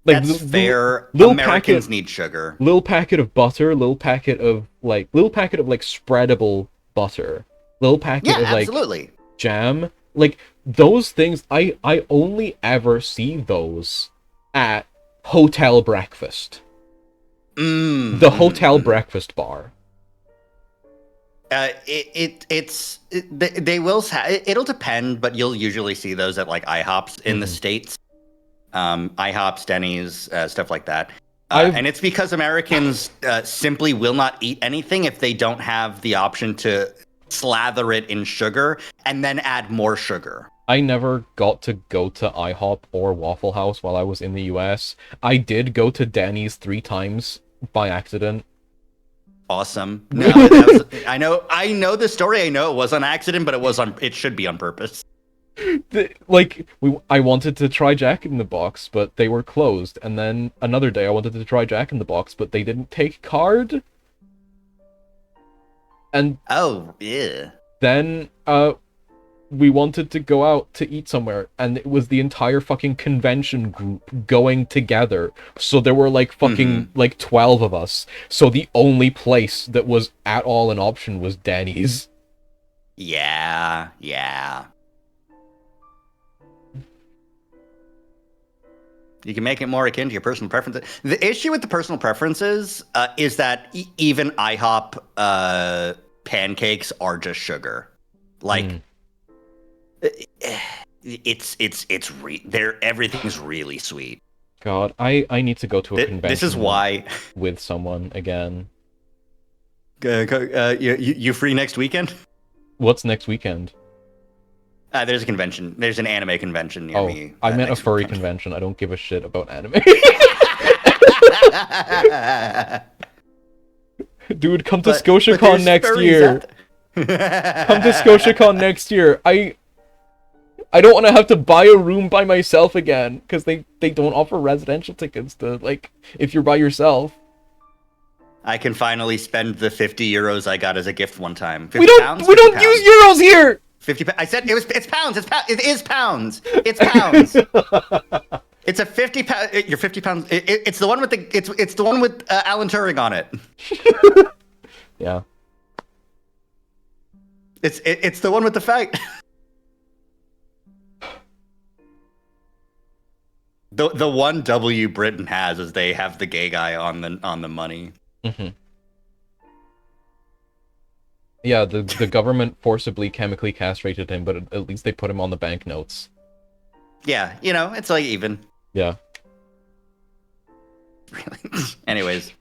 That's fair. Americans need sugar. Little packet of butter, little packet of spreadable butter. Little packet of, absolutely. Jam. Those things, I only ever see those at hotel breakfast. The hotel breakfast bar. They will it'll depend, but you'll usually see those at IHOPs in the States. IHOPs, Denny's, stuff like that. And it's because Americans simply will not eat anything if they don't have the option to slather it in sugar and then add more sugar. I never got to go to IHOP or Waffle House while I was in the US. I did go to Denny's 3 times by accident. Awesome. No, I know the story. I know it was on accident, but it should be on purpose. I wanted to try Jack in the Box, but they were closed. And then another day I wanted to try Jack in the Box, but they didn't take card. And then we wanted to go out to eat somewhere, and it was the entire fucking convention group going together. So there were 12 of us. So the only place that was at all an option was Denny's. Yeah. You can make it more akin to your personal preferences. The issue with the personal preferences is that even IHOP pancakes are just sugar. Everything's really sweet. God, I need to go to a convention. This is why with someone again. You free next weekend? What's next weekend? There's a convention. There's an anime convention near me. I meant a furry convention. I don't give a shit about anime. Dude, come to ScotiaCon next year. Come to ScotiaCon next year. I don't want to have to buy a room by myself again, because they don't offer residential tickets to, if you're by yourself. I can finally spend the 50 euros I got as a gift one time. We don't use euros here! 50 I said it's pounds. It is pounds. It's pounds. It's a 50 pound. You're 50 pounds. It's the one with the. It's the one with Alan Turing on it. Yeah. It's the one with the fight. The one W Britain has is they have the gay guy on the money. Mm-hmm. Yeah, the government forcibly chemically castrated him, but at least they put him on the banknotes. Yeah, it's like even. Yeah. Really. Anyways,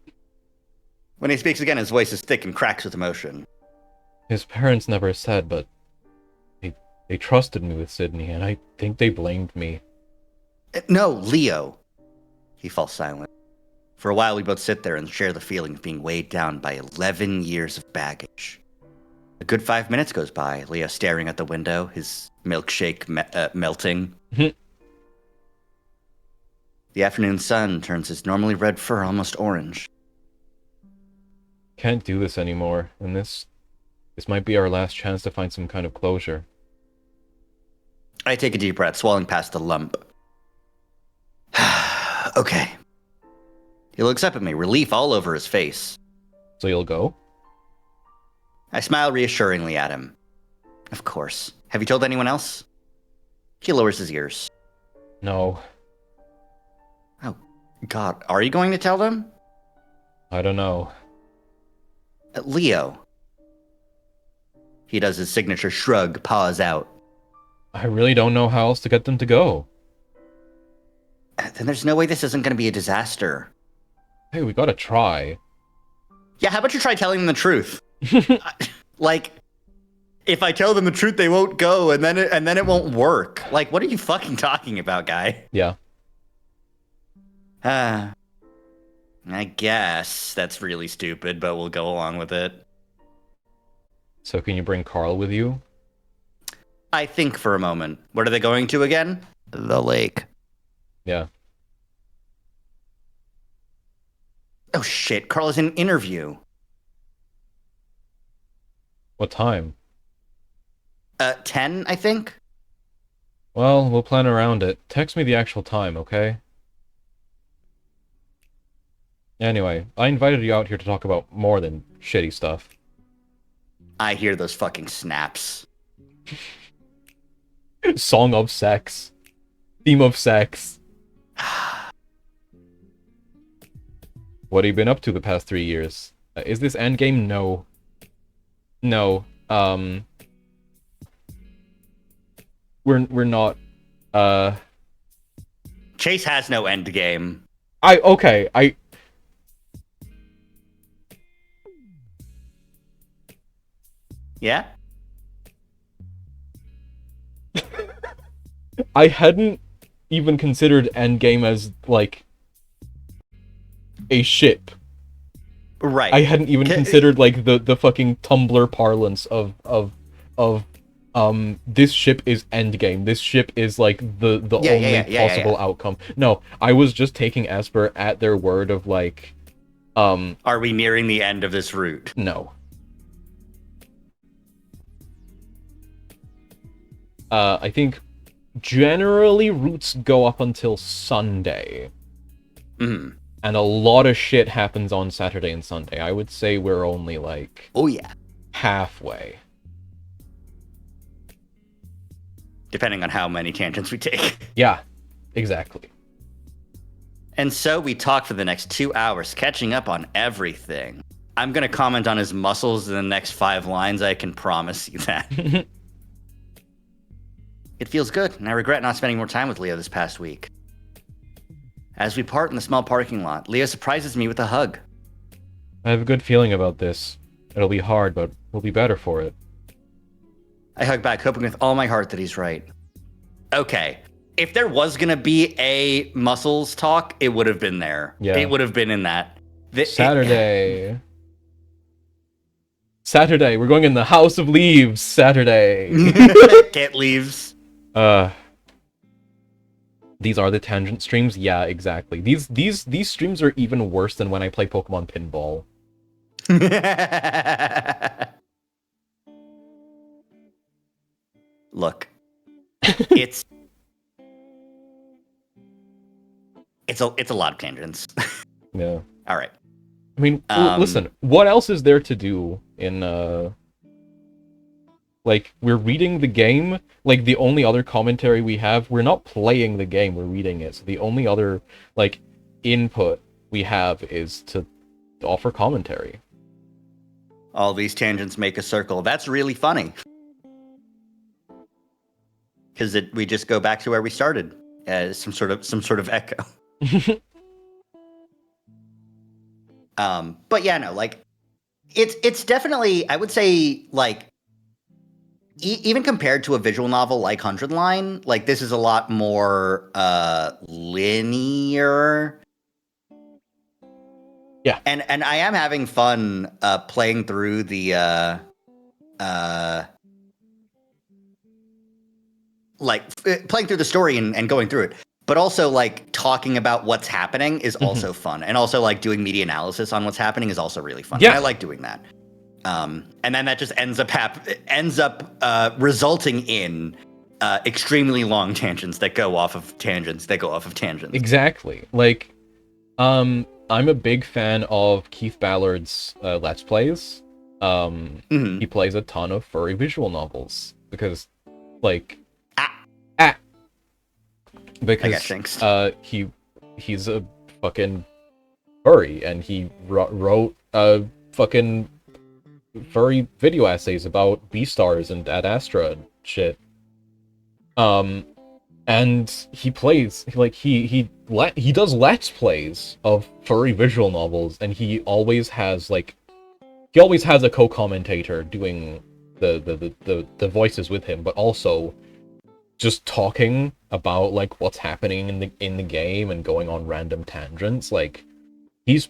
when he speaks again, his voice is thick and cracks with emotion. His parents never said, but they trusted me with Sydney, and I think they blamed me. No, Leo. He falls silent. For a while, we both sit there and share the feeling of being weighed down by 11 years of baggage. A good 5 minutes goes by, Leo staring at the window, his milkshake melting. The afternoon sun turns his normally red fur almost orange. Can't do this anymore, and this might be our last chance to find some kind of closure. I take a deep breath, swallowing past the lump. Okay. He looks up at me, relief all over his face. So you'll go? I smile reassuringly at him. Of course. Have you told anyone else? He lowers his ears. No. Oh, God. Are you going to tell them? I don't know. Leo. He does his signature shrug, paws out. I really don't know how else to get them to go. Then there's no way this isn't going to be a disaster. Hey, we gotta try. Yeah, how about you try telling them the truth? Like, if I tell them the truth, they won't go, and then it won't work. Like, what are you fucking talking about, guy? Yeah. I guess that's really stupid, but we'll go along with it. So can you bring Carl with you? I think for a moment. What are they going to again? The lake. Yeah. Oh shit, Carl is in an interview. What time? 10, I think? Well, we'll plan around it. Text me the actual time, okay? Anyway, I invited you out here to talk about more than shitty stuff. I hear those fucking snaps. Song of sex. Theme of sex. What have you been up to the past 3 years? Is this endgame? No. No. We're not. Chase has no end game. Okay. Yeah? I hadn't even considered endgame as like a ship. Right. I hadn't even considered like the fucking Tumblr parlance of this ship is endgame. This ship is like the only possible outcome. No, I was just taking Esper at their word of like are we nearing the end of this route? No. I think generally routes go up until Sunday. Mm. And a lot of shit happens on Saturday and Sunday. I would say we're only like... Oh, yeah. Halfway. Depending on how many tangents we take. Yeah, exactly. And so we talk for the next 2 hours, catching up on everything. I'm going to comment on his muscles in the next 5 lines, I can promise you that. It feels good, and I regret not spending more time with Leo this past week. As we part in the small parking lot, Leo surprises me with a hug. I have a good feeling about this. It'll be hard, but we'll be better for it. I hug back, hoping with all my heart that he's right. Okay, if there was going to be a muscles talk, it would have been there. Yeah. It would have been in that. Saturday. Saturday, we're going in the House of Leaves. Saturday. Get leaves. These are the tangent streams? Yeah, exactly. These streams are even worse than when I play Pokemon Pinball. Look, it's it's a lot of tangents. Yeah. All right. I mean, listen, what else is there to do in, like, we're reading the game, like, the only other commentary we have, we're not playing the game, we're reading it, so the only other, like, input we have is to offer commentary. All these tangents make a circle. That's really funny. Because we just go back to where we started, as some sort of echo. But yeah, no, like, it's definitely, I would say, like, even compared to a visual novel like 100 Line, like, this is a lot more linear. Yeah. And I am having fun playing through the playing through the story and going through it. But also, like, talking about what's happening is also fun. And also, like, doing media analysis on what's happening is also really fun. Yeah. And I like doing that. And then that just ends up resulting in extremely long tangents that go off of tangents. Exactly. Like, I'm a big fan of Keith Ballard's Let's Plays. He plays a ton of furry visual novels because, like, because he's a fucking furry and he wrote fucking furry video essays about Beastars and Ad Astra and shit. And he plays, like, he does Let's Plays of furry visual novels, and he always has a co-commentator doing the voices with him, but also just talking about, like, what's happening in the game and going on random tangents. Like, he's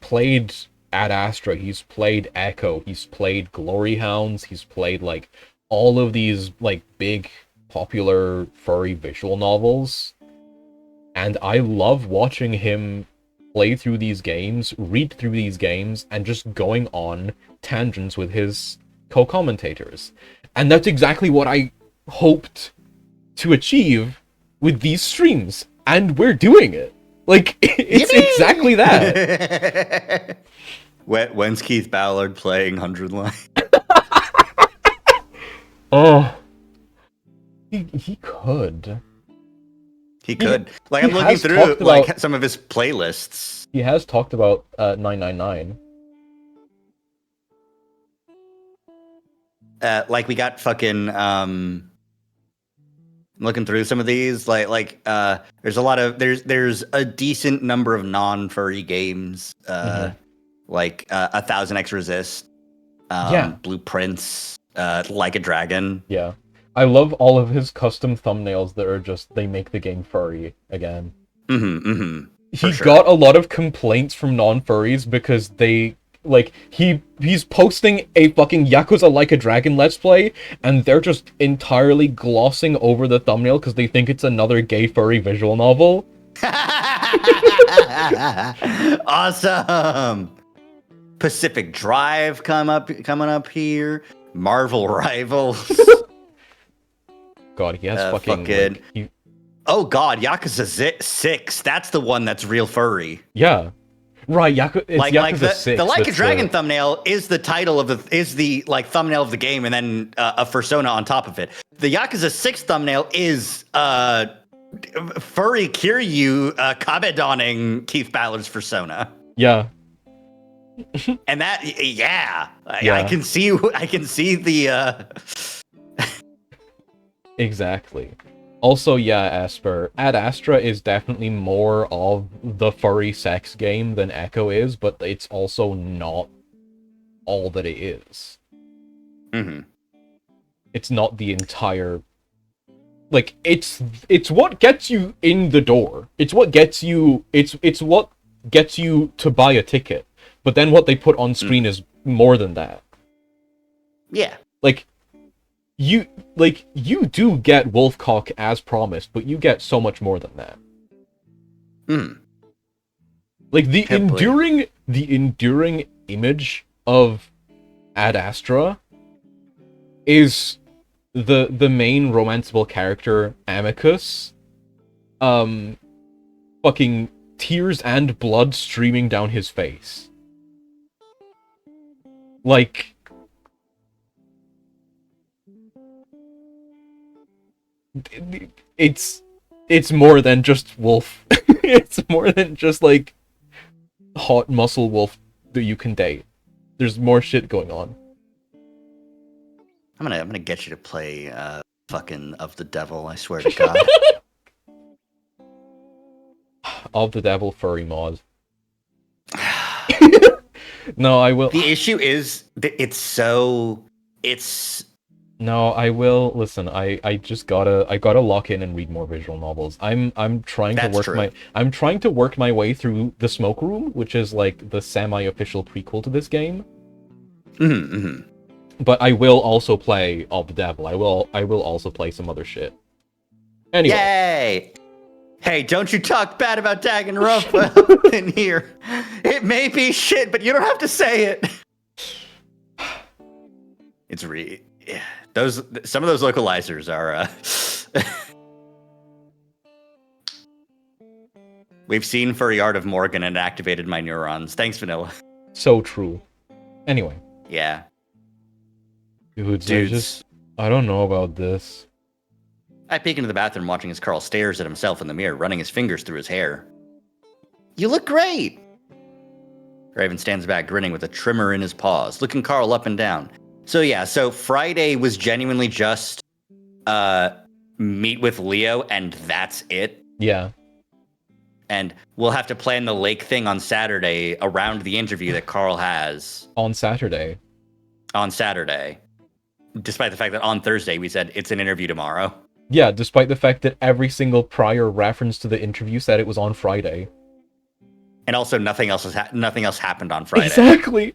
played Ad Astra, he's played Echo, he's played Glory Hounds, he's played, like, all of these, like, big popular furry visual novels, and I love watching him play through these games, read through these games, and just going on tangents with his co-commentators. And that's exactly what I hoped to achieve with these streams, and we're doing it. Like, it's exactly that. When's Keith Ballard playing 100 Line? Oh. He could. He could. Like, I'm looking through, like, some of his playlists. He has talked about 999. Like, we got fucking, looking through some of these, like, there's there's a decent number of non-furry games, like, 1000X Resist, Blueprints, Like a Dragon. Yeah. I love all of his custom thumbnails that are just, they make the game furry again. He got a lot of complaints from non-furries because they, like, he's posting a fucking Yakuza Like a Dragon Let's Play, and they're just entirely glossing over the thumbnail because they think it's another gay furry visual novel. Awesome! Pacific Drive coming up here. Marvel Rivals. God, he has fucking like, oh god, Yakuza 6. That's the one that's real furry. Yeah. Right, Yakuza 6. The Like a Dragon thumbnail is the title of the like thumbnail of the game, and then a fursona on top of it. The Yakuza 6 thumbnail is furry Kiryu kabedoning Keith Ballard's fursona. Yeah. And that, I can see the Exactly. Also, yeah, Asper, Ad Astra is definitely more of the furry sex game than Echo is, but it's also not all that it is. It's not the entire... Like, it's what gets you in the door. It's what gets you... It's what gets you to buy a ticket. But then what they put on screen is more than that. Yeah. Like, you do get Wolfcock as promised, but you get so much more than that. Like, the enduring image of Ad Astra is the main romanceable character, Amicus, fucking fucking tears and blood streaming down his face. Like, it's more than just wolf. It's more than just like hot muscle wolf that you can date. There's more shit going on. I'm gonna get you to play fucking Of the Devil, I swear to God. Of the Devil furry mod. No, I will. The issue is that No, I will listen. I just gotta lock in and read more visual novels. I'm trying to work my way through The Smoke Room, which is like the semi-official prequel to this game. Mm-hmm, mm-hmm. But I will also play Of the Devil. I will also play some other shit. Anyway. Yay! Hey, don't you talk bad about Danganronpa in here. It may be shit, but you don't have to say it. It's some of those localizers are We've seen Furry Art of Morgan and activated my neurons. Thanks, Vanilla. So true. Anyway. Yeah. Dudes, I don't know about this. I peek into the bathroom watching as Carl stares at himself in the mirror, running his fingers through his hair. You look great! Raven stands back, grinning with a trimmer in his paws, looking Carl up and down. So Friday was genuinely just meet with Leo, and that's it? Yeah. And we'll have to plan the lake thing on Saturday around the interview that Carl has. On Saturday. Despite the fact that on Thursday we said it's an interview tomorrow. Yeah, despite the fact that every single prior reference to the interview said it was on Friday. And also nothing else happened on Friday. Exactly.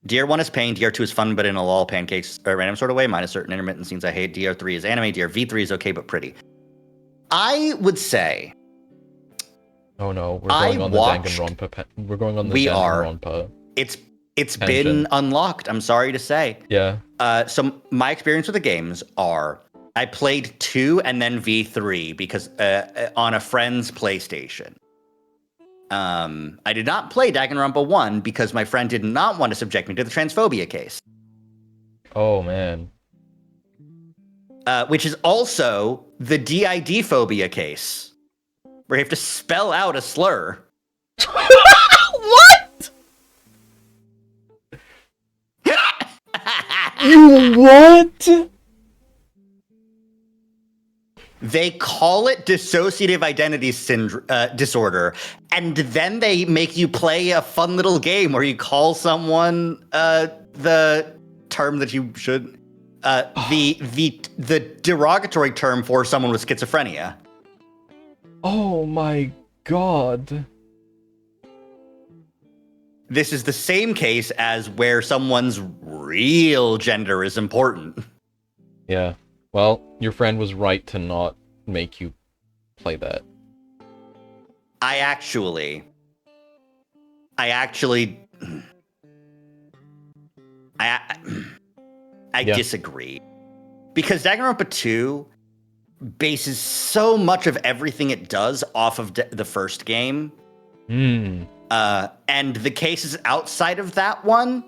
DR1 is pain, DR2 is fun but in a lull, pancakes or random sort of way, minus certain intermittent scenes I hate. DR3 is anime, DRV3 is okay but pretty. I would say... Oh no, we're going on the Danganronpa. We're going on the Danganronpa. It's been unlocked, I'm sorry to say. Yeah. So my experience with the games are, I played 2 and then V3 because on a friend's PlayStation. I did not play Danganronpa 1 because my friend did not want to subject me to the transphobia case. Oh man. Which is also the DID phobia case, where you have to spell out a slur. What? You what? They call it dissociative identity disorder, and then they make you play a fun little game where you call someone the term that you should the derogatory term for someone with schizophrenia. Oh my god. This is the same case as where someone's real gender is important. Yeah. Well, your friend was right to not make you play that. I actually disagree. Because Danganronpa 2 bases so much of everything it does off of the first game. Hmm. And the cases outside of that one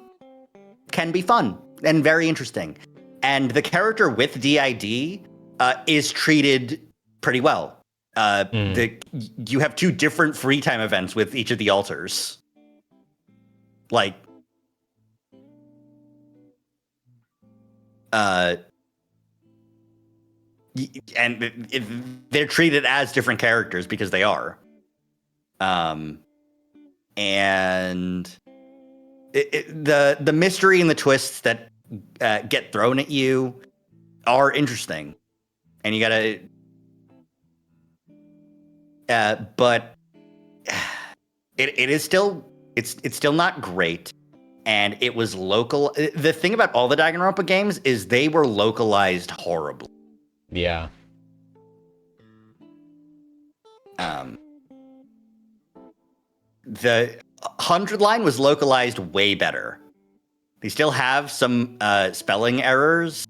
can be fun and very interesting. And the character with DID is treated pretty well. You have 2 different free time events with each of the alters. Like, and they're treated as different characters because they are. And the mystery and the twists that get thrown at you are interesting, and you gotta. But it is still it's still not great, and it was local. The thing about all the Danganronpa games is they were localized horribly. Yeah. The 100 line was localized way better. They still have some spelling errors,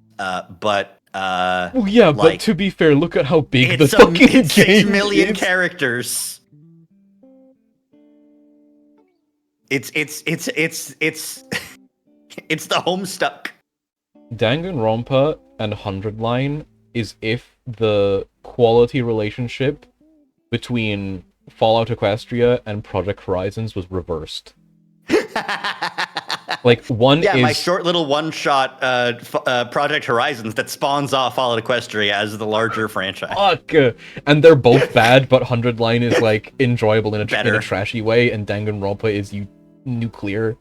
but Well, yeah, like, but to be fair, look at how big the it's fucking game 6 million is. characters. It's it's the Homestuck. Danganronpa and 100 Line is if the quality relationship between Fallout Equestria and Project Horizons was reversed. Like, one Yeah, is... my short little one-shot Project Horizons that spawns off Fallout Equestria as the larger franchise. Fuck! And they're both bad, but 100 Line is, like, enjoyable in a Better. trashy way, and Danganronpa is nuclear.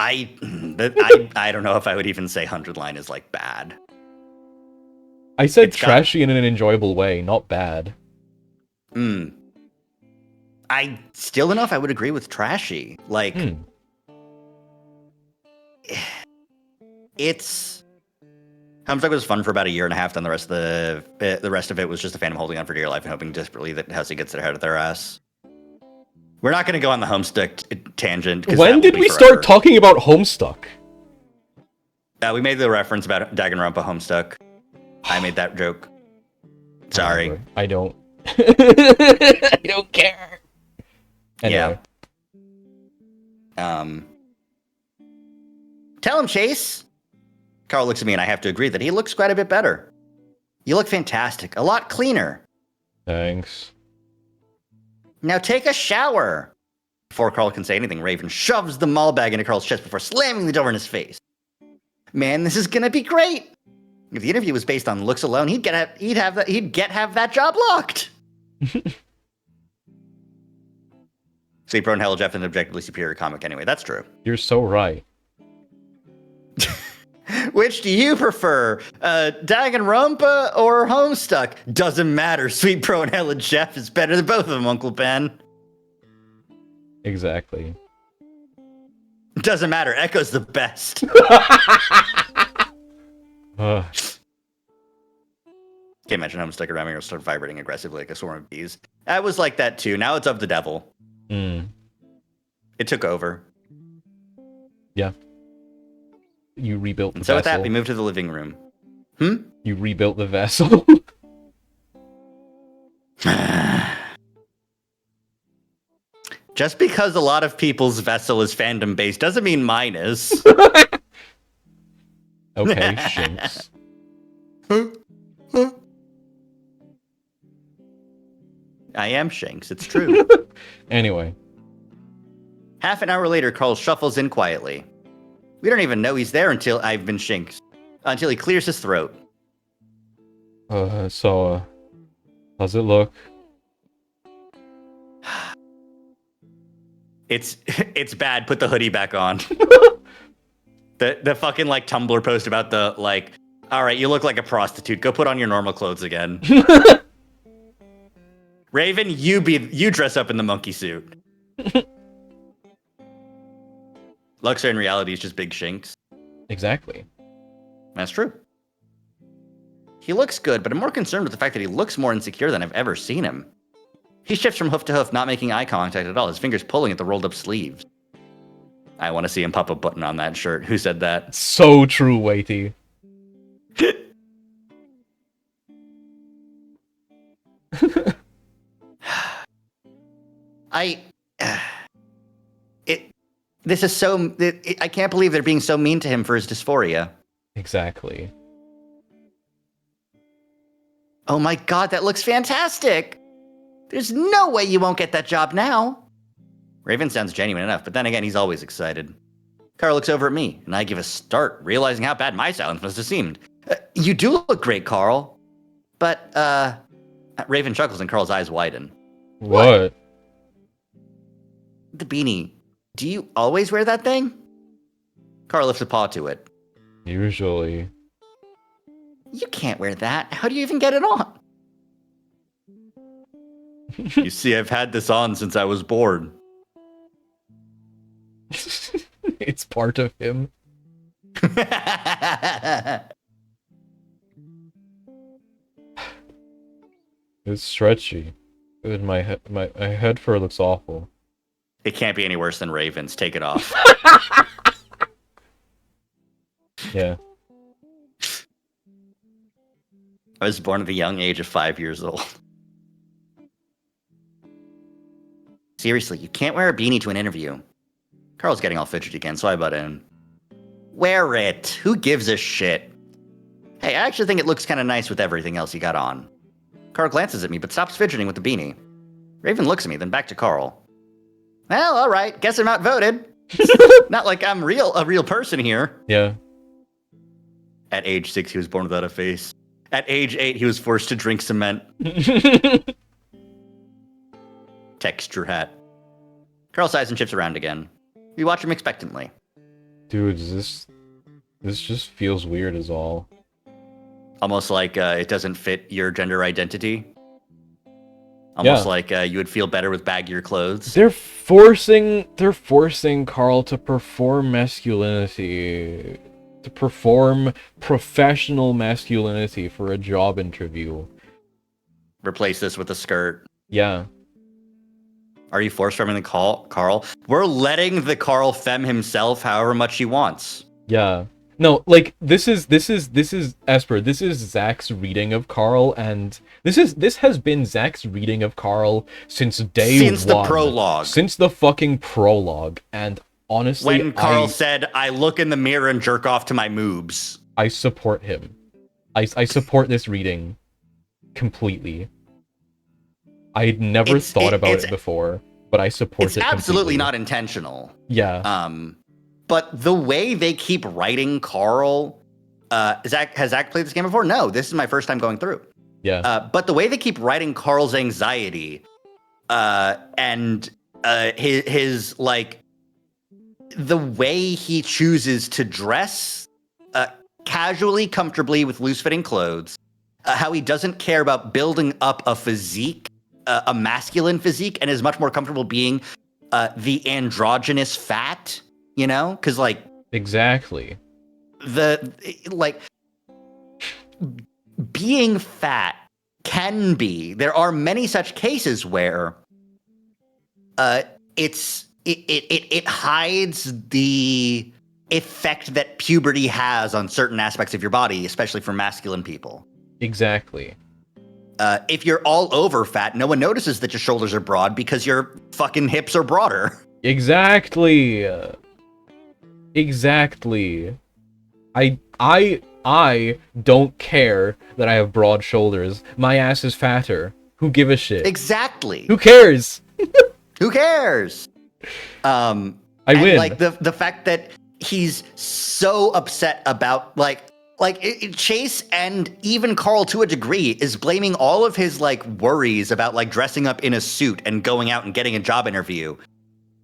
I don't know if I would even say 100 Line is, like, bad. I said It's trashy in an enjoyable way, not bad. I still don't know if I would agree with trashy. Like, it's... Homestuck was fun for about a year and a half, then the rest of it was just a Phantom holding on for dear life and hoping desperately that Hussie gets it out of their ass. We're not going to go on the Homestuck tangent. When did we start talking about Homestuck? We made the reference about Danganronpa Homestuck. I made that joke. Sorry. Whatever. I don't. I don't care. Anyway. Yeah. Tell him, Chase. Carl looks at me and I have to agree that he looks quite a bit better. You look fantastic. A lot cleaner. Thanks. Now take a shower. Before Carl can say anything, Raven shoves the mall bag into Carl's chest before slamming the door in his face. Man, this is gonna be great. If the interview was based on looks alone, he'd have that job locked. Sleep Pro and Hell Jeff an objectively superior comic anyway. That's true. You're so right. Which do you prefer, Danganronpa or Homestuck? Doesn't matter. Sweet Pro and Hella Jeff is better than both of them, Uncle Ben. Exactly. Doesn't matter. Echo's the best. Can't imagine Homestuck around me or start vibrating aggressively like a swarm of bees. That was like that too. Now it's of the devil. It took over. Yeah. You rebuilt the vessel. So with that, we moved to the living room. You rebuilt the vessel. Just because a lot of people's vessel is fandom based doesn't mean mine is. Okay, Shinx. I am Shinx, it's true. Anyway. Half an hour later, Carl shuffles in quietly. We don't even know he's there until I've been Shinx. Until he clears his throat. How's it look? It's bad. Put the hoodie back on. The fucking like Tumblr post about the like, all right, you look like a prostitute. Go put on your normal clothes again. Raven, you dress up in the monkey suit. Luxor in reality is just big Shinx. Exactly. That's true. He looks good, but I'm more concerned with the fact that he looks more insecure than I've ever seen him. He shifts from hoof to hoof, not making eye contact at all, his fingers pulling at the rolled up sleeves. I want to see him pop a button on that shirt. Who said that? So true, Waity. This is so... I can't believe they're being so mean to him for his dysphoria. Exactly. Oh my god, that looks fantastic! There's no way you won't get that job now. Raven sounds genuine enough, but then again, he's always excited. Carl looks over at me, and I give a start, realizing how bad my silence must have seemed. You do look great, Carl. But, Raven chuckles and Carl's eyes widen. What? The beanie. Do you always wear that thing? Carl lifts a paw to it. Usually. You can't wear that. How do you even get it on? You see, I've had this on since I was born. It's part of him. It's stretchy. And my head fur looks awful. It can't be any worse than Raven's. Take it off. Yeah. I was born at the young age of 5 years old. Seriously, you can't wear a beanie to an interview. Carl's getting all fidgety again, so I butt in. Wear it. Who gives a shit? Hey, I actually think it looks kind of nice with everything else you got on. Carl glances at me, but stops fidgeting with the beanie. Raven looks at me, then back to Carl. Well, all right. Guess I'm not voted. Not like I'm a real person here. Yeah. At age 6, he was born without a face. At age 8, he was forced to drink cement. Texture hat. Carl sighs and chips around again. We watch him expectantly. Dude, this just feels weird as all. Almost like it doesn't fit your gender identity. Almost like you would feel better with baggier clothes. They're forcing Carl to perform masculinity, to perform professional masculinity for a job interview. Replace this with a skirt. Yeah. Are you force femming Carl? We're letting the Carl femme himself however much he wants. Yeah. No, like this is Esper. This is Zach's reading of Carl, and this has been Zach's reading of Carl since day one. Since the prologue. Since the fucking prologue. And honestly, when Carl said, "I look in the mirror and jerk off to my moobs," I support him. I support this reading completely. I'd never thought about it before, but I support it completely. It's absolutely not intentional. Yeah. But the way they keep writing Carl, has Zach played this game before? No, this is my first time going through. Yeah. But the way they keep writing Carl's anxiety, and his like, the way he chooses to dress, casually, comfortably with loose-fitting clothes, how he doesn't care about building up a physique, a masculine physique, and is much more comfortable being the androgynous fat. You know, because like exactly being fat can be. There are many such cases where it hides the effect that puberty has on certain aspects of your body, especially for masculine people. Exactly. If you're all over fat, no one notices that your shoulders are broad because your fucking hips are broader. Exactly. Exactly. I don't care that I have broad shoulders. My ass is fatter. Who give a shit? Exactly. Who cares? Who cares? I win. Like the fact that he's so upset about Chase, and even Carl to a degree, is blaming all of his like worries about like dressing up in a suit and going out and getting a job interview.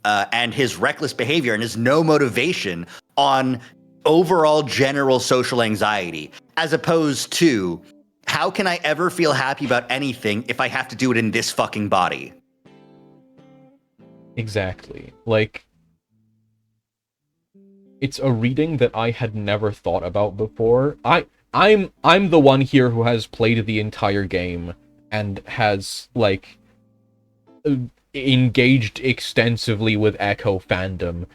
And his reckless behavior and his no motivation on overall general social anxiety, as opposed to, how can I ever feel happy about anything if I have to do it in this fucking body? Exactly. Like, it's a reading that I had never thought about before. I'm the one here who has played the entire game and has like engaged extensively with Echo fandom,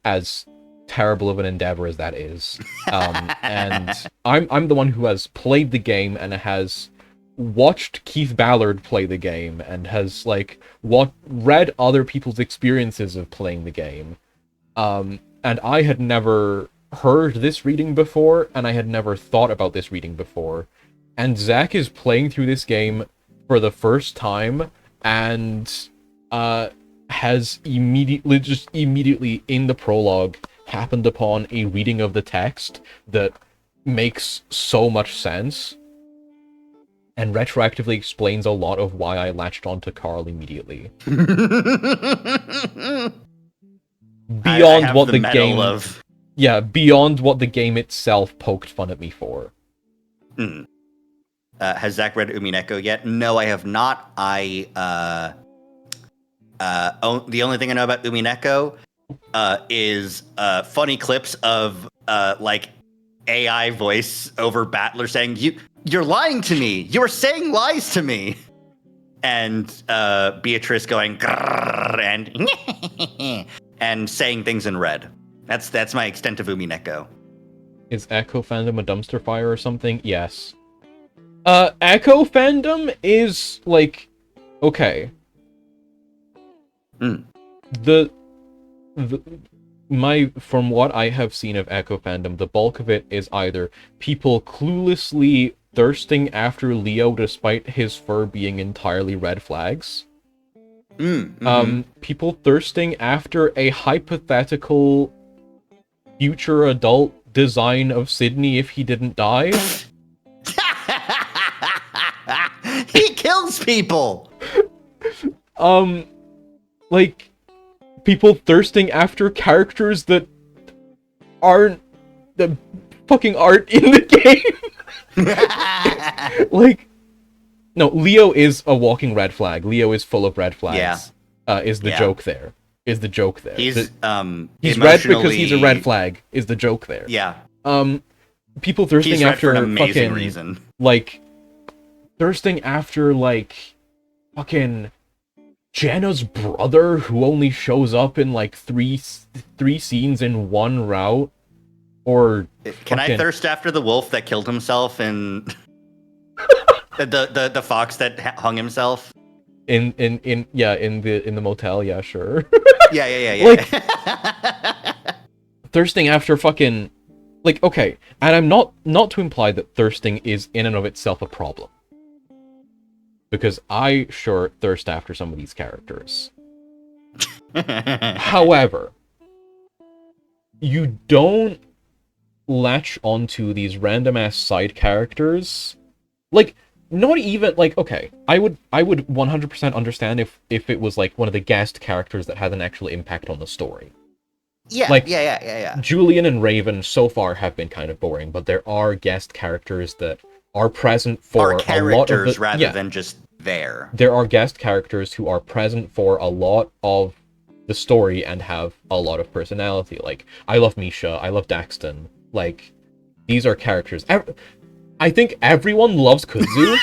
as terrible of an endeavor as that is. And I'm the one who has played the game and has watched Keith Ballard play the game and has like read other people's experiences of playing the game. And I had never heard this reading before, and I had never thought about this reading before. And Zach is playing through this game for the first time, and has immediately in the prologue happened upon a reading of the text that makes so much sense and retroactively explains a lot of why I latched onto Carl immediately. Beyond what the game beyond what the game itself poked fun at me for. Has Zach read Umineko yet? No, I have not. The only thing I know about Umineko is funny clips of like AI voice over Battler saying, "You're lying to me. You're saying lies to me," and Beatrice going and and saying things in red. That's my extent of Umineko. Is Echo fandom a dumpster fire or something? Yes. Echo fandom is, like, okay. The from what I have seen of Echo fandom, the bulk of it is either people cluelessly thirsting after Leo despite his fur being entirely red flags. People thirsting after a hypothetical future adult design of Sydney if he didn't die. He kills people! Like, people thirsting after characters that fucking aren't in the game. Like, no, Leo is a walking red flag. Leo is full of red flags. Yeah. Is the joke there. He's he's red because he's a red flag, is the joke there. Yeah. People thirsting after an amazing fucking reason. Like, thirsting after, like, fucking Janna's brother, who only shows up in, like, three scenes in one route, or can I thirst after the wolf that killed himself in the fox that hung himself in the motel? Yeah, sure. yeah. Like, thirsting after fucking, like, okay, and I'm not to imply that thirsting is in and of itself a problem, because I sure thirst after some of these characters. However, you don't latch onto these random ass side characters. Like, not even, like, okay, I would 100% understand if it was like one of the guest characters that had an actual impact on the story. Yeah, like, yeah. Julian and Raven so far have been kind of boring, but there are guest characters that are present for a lot of the, rather than just there. There are guest characters who are present for a lot of the story and have a lot of personality. Like, I love Misha, I love Daxton. Like, these are characters. I think everyone loves Kudzu.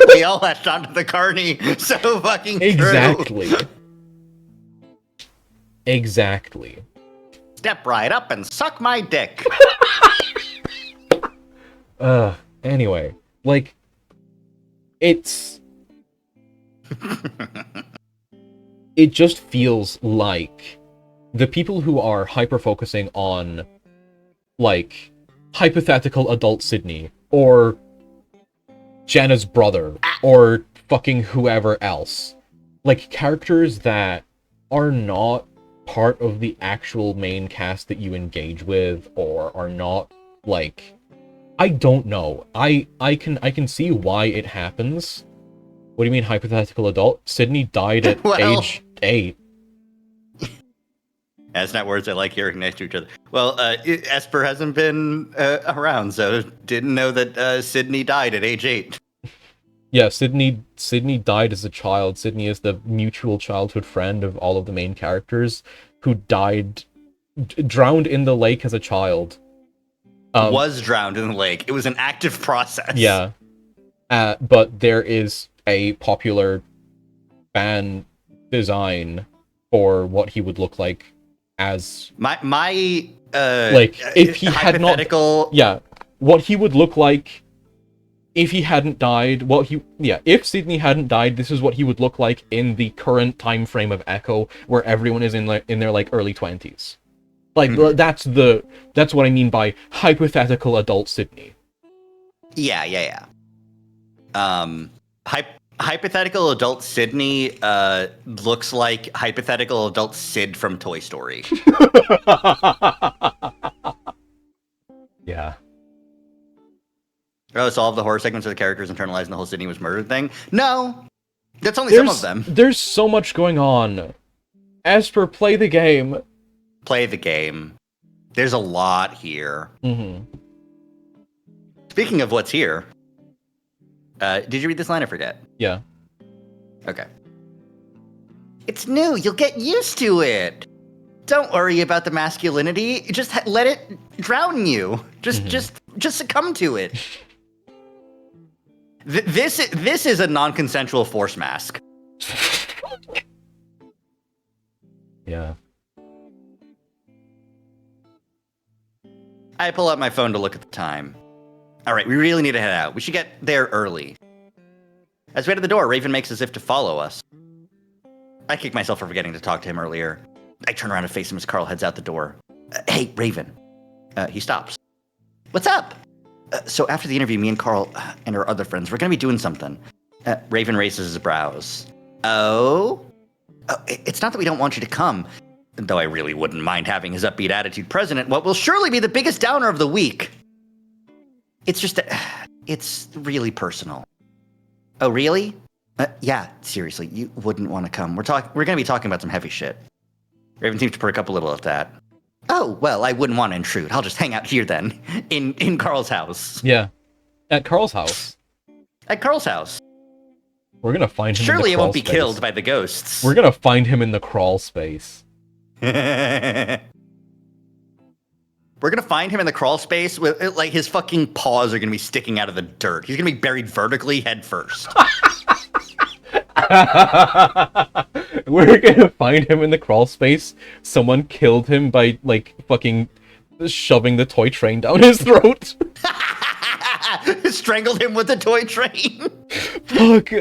We all latched onto the Carney. So fucking true. Exactly. Step right up and suck my dick. Anyway, like, it's... it just feels like the people who are hyper-focusing on, like, hypothetical adult Sydney, or Janna's brother, or fucking whoever else, like, characters that are not part of the actual main cast that you engage with, or are not, like, I don't know. I can see why it happens. What do you mean hypothetical adult? Sydney died at age 8. That's not words I like hearing next to each other. Well, Esper hasn't been around, so didn't know that Sydney died at age 8. Yeah, Sydney died as a child. Sydney is the mutual childhood friend of all of the main characters who died, drowned in the lake as a child. Was drowned in the lake. It was an active process. Yeah. But there is a popular fan design for what he would look like as... like, if he had not... Yeah. What he would look like if he hadn't died, if Sydney hadn't died, this is what he would look like in the current time frame of Echo, where everyone is in their, like, early 20s. Like, that's what I mean by hypothetical adult Sydney. Yeah. Hypothetical adult Sydney looks like hypothetical adult Sid from Toy Story. Yeah. Oh, so all of the horror segments of the characters internalizing the whole Sydney was murdered thing? No! That's only some of them. There's so much going on. Esper, play the game. Play the game. There's a lot here. Mm-hmm. Speaking of what's here, did you read this line? I forget. Yeah. Okay. It's new. You'll get used to it. Don't worry about the masculinity. Just let it drown you. Just succumb to it. This is a non-consensual force mask. Yeah. I pull out my phone to look at the time. All right, we really need to head out. We should get there early. As we head to the door, Raven makes as if to follow us. I kick myself for forgetting to talk to him earlier. I turn around and face him as Carl heads out the door. Hey, Raven. He stops. What's up? So after the interview, me and Carl and our other friends, we're going to be doing something. Raven raises his brows. Oh? It's not that we don't want you to come, though I really wouldn't mind having his upbeat attitude present at what will surely be the biggest downer of the week. It's just that it's really personal. Oh, really? Yeah, seriously, you wouldn't want to come. We're going to be talking about some heavy shit. Raven seems to perk up a little at that. Oh, well, I wouldn't want to intrude. I'll just hang out here then, in Carl's house. Yeah, at Carl's house. At Carl's house. We're gonna find him. Surely in the it won't be space. killed by the ghosts. We're gonna find him in the crawl space. We're gonna find him in the crawl space with, like, his fucking paws are gonna be sticking out of the dirt. He's gonna be buried vertically head first. We're gonna find him in the crawl space. Someone killed him by, like, fucking shoving the toy train down his throat. Strangled him with the toy train. Fuck.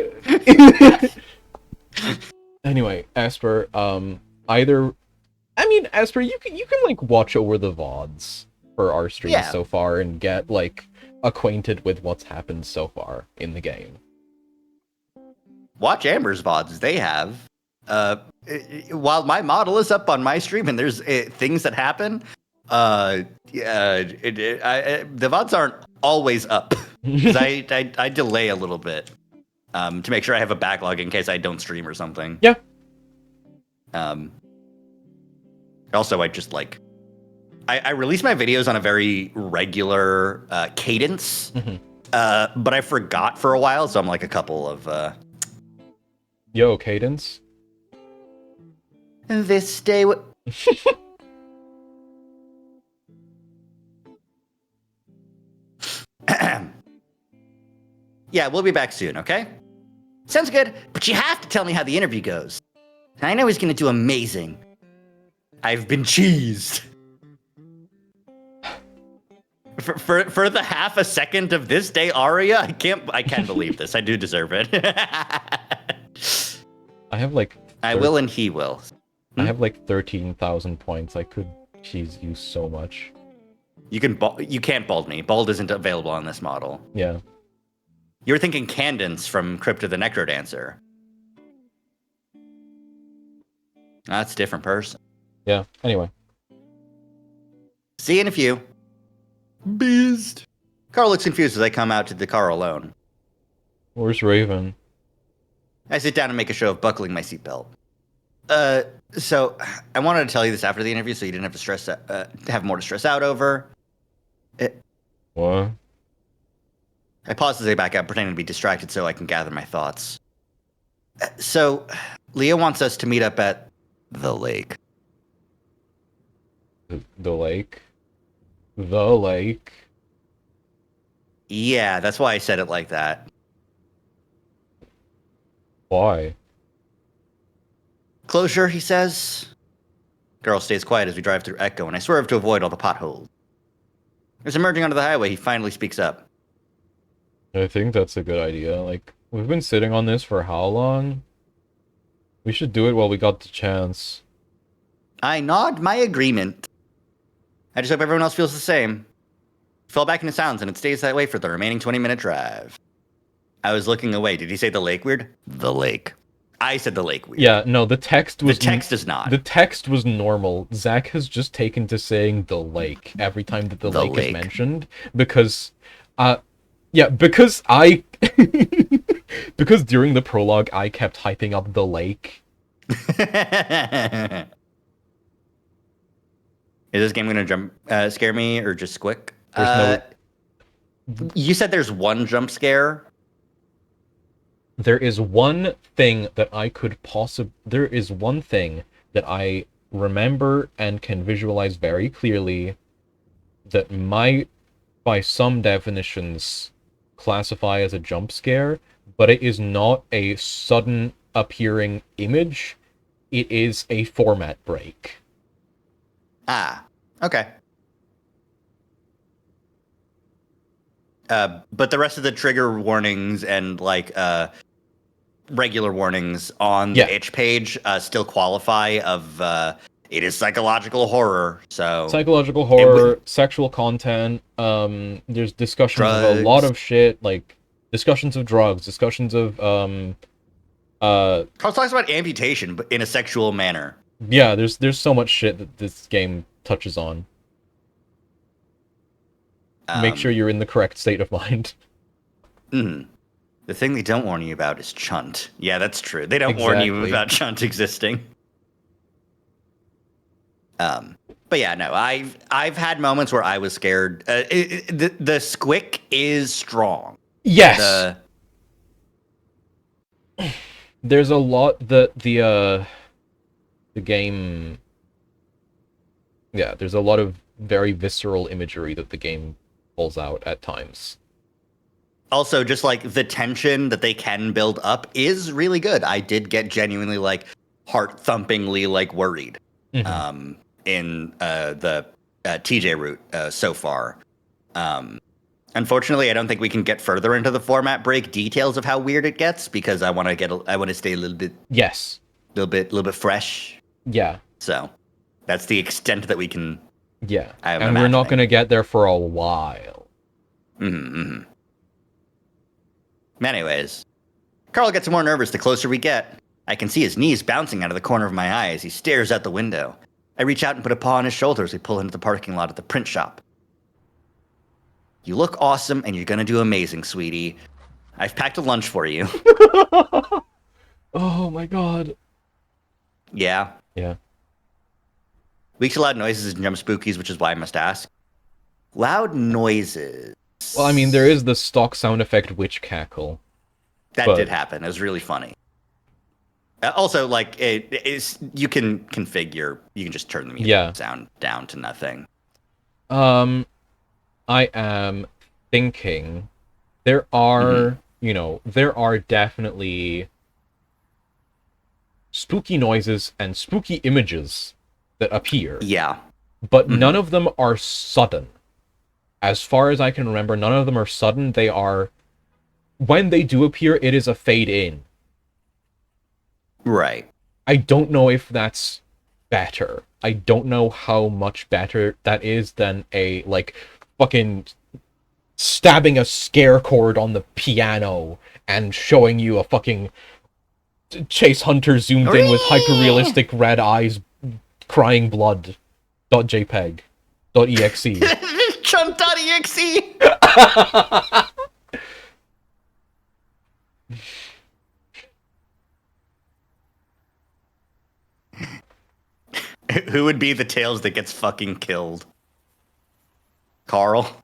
Anyway, Asper, Asper, you can like watch over the VODs for our streams so far and get like acquainted with what's happened so far in the game. Watch Amber's VODs. They have. While my model is up on my stream and there's things that happen, the VODs aren't always up. Because I delay a little bit to make sure I have a backlog in case I don't stream or something. Yeah. Also, I just like... I release my videos on a very regular cadence, but I forgot for a while, so I'm like a couple of... Yo, Cadence. This day... Yeah, we'll be back soon, okay? Sounds good, but you have to tell me how the interview goes. I know he's gonna do amazing. I've been cheesed. For the half a second of this day aria, I can't believe this. I do deserve it. I have like... I will and he will. I have like 13,000 points. I could cheese you so much. You can't bald me. Bald isn't available on this model. Yeah. You were thinking Candence from Crypto the Necrodancer. That's a different person. Yeah, anyway. See you in a few. Beast. Carl looks confused as I come out to the car alone. Where's Raven? I sit down and make a show of buckling my seatbelt. So I wanted to tell you this after the interview so you didn't have to have more to stress out over. What? I pause as I back out, pretending to be distracted so I can gather my thoughts. So, Leah wants us to meet up at the lake. The lake? The lake? Yeah, that's why I said it like that. Why? Closure, he says. Girl stays quiet as we drive through Echo, and I swerve to avoid all the potholes. As emerging onto the highway, he finally speaks up. I think that's a good idea. Like, we've been sitting on this for how long? We should do it while we got the chance. I nod my agreement. I just hope everyone else feels the same. Fell back into silence, and it stays that way for the remaining 20-minute drive. I was looking away. Did he say the lake weird? The lake. I said the lake weird. Yeah, no, the text was... The text is not. The text was normal. Zach has just taken to saying the lake every time that the lake is mentioned. Because, yeah, because I... because during the prologue, I kept hyping up the lake. Is this game going to scare me or just squick? There's no... You said there's one jump scare. There is one thing that I could there is one thing that I remember and can visualize very clearly that might, by some definitions, classify as a jump scare, but it is not a sudden appearing image. It is a format break. Ah, okay. But the rest of the trigger warnings and like regular warnings on the itch page still qualify of it is psychological horror. So psychological horror, sexual content. There's discussions drugs. of a lot of shit, like discussions of drugs, discussions of Carl talks about amputation, but in a sexual manner. Yeah, there's so much shit that this game touches on. Make sure you're in the correct state of mind. The thing they don't warn you about is Chunt. Yeah, that's true. They don't warn you about Chunt existing. But yeah, no, I've had moments where I was scared. The squick is strong. Yes. There's a lot that the game. Yeah, there's a lot of very visceral imagery that the game pulls out at times. Also, just like the tension that they can build up is really good. I did get genuinely like heart-thumpingly like worried in the TJ route so far. Unfortunately, I don't think we can get further into the format break details of how weird it gets because I want to stay a little bit a little bit fresh. Yeah. So that's the extent that we can. Yeah, and we're not going to get there for a while. Anyways, Carl gets more nervous the closer we get. I can see his knees bouncing out of the corner of my eye as he stares out the window. I reach out and put a paw on his shoulder as we pull into the parking lot at the print shop. You look awesome, and you're going to do amazing, sweetie. I've packed a lunch for you. Oh my god. Yeah. Yeah. Weak to loud noises and jump spookies, which is why I must ask. Loud noises. Well, I mean, there is the stock sound effect witch cackle. That did happen. It was really funny. Also, like, you can configure, you can just turn the music sound down to nothing. I am thinking there are, there are definitely spooky noises and spooky images that appear. Yeah. But none of them are sudden. As far as I can remember, none of them are sudden. They are... When they do appear, it is a fade in. Right. I don't know if that's better. I don't know how much better that is than a, like, fucking stabbing a scare chord on the piano and showing you a fucking Chase Hunter zoomed in with hyper-realistic red eyes crying blood. .jpeg. .exe. Chunt.exe! Who would be the Tails that gets fucking killed? Carl?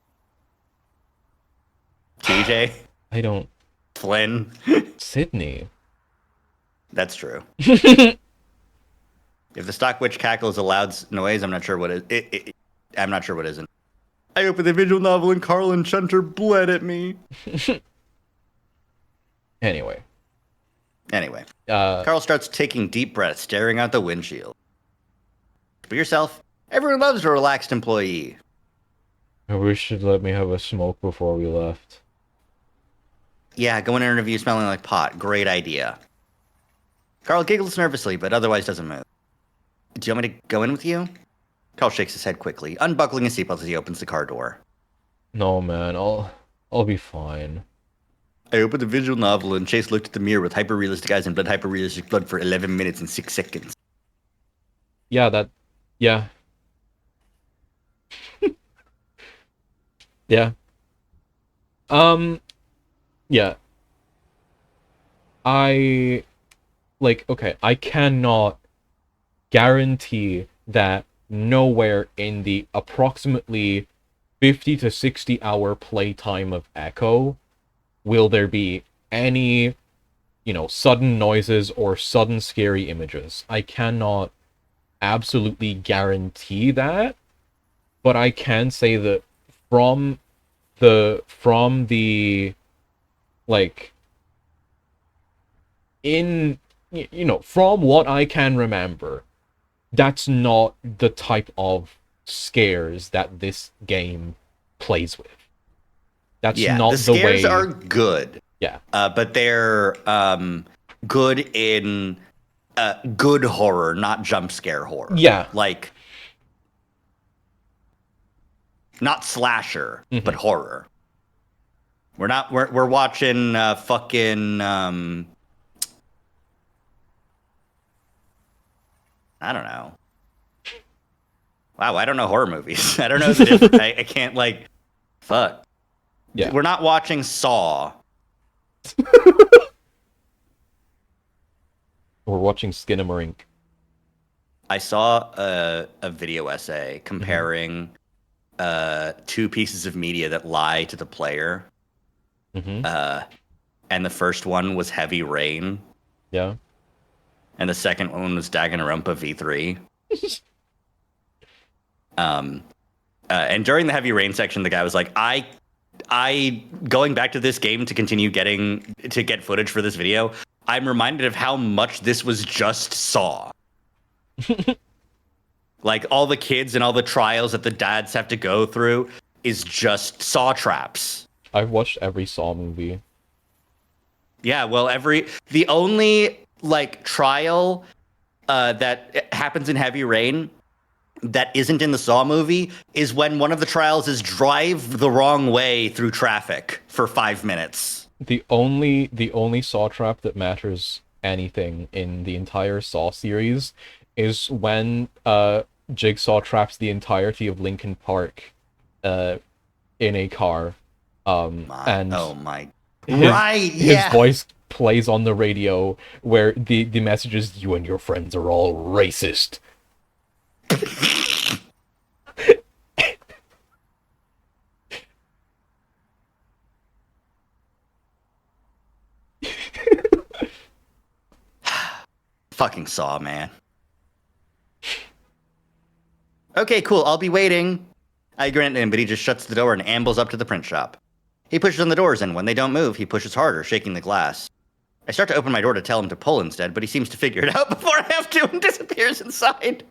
TJ? I don't... Flynn? Sydney. That's true. If the stock witch cackle is a loud noise, I'm not sure what is. I'm not sure what isn't. I opened the visual novel and Carl and Chunter bled at me. Anyway. Carl starts taking deep breaths, staring out the windshield. For yourself, everyone loves a relaxed employee. I wish you'd let me have a smoke before we left. Yeah, go in an interview smelling like pot. Great idea. Carl giggles nervously, but otherwise doesn't move. Do you want me to go in with you? Carl shakes his head quickly, unbuckling his seatbelt as he opens the car door. No, man, I'll be fine. I opened the visual novel and Chase looked at the mirror with hyper-realistic eyes and hyper-realistic blood for 11 minutes and 6 seconds. Yeah, yeah. Yeah. Yeah. I cannot guarantee that nowhere in the approximately 50 to 60 hour playtime of Echo will there be any, sudden noises or sudden scary images. I cannot absolutely guarantee that, but I can say that from what I can remember, that's not the type of scares that this game plays with. That's Yeah, not the the way. scares are good. Yeah. But they're good in good horror, not jump scare horror. Yeah. Like, not slasher, but horror. We're watching fucking I don't know. Wow, I don't know horror movies. I don't know the difference. I can't, like, fuck. Yeah. We're not watching Saw. We're watching Skinamarink. I saw a video essay comparing two pieces of media that lie to the player. And the first one was Heavy Rain. Yeah. And the second one was Danganronpa V3. And during the Heavy Rain section, the guy was like, I going back to this game to continue to get footage for this video, I'm reminded of how much this was just Saw. Like, all the kids and all the trials that the dads have to go through is just Saw traps. I've watched every Saw movie. Yeah, well, the only, like, trial that happens in Heavy Rain that isn't in the Saw movie is when one of the trials is drive the wrong way through traffic for 5 minutes. The only Saw trap that matters anything in the entire Saw series is when Jigsaw traps the entirety of Linkin Park in a car. His voice plays on the radio where the message is, "You and your friends are all racist." Fucking Saw, man. Okay, cool. I'll be waiting. I grant him, but he just shuts the door and ambles up to the print shop. He pushes on the doors, and when they don't move, he pushes harder, shaking the glass. I start to open my door to tell him to pull instead, but he seems to figure it out before I have to and disappears inside.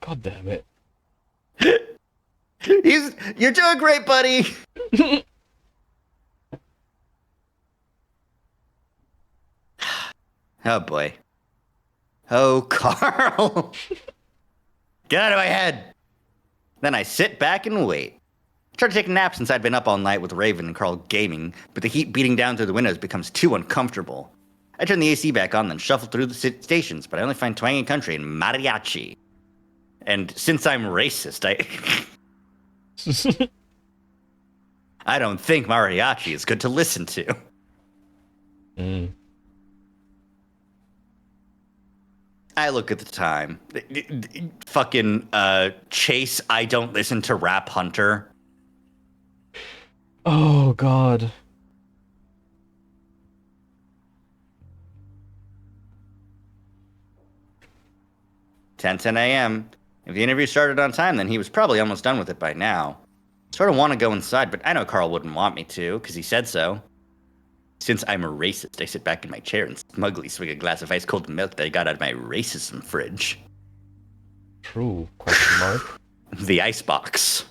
God damn it. You're doing great, buddy. Oh, boy. Oh, Carl. Get out of my head. Then I sit back and wait. I try to take a nap since I'd been up all night with Raven and Carl gaming, but the heat beating down through the windows becomes too uncomfortable. I turn the AC back on, then shuffle through the stations, but I only find Twangy Country and Mariachi. And since I'm racist, I don't think Mariachi is good to listen to. I look at the time. Fucking Chase, I don't listen to Rap Hunter. Oh, God. Ten a.m. If the interview started on time, then he was probably almost done with it by now. I sort of want to go inside, but I know Carl wouldn't want me to, because he said so. Since I'm a racist, I sit back in my chair and smugly swig a glass of ice-cold milk that I got out of my racism fridge. True, question mark. The icebox.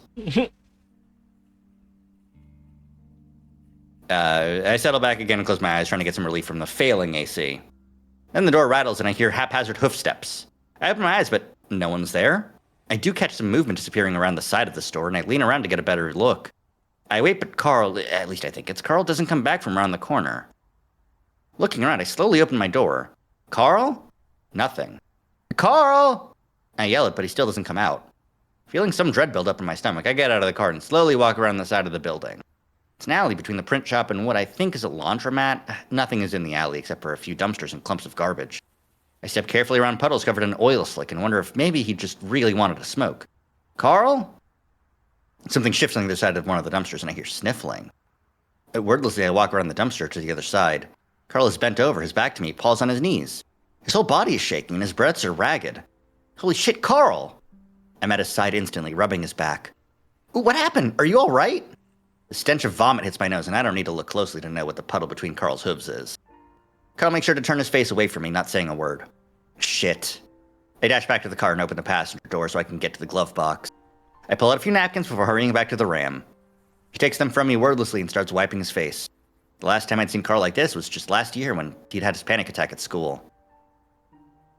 I settle back again and close my eyes, trying to get some relief from the failing AC. Then the door rattles and I hear haphazard hoof steps. I open my eyes, but no one's there. I do catch some movement disappearing around the side of the store, and I lean around to get a better look. I wait, but Carl, at least I think it's Carl, doesn't come back from around the corner. Looking around, I slowly open my door. Carl? Nothing. Carl! I yell it, but he still doesn't come out. Feeling some dread build up in my stomach, I get out of the car and slowly walk around the side of the building. It's an alley between the print shop and what I think is a laundromat. Nothing is in the alley except for a few dumpsters and clumps of garbage. I step carefully around puddles covered in oil slick and wonder if maybe he just really wanted to smoke. Carl? Something shifts on the other side of one of the dumpsters and I hear sniffling. Wordlessly, I walk around the dumpster to the other side. Carl is bent over, his back to me, paws on his knees. His whole body is shaking and his breaths are ragged. Holy shit, Carl! I'm at his side instantly, rubbing his back. Ooh, what happened? Are you all right? The stench of vomit hits my nose, and I don't need to look closely to know what the puddle between Carl's hooves is. Carl makes sure to turn his face away from me, not saying a word. Shit. I dash back to the car and open the passenger door so I can get to the glove box. I pull out a few napkins before hurrying back to the Ram. He takes them from me wordlessly and starts wiping his face. The last time I'd seen Carl like this was just last year when he'd had his panic attack at school.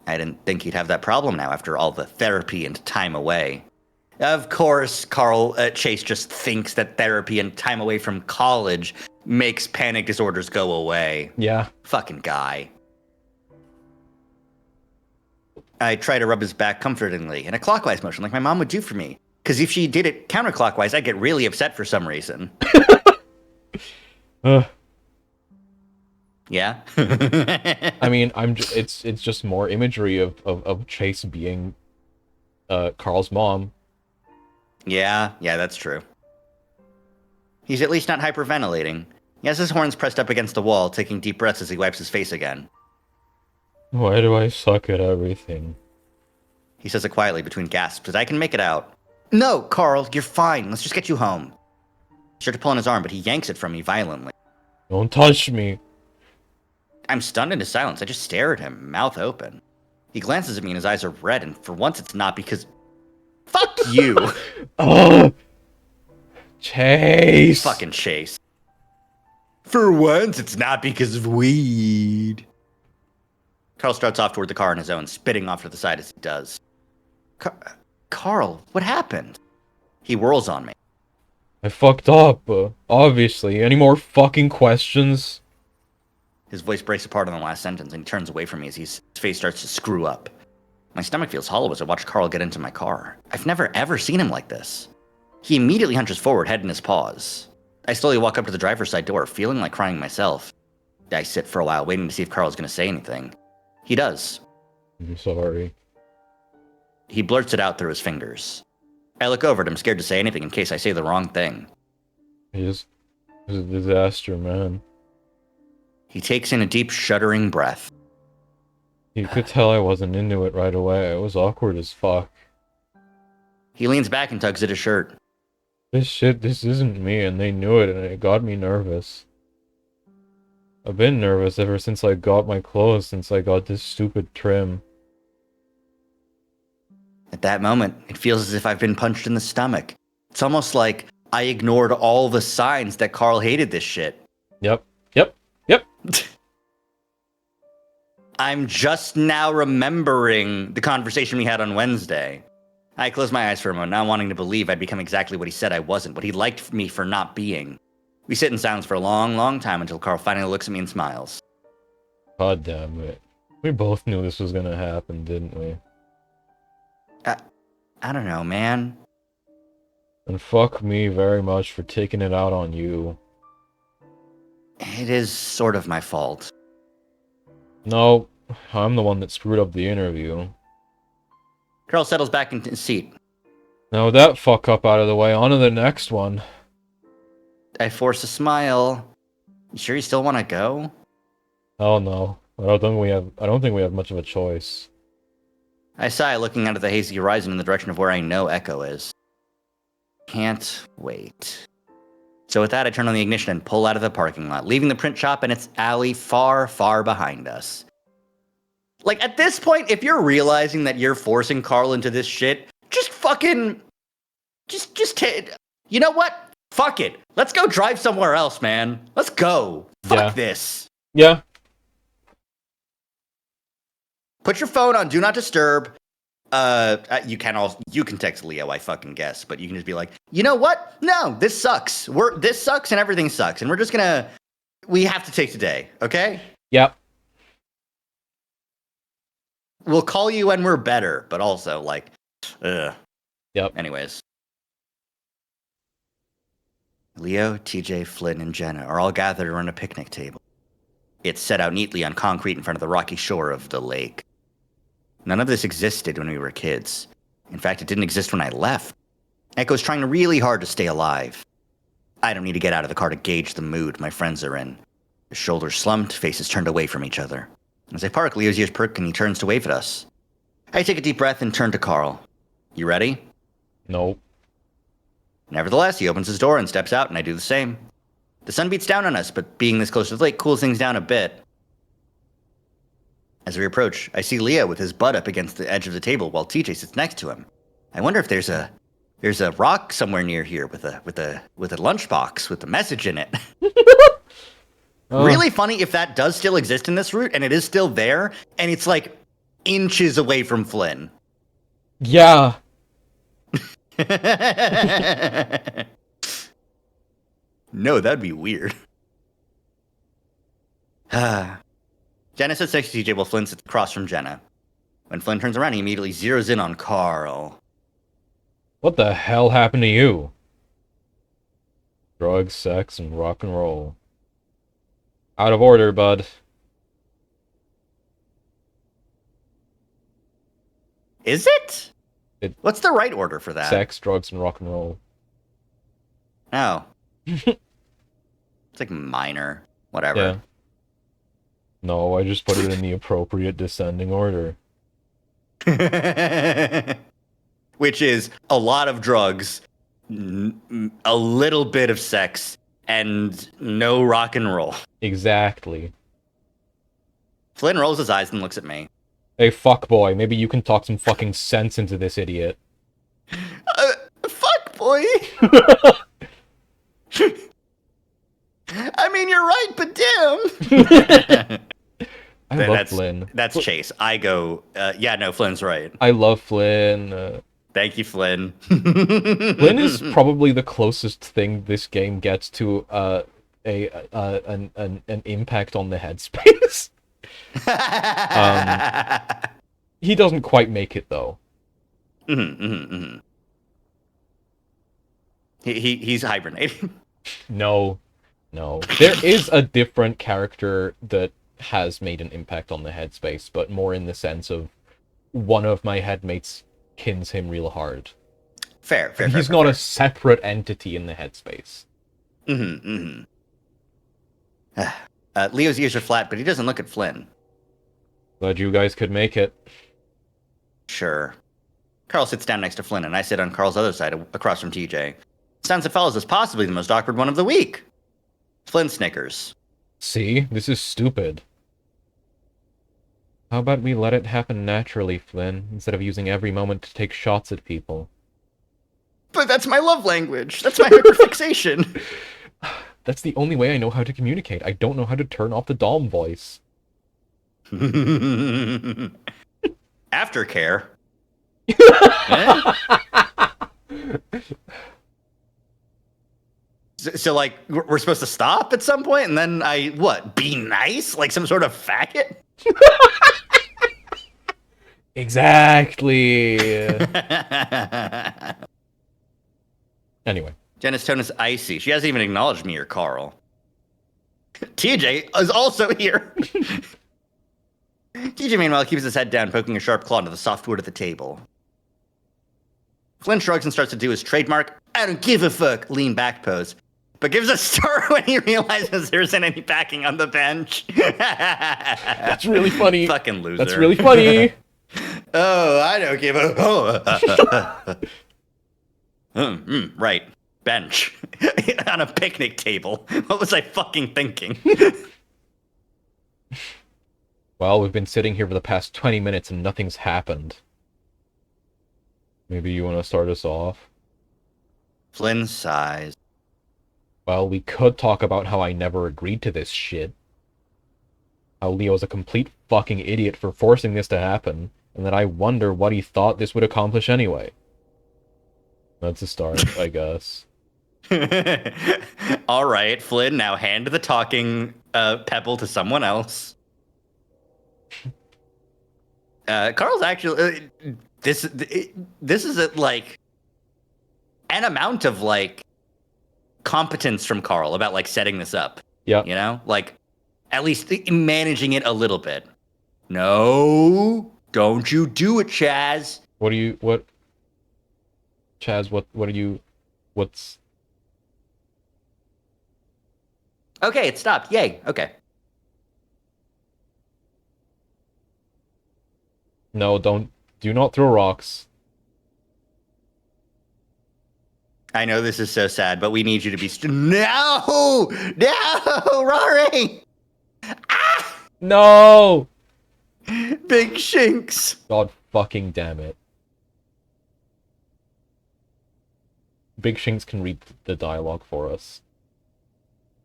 I didn't think he'd have that problem now after all the therapy and time away. Of course, Chase just thinks that therapy and time away from college makes panic disorders go away. Yeah. Fucking guy. I try to rub his back comfortingly in a clockwise motion like my mom would do for me. Because if she did it counterclockwise, I'd get really upset for some reason. Yeah? I mean, it's just more imagery of Chase being Carl's mom. Yeah, that's true. He's at least not hyperventilating. He has his horns pressed up against the wall, taking deep breaths as he wipes his face again. Why do I suck at everything? He says it quietly between gasps, as I can make it out. No, Carl, you're fine. Let's just get you home. I start to pull on his arm, but he yanks it from me violently. Don't touch me. I'm stunned into silence. I just stare at him, mouth open. He glances at me and his eyes are red, and for once it's not because... Fuck you! Oh, Chase! Fucking Chase. For once it's not because of weed. Carl starts off toward the car on his own, spitting off to the side as he does. Carl, what happened? He whirls on me. I fucked up, obviously. Any more fucking questions? His voice breaks apart on the last sentence, and he turns away from me as his face starts to screw up. My stomach feels hollow as I watch Carl get into my car. I've never ever seen him like this. He immediately hunches forward, head in his paws. I slowly walk up to the driver's side door, feeling like crying myself. I sit for a while, waiting to see if Carl's going to say anything. He does. I'm sorry. He blurts it out through his fingers. I look over at him, scared to say anything in case I say the wrong thing. It was a disaster, man. He takes in a deep, shuddering breath. You could tell I wasn't into it right away. It was awkward as fuck. He leans back and tugs at his shirt. This isn't me, and they knew it, and it got me nervous. I've been nervous ever since I got my clothes, since I got this stupid trim. At that moment, it feels as if I've been punched in the stomach. It's almost like I ignored all the signs that Carl hated this shit. Yep. I'm just now remembering the conversation we had on Wednesday. I closed my eyes for a moment, not wanting to believe I'd become exactly what he said I wasn't, what he liked me for not being. We sit in silence for a long, long time until Carl finally looks at me and smiles. God damn it. We both knew this was gonna happen, didn't we? I don't know, man. And fuck me very much for taking it out on you. It is sort of my fault. No, I'm the one that screwed up the interview. Carl settles back into his seat. Now with that fuck up out of the way, on to the next one. I force a smile. You sure you still want to go? Oh no. I don't think we have much of a choice. I sigh, looking out at the hazy horizon in the direction of where I know Echo is. Can't wait. So with that, I turn on the ignition and pull out of the parking lot, leaving the print shop and its alley far, far behind us. Like, at this point, if you're realizing that you're forcing Carl into this shit, just fucking... You know what? Fuck it. Let's go drive somewhere else, man. Let's go. Fuck this. Yeah. Put your phone on Do Not Disturb. You can text Leo, I fucking guess, but you can just be like, you know what? No, this sucks. This sucks and everything sucks, and we're just gonna. We have to take today, okay? Yep. We'll call you when we're better, but also like, ugh. Yep. Anyways, Leo, TJ, Flynn, and Jenna are all gathered around a picnic table. It's set out neatly on concrete in front of the rocky shore of the lake. None of this existed when we were kids. In fact, it didn't exist when I left. Echo's trying really hard to stay alive. I don't need to get out of the car to gauge the mood my friends are in. His shoulders slumped, faces turned away from each other. As I park, Leo's ears perk and he turns to wave at us. I take a deep breath and turn to Carl. You ready? Nope. Nevertheless, he opens his door and steps out, and I do the same. The sun beats down on us, but being this close to the lake cools things down a bit. As we approach, I see Leo with his butt up against the edge of the table while TJ sits next to him. I wonder if there's a There's a rock somewhere near here with a lunchbox with a message in it. Really funny if that does still exist in this route and it is still there and it's like inches away from Flynn. Yeah. No, that'd be weird. Jenna sits next to TJ while Flynn sits across from Jenna. When Flynn turns around, he immediately zeroes in on Carl. What the hell happened to you? Drugs, sex, and rock and roll. Out of order, bud. Is it? What's the right order for that? Sex, drugs, and rock and roll. Oh. It's like minor. Whatever. Yeah. No, I just put it in the appropriate descending order. Which is a lot of drugs, a little bit of sex, and no rock and roll. Exactly. Flynn rolls his eyes and looks at me. Hey, fuckboy, maybe you can talk some fucking sense into this idiot. Fuckboy? I mean, you're right, but damn. I love Flynn. That's Chase. I go, yeah, no, Flynn's right. I love Flynn. Thank you, Flynn. Flynn is probably the closest thing this game gets to an impact on the headspace. He doesn't quite make it though. He's hibernating. No. There is a different character that has made an impact on the headspace, but more in the sense of one of my headmates kins him real hard. Fair. He's not a separate entity in the headspace. Leo's ears are flat, but he doesn't look at Flynn. Glad you guys could make it. Sure. Carl sits down next to Flynn, and I sit on Carl's other side, across from TJ. Sounds of Fellas is possibly the most awkward one of the week. Flynn snickers. See? This is stupid. How about we let it happen naturally, Flynn, instead of using every moment to take shots at people? But that's my love language. That's my hyperfixation. That's the only way I know how to communicate. I don't know how to turn off the Dom voice. Aftercare. So, like, we're supposed to stop at some point, and then be nice? Like some sort of faggot? Exactly. Anyway. Jenna's tone is icy. She hasn't even acknowledged me or Carl. TJ is also here. TJ, meanwhile, keeps his head down, poking a sharp claw into the soft wood of the table. Flynn shrugs and starts to do his trademark, I don't give a fuck, lean back pose, but gives a start when he realizes there isn't any backing on the bench. That's really funny. Fucking loser. That's really funny. Oh, I don't give a... right. Bench. On a picnic table. What was I fucking thinking? Well, we've been sitting here for the past 20 minutes and nothing's happened. Maybe you want to start us off? Flynn sighs. Well, we could talk about how I never agreed to this shit. How Leo's a complete fucking idiot for forcing this to happen, and that I wonder what he thought this would accomplish anyway. That's a start, I guess. All right, Flynn, now hand the talking pebble to someone else. Carl's actually... This is like an amount of like competence from Carl about like setting this up. Yeah. You know, like at least managing it a little bit. No, don't you do it, Chaz. What's... Okay, it stopped. Yay. Okay. No, do not throw rocks. I know this is so sad, but we need you to be No, Rory! Ah! No! Big shinks. God fucking damn it. Big Shinx can read the dialogue for us.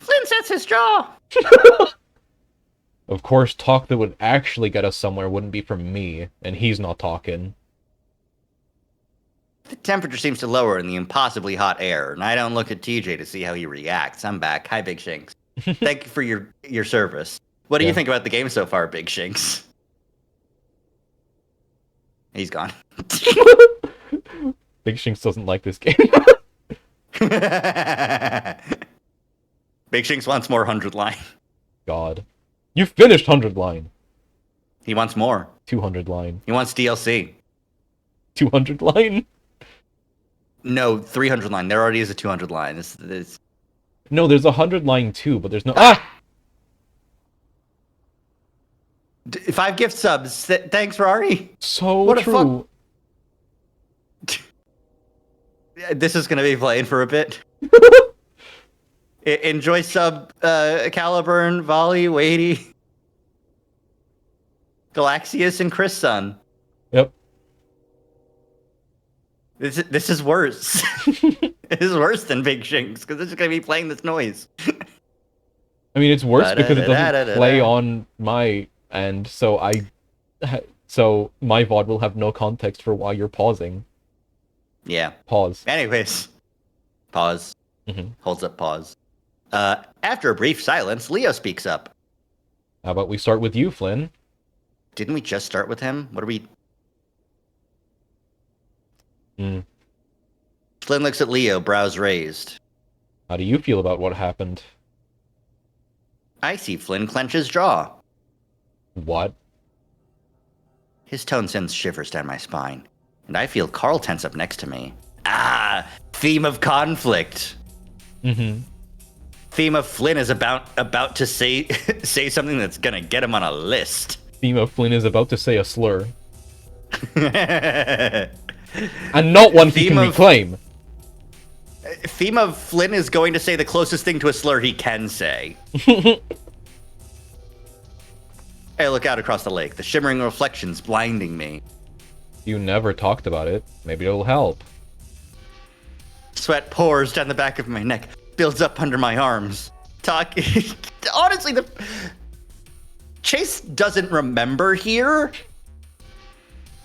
Flynn sets his jaw! Of course, talk that would actually get us somewhere wouldn't be from me, and he's not talking. The temperature seems to lower in the impossibly hot air, and I don't look at TJ to see how he reacts. I'm back. Hi, Big Shinx. Thank you for your service. What do you think about the game so far, Big Shinx? He's gone. Big Shinx doesn't like this game. Big Shinx wants more 100 line. God. You finished 100 line. He wants more. 200 line. He wants DLC. 200 line? No, 300 line. There already is a 200 line. This... No, there's 100 line too, but there's no... Ah! 5 gift subs. Thanks, Rari. So what true. This is going to be playing for a bit. Enjoy sub Caliburn, Volley, Wadey, Galaxius, and Chris Sun. Yep. This is worse. It is worse than Big Shinx, because it's going to be playing this noise. I mean, it's worse because it doesn't play on my end, so my VOD will have no context for why you're pausing. Yeah. Pause. Anyways. Pause. Mm-hmm. Holds up pause. After a brief silence, Leo speaks up. How about we start with you, Flynn? Didn't we just start with him? What are we... Flynn looks at Leo, brows raised. How do you feel about what happened? I see Flynn clench his jaw. What? His tone sends shivers down my spine, and I feel Carl tense up next to me. Ah, theme of conflict. Mm-hmm. Theme of Flynn is about to say say something that's gonna get him on a list. Theme of Flynn is about to say a slur. And not one he can reclaim. Theme of Flynn is going to say the closest thing to a slur he can say. I look out across the lake, the shimmering reflections blinding me. You never talked about it. Maybe it'll help. Sweat pours down the back of my neck, builds up under my arms. Honestly, Chase doesn't remember here,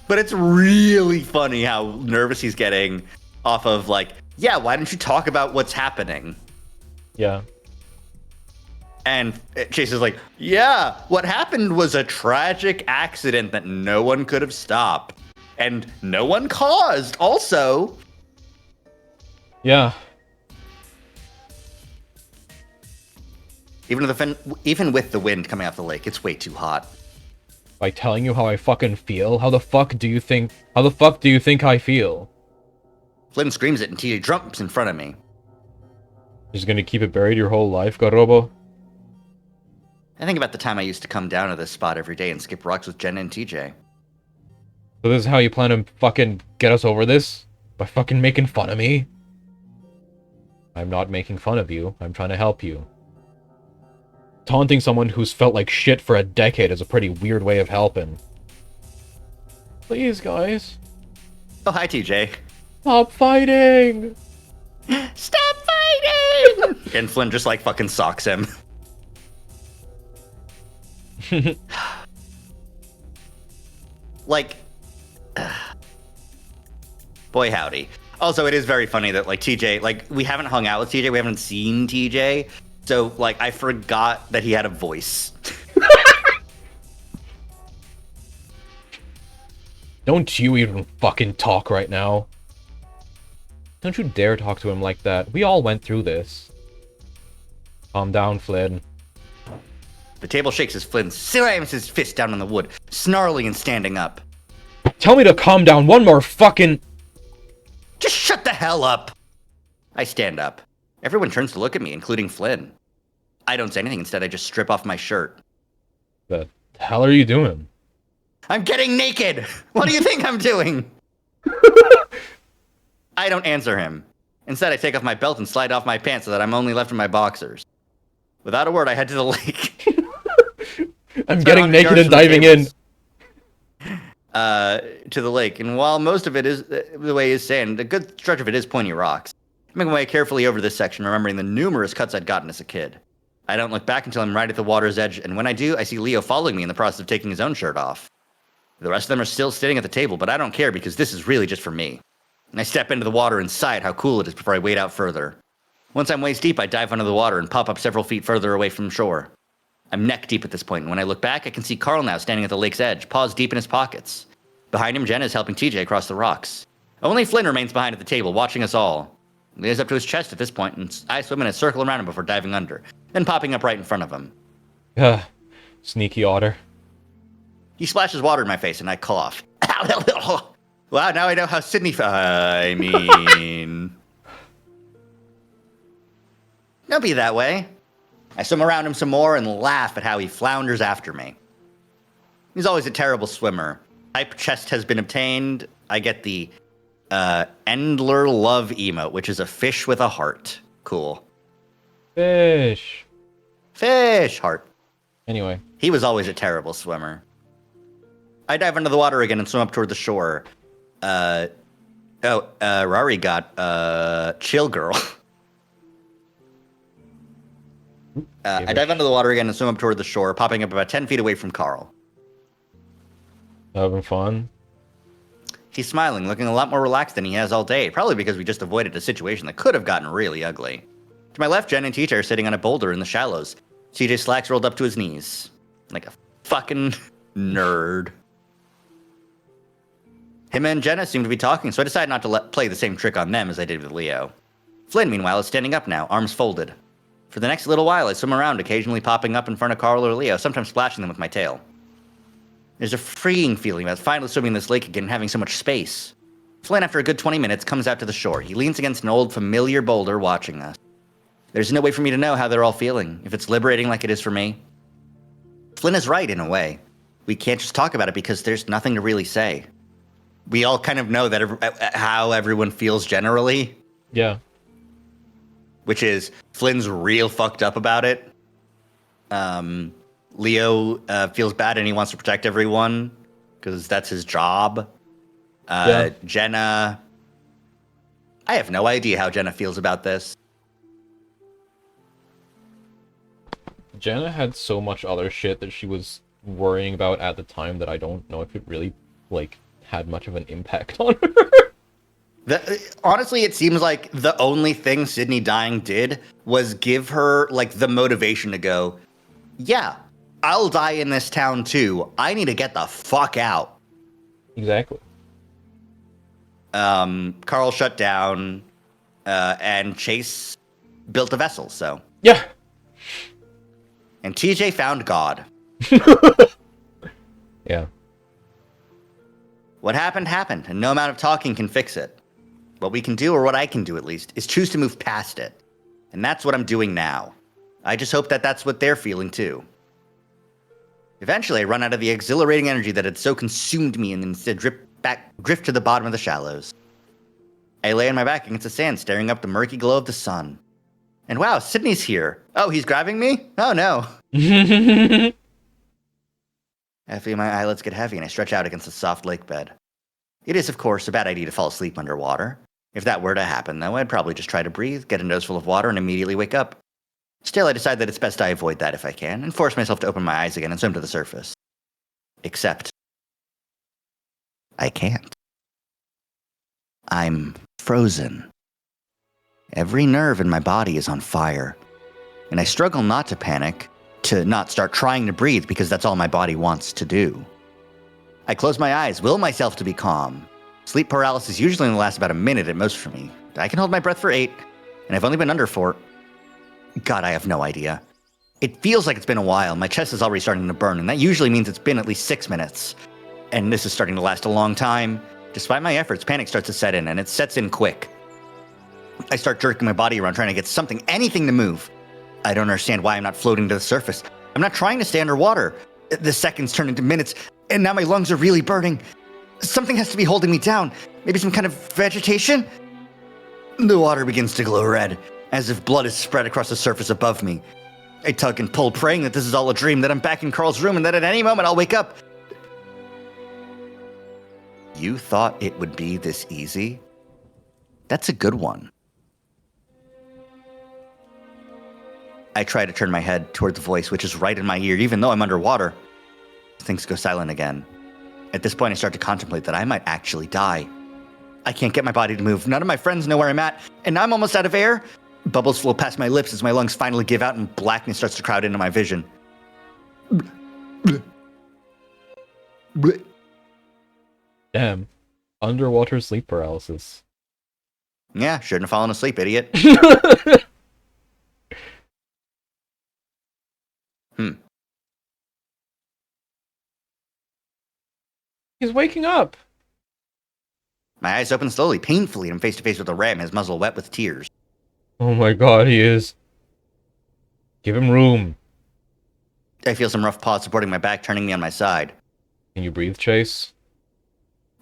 but it's really funny how nervous he's getting off of, like, yeah, why don't you talk about what's happening? Yeah. And Chase is like, yeah, what happened was a tragic accident that no one could have stopped. And no one caused, also. Yeah. Even with the wind coming off the lake, it's way too hot. By telling you how I fucking feel? How the fuck do you think I feel? Flynn screams it and TJ jumps in front of me. Just gonna keep it buried your whole life, Garobo? I think about the time I used to come down to this spot every day and skip rocks with Jenna and TJ. So this is how you plan to fucking get us over this? By fucking making fun of me? I'm not making fun of you. I'm trying to help you. Taunting someone who's felt like shit for a decade is a pretty weird way of helping. Please, guys. Oh, hi, TJ. Stop fighting! Stop fighting! And Flynn just, like, fucking socks him. Like, boy howdy. Also, it is very funny that, like, TJ, like, we haven't hung out with TJ, we haven't seen TJ, so, like, I forgot that he had a voice. Don't you even fucking talk right now. Don't you dare talk to him like that. We all went through this. Calm down, Flynn. The table shakes as Flynn slams his fist down on the wood, snarling and standing up. Tell me to calm down one more fucking... Just shut the hell up! I stand up. Everyone turns to look at me, including Flynn. I don't say anything. Instead, I just strip off my shirt. The hell are you doing? I'm getting naked! What do you think I'm doing? I don't answer him. Instead, I take off my belt and slide off my pants so that I'm only left in my boxers. Without a word, I head to the lake. I'm getting naked and diving in. To the lake, and while most of it is the way is sand, a good stretch of it is pointy rocks. Making my way carefully over this section, remembering the numerous cuts I'd gotten as a kid. I don't look back until I'm right at the water's edge, and when I do, I see Leo following me in the process of taking his own shirt off. The rest of them are still sitting at the table, but I don't care because this is really just for me. And I step into the water and sigh at how cool it is before I wade out further. Once I'm waist deep, I dive under the water and pop up several feet further away from shore. I'm neck deep at this point, and when I look back, I can see Carl now standing at the lake's edge, paws deep in his pockets. Behind him, Jenna is helping TJ across the rocks. Only Flynn remains behind at the table, watching us all. Leo's up to his chest at this point, and I swim in a circle around him before diving under, then popping up right in front of him. Sneaky otter. He splashes water in my face, and I cough. Wow, now I know how Sydney... I mean... Don't be that way. I swim around him some more and laugh at how he flounders after me. He's always a terrible swimmer. Type chest has been obtained. I get the Endler Love emote, which is a fish with a heart. Cool. Fish. Fish heart. Anyway. He was always a terrible swimmer. I dive under the water again and swim up toward the shore. Rari got chill girl. I dive under the water again and swim up toward the shore, popping up about 10 feet away from Carl. Having fun? He's smiling, looking a lot more relaxed than he has all day, probably because we just avoided a situation that could have gotten really ugly. To my left, Jen and TJ are sitting on a boulder in the shallows. TJ's slacks rolled up to his knees. Like a fucking nerd. Him and Jenna seem to be talking, so I decide not to play the same trick on them as I did with Leo. Flynn, meanwhile, is standing up now, arms folded. For the next little while, I swim around, occasionally popping up in front of Carl or Leo, sometimes splashing them with my tail. There's a freeing feeling about finally swimming this lake again and having so much space. Flynn, after a good 20 minutes, comes out to the shore. He leans against an old, familiar boulder, watching us. There's no way for me to know how they're all feeling, if it's liberating like it is for me. Flynn is right, in a way. We can't just talk about it because there's nothing to really say. We all kind of know that how everyone feels generally. Yeah. Which is, Flynn's real fucked up about it. Leo feels bad and he wants to protect everyone because that's his job. Jenna, I have no idea how Jenna feels about this. Jenna had so much other shit that she was worrying about at the time that I don't know if it really, had much of an impact on her. Honestly, it seems like the only thing Sydney dying did was give her, the motivation to go, yeah, I'll die in this town too. I need to get the fuck out. Exactly. Carl shut down, and Chase built a vessel, so. Yeah. And TJ found God. Yeah. What happened, happened, and no amount of talking can fix it. What we can do, or what I can do at least, is choose to move past it. And that's what I'm doing now. I just hope that that's what they're feeling too. Eventually, I run out of the exhilarating energy that had so consumed me and instead drift to the bottom of the shallows. I lay on my back against the sand, staring up the murky glow of the sun. And wow, Sydney's here. Oh, he's grabbing me? Oh no. I feel my eyelids get heavy and I stretch out against the soft lake bed. It is, of course, a bad idea to fall asleep underwater. If that were to happen, though, I'd probably just try to breathe, get a noseful of water, and immediately wake up. Still, I decide that it's best I avoid that if I can, and force myself to open my eyes again and swim to the surface. Except, I can't. I'm frozen. Every nerve in my body is on fire, and I struggle not to panic, to not start trying to breathe because that's all my body wants to do. I close my eyes, will myself to be calm. Sleep paralysis usually only lasts about a minute at most for me. I can hold my breath for 8, and I've only been under 4. God, I have no idea. It feels like it's been a while. My chest is already starting to burn, and that usually means it's been at least 6 minutes. And this is starting to last a long time. Despite my efforts, panic starts to set in, and it sets in quick. I start jerking my body around, trying to get anything to move. I don't understand why I'm not floating to the surface. I'm not trying to stay underwater. The seconds turn into minutes, and now my lungs are really burning. Something has to be holding me down. Maybe some kind of vegetation? The water begins to glow red, as if blood is spread across the surface above me. I tug and pull, praying that this is all a dream, that I'm back in Carl's room, and that at any moment I'll wake up. You thought it would be this easy? That's a good one. I try to turn my head toward the voice, which is right in my ear, even though I'm underwater. Things go silent again. At this point, I start to contemplate that I might actually die. I can't get my body to move. None of my friends know where I'm at, and I'm almost out of air. Bubbles flow past my lips as my lungs finally give out and blackness starts to crowd into my vision. Damn. Underwater sleep paralysis. Yeah, shouldn't have fallen asleep, idiot. He's waking up. My eyes open slowly, painfully, and I'm face to face with a ram, his muzzle wet with tears. Oh my god, he is. Give him room. I feel some rough paws supporting my back, turning me on my side. Can you breathe, Chase?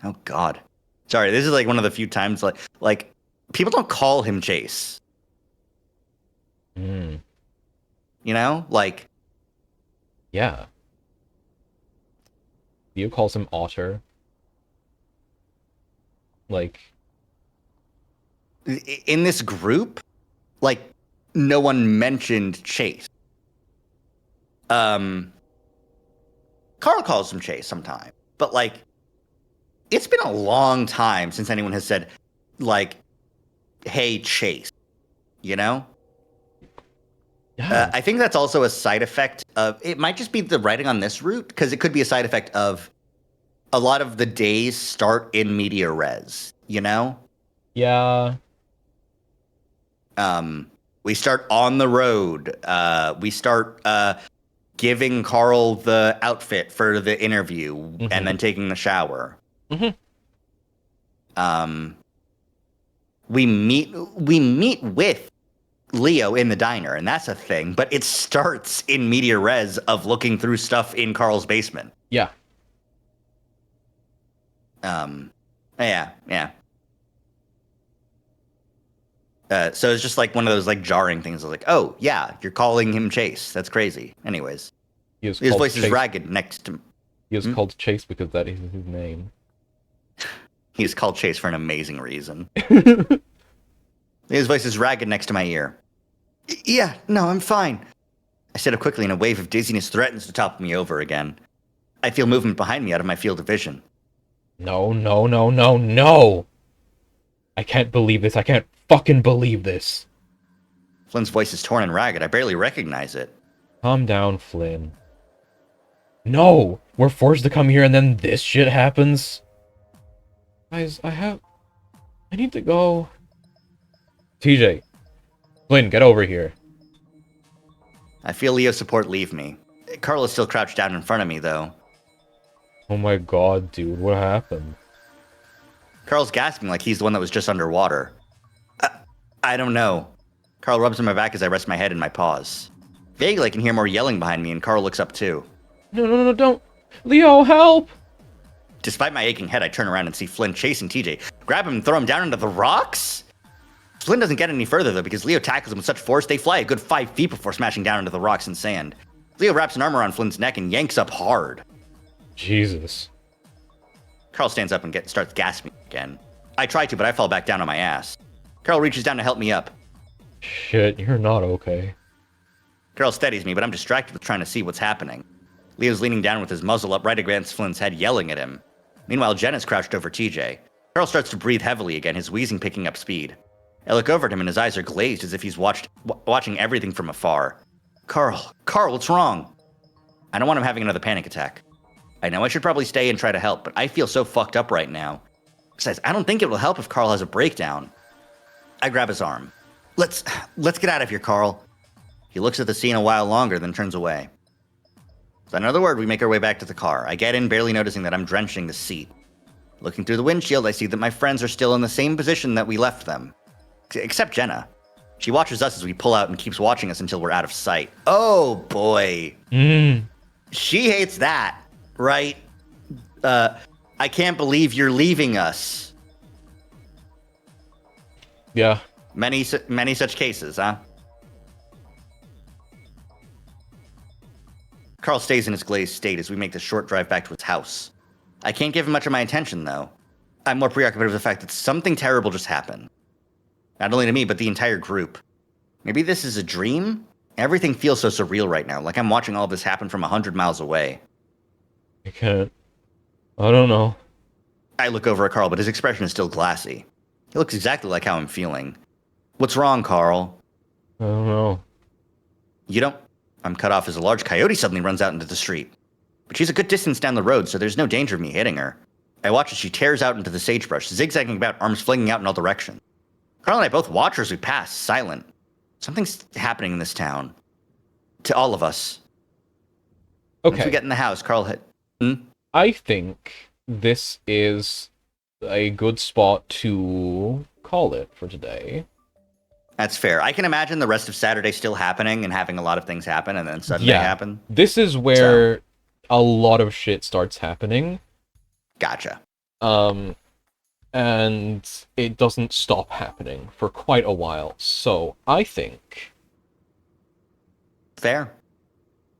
Oh god. Sorry, this is like one of the few times like people don't call him Chase. Hmm. You know? Like, Yeah. Theo calls him Otter. Like, in this group, like, no one mentioned Chase. Carl calls him Chase sometime, but like, it's been a long time since anyone has said, like, hey, Chase, you know? yeah. I think that's also a side effect of, it might just be the writing on this route, because it could be a side effect of a lot of the days start in media res, you know? Yeah. We start on the road. We start giving Carl the outfit for the interview and then taking the shower. Mm-hmm. We meet with Leo in the diner, and that's a thing, but it starts in media res of looking through stuff in Carl's basement. Yeah. Yeah. So it's just like one of those like jarring things. Like, oh yeah, you're calling him Chase. That's crazy. Anyways, his voice is ragged next to. He was called Chase because that is his name. He's called Chase for an amazing reason. His voice is ragged next to my ear. Yeah, no, I'm fine. I sit up quickly, and a wave of dizziness threatens to topple me over again. I feel movement behind me out of my field of vision. No. I can't believe this. I can't fucking believe this. Flynn's voice is torn and ragged. I barely recognize it. Calm down, Flynn. No! We're forced to come here and then this shit happens? Guys, I need to go. TJ. Flynn, get over here. I feel Leo's support leave me. Carl is still crouched down in front of me, though. Oh my god, dude, what happened? Carl's gasping like he's the one that was just underwater. I don't know. Carl rubs on my back as I rest my head in my paws. Vaguely, I can hear more yelling behind me, and Carl looks up too. No, don't. Leo, help! Despite my aching head, I turn around and see Flynn chasing TJ. Grab him and throw him down into the rocks? Flynn doesn't get any further, though, because Leo tackles him with such force they fly a good 5 feet before smashing down into the rocks and sand. Leo wraps an arm around Flynn's neck and yanks up hard. Jesus. Carl stands up and starts gasping again. I try to, but I fall back down on my ass. Carl reaches down to help me up. Shit, you're not okay. Carl steadies me, but I'm distracted with trying to see what's happening. Leo's leaning down with his muzzle up right against Flynn's head, yelling at him. Meanwhile, Jen is crouched over TJ. Carl starts to breathe heavily again, his wheezing picking up speed. I look over at him and his eyes are glazed as if he's watching everything from afar. Carl, what's wrong? I don't want him having another panic attack. I know I should probably stay and try to help, but I feel so fucked up right now. Besides, I don't think it will help if Carl has a breakdown. I grab his arm. Let's get out of here, Carl. He looks at the scene a while longer, then turns away. Without another word, we make our way back to the car. I get in, barely noticing that I'm drenching the seat. Looking through the windshield, I see that my friends are still in the same position that we left them. Except Jenna. She watches us as we pull out and keeps watching us until we're out of sight. Oh, boy. She hates that, right? I can't believe you're leaving us. Yeah. Many such cases, huh? Carl stays in his glazed state as we make the short drive back to his house. I can't give him much of my attention, though. I'm more preoccupied with the fact that something terrible just happened. Not only to me, but the entire group. Maybe this is a dream, Everything feels so surreal right now. Like I'm watching all this happen from 100 miles away. I can't. I don't know. I look over at Carl, but his expression is still glassy. He looks exactly like how I'm feeling. What's wrong, Carl? I don't know. You don't. I'm cut off as a large coyote suddenly runs out into the street. But she's a good distance down the road, so there's no danger of me hitting her. I watch as she tears out into the sagebrush, zigzagging about, arms flinging out in all directions. Carl and I both watch her as we pass, silent. Something's happening in this town. To all of us. Okay. Once we get in the house, Carl hit. I think this is a good spot to call it for today. That's fair. I can imagine the rest of Saturday still happening and having a lot of things happen, and then Sunday happen. This is where a lot of shit starts happening. Gotcha. And it doesn't stop happening for quite a while. So I think fair.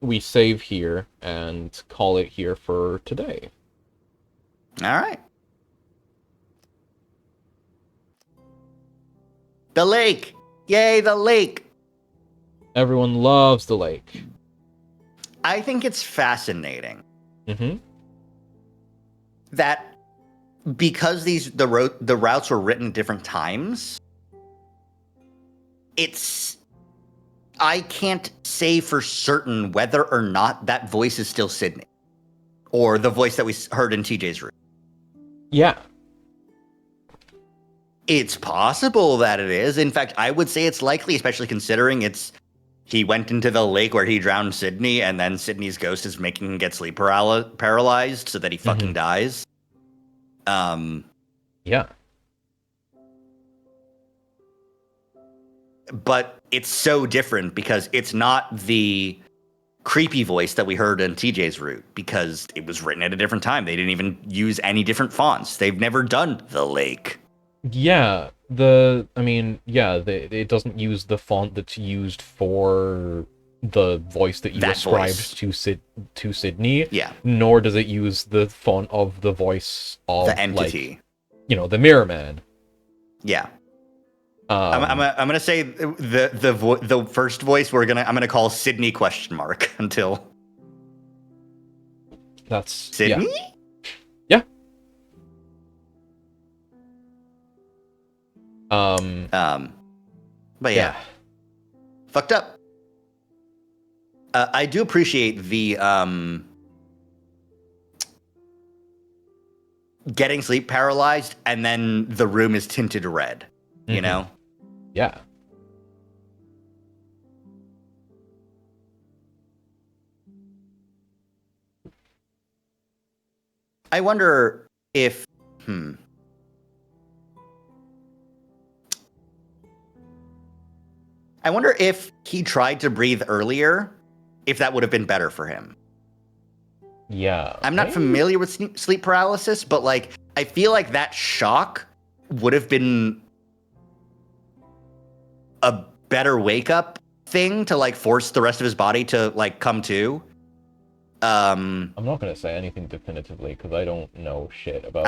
We save here and call it here for today. All right. The lake. Yay, the lake. Everyone loves the lake. I think it's fascinating. Mm-hmm. That because the routes were written at different times, I can't say for certain whether or not that voice is still Sydney. Or the voice that we heard in TJ's room. Yeah. It's possible that it is. In fact, I would say it's likely, especially considering he went into the lake where he drowned Sydney, and then Sydney's ghost is making him get sleep paralyzed so that he fucking dies. Yeah. But it's so different because it's not the creepy voice that we heard in TJ's route because it was written at a different time. They didn't even use any different fonts. They've never done the lake. Yeah, it doesn't use the font that's used for the voice that you ascribed to Sydney. Yeah. Nor does it use the font of the voice of the entity. The Mirror Man. Yeah. I'm gonna say the first voice I'm gonna call Sydney ? Until that's Sydney. Yeah. But yeah. Fucked up. I do appreciate the getting sleep paralyzed and then the room is tinted red. You know? Yeah. I wonder if I wonder if he tried to breathe earlier, if that would have been better for him. Yeah. I'm not familiar with sleep paralysis, but I feel like that shock would have been a better wake up thing to force the rest of his body to come to. I'm not gonna say anything definitively because I don't know shit about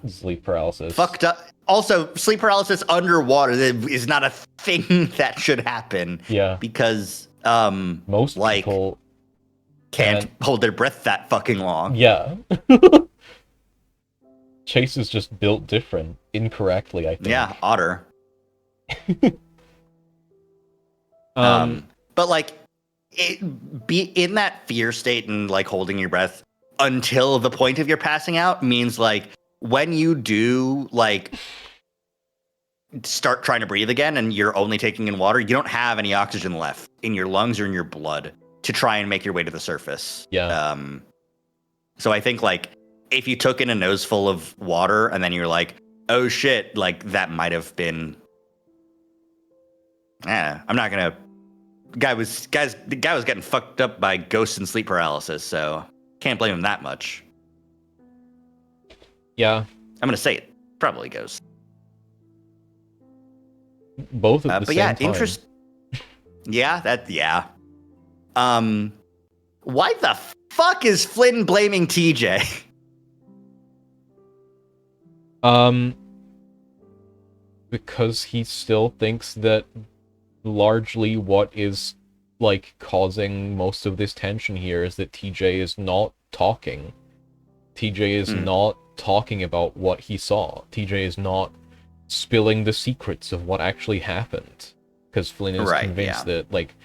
sleep paralysis. Fucked up. Also, sleep paralysis underwater is not a thing that should happen. Yeah. Because most people can't hold their breath that fucking long. Yeah. Chase is just built different, incorrectly, I think. Yeah, otter. But be in that fear state and holding your breath until the point of your passing out means when you do start trying to breathe again and you're only taking in water, you don't have any oxygen left in your lungs or in your blood to try and make your way to the surface. Yeah. So I think if you took in a nose full of water and then you're oh shit, that might have been. I'm not gonna. The guy was getting fucked up by ghosts and sleep paralysis, so can't blame him that much. Yeah. I'm gonna say it. Probably ghosts. Both at the same time. Yeah. Why the fuck is Flynn blaming TJ? Because he still thinks that largely what is like causing most of this tension here is that TJ is not talking. TJ is not talking about what he saw. TJ is not spilling the secrets of what actually happened. Because Flynn is convinced that, like,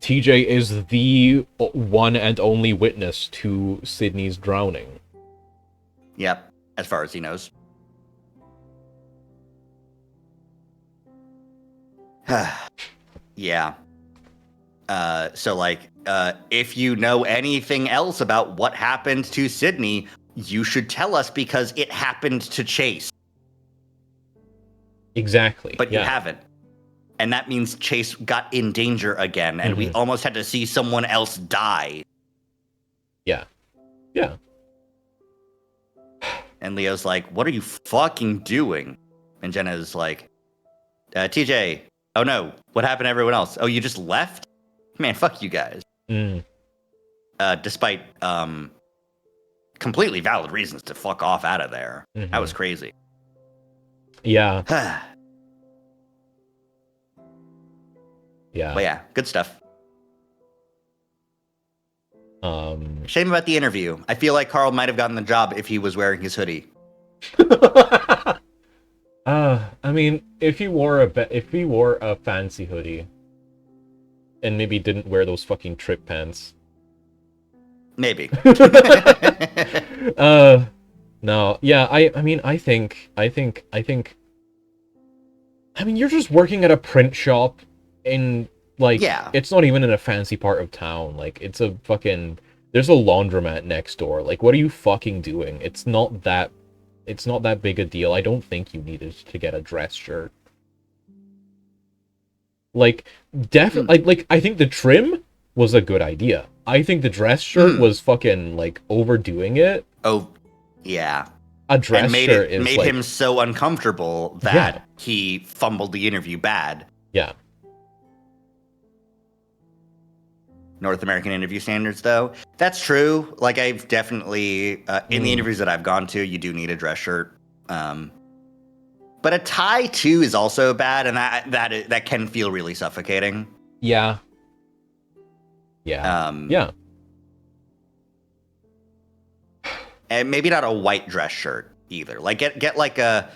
TJ is the one and only witness to Sydney's drowning. Yep, as far as he knows. Yeah. So, like, if you know anything else about what happened to Sydney, you should tell us because it happened to Chase. Exactly. But you haven't. And that means Chase got in danger again, and we almost had to see someone else die. Yeah. Yeah. And Leo's like, what are you fucking doing? And Jenna's like, TJ, oh no, what happened to everyone else? Oh, you just left? Man, fuck you guys. Despite completely valid reasons to fuck off out of there. That was crazy. Yeah. Yeah. But yeah, good stuff. Shame about the interview. I feel like Carl might have gotten the job if he was wearing his hoodie. I mean, if he wore a fancy hoodie and maybe didn't wear those fucking trip pants. Maybe. No. Yeah, I mean, you're just working at a print shop in, like, it's not even in a fancy part of town. Like, it's a fucking, there's a laundromat next door. Like, what are you fucking doing? It's not that big a deal. I don't think you needed to get a dress shirt. Like, definitely, like, I think the trim was a good idea. I think the dress shirt was fucking, like, overdoing it. Oh, yeah. A dress shirt made him so uncomfortable that he fumbled the interview bad. Yeah. North American interview standards, though. That's true. Like, I've definitely, in the interviews that I've gone to, you do need a dress shirt. But a tie, too, is also bad, and that can feel really suffocating. Yeah. Yeah. Yeah. And maybe not a white dress shirt, either. Like, get like a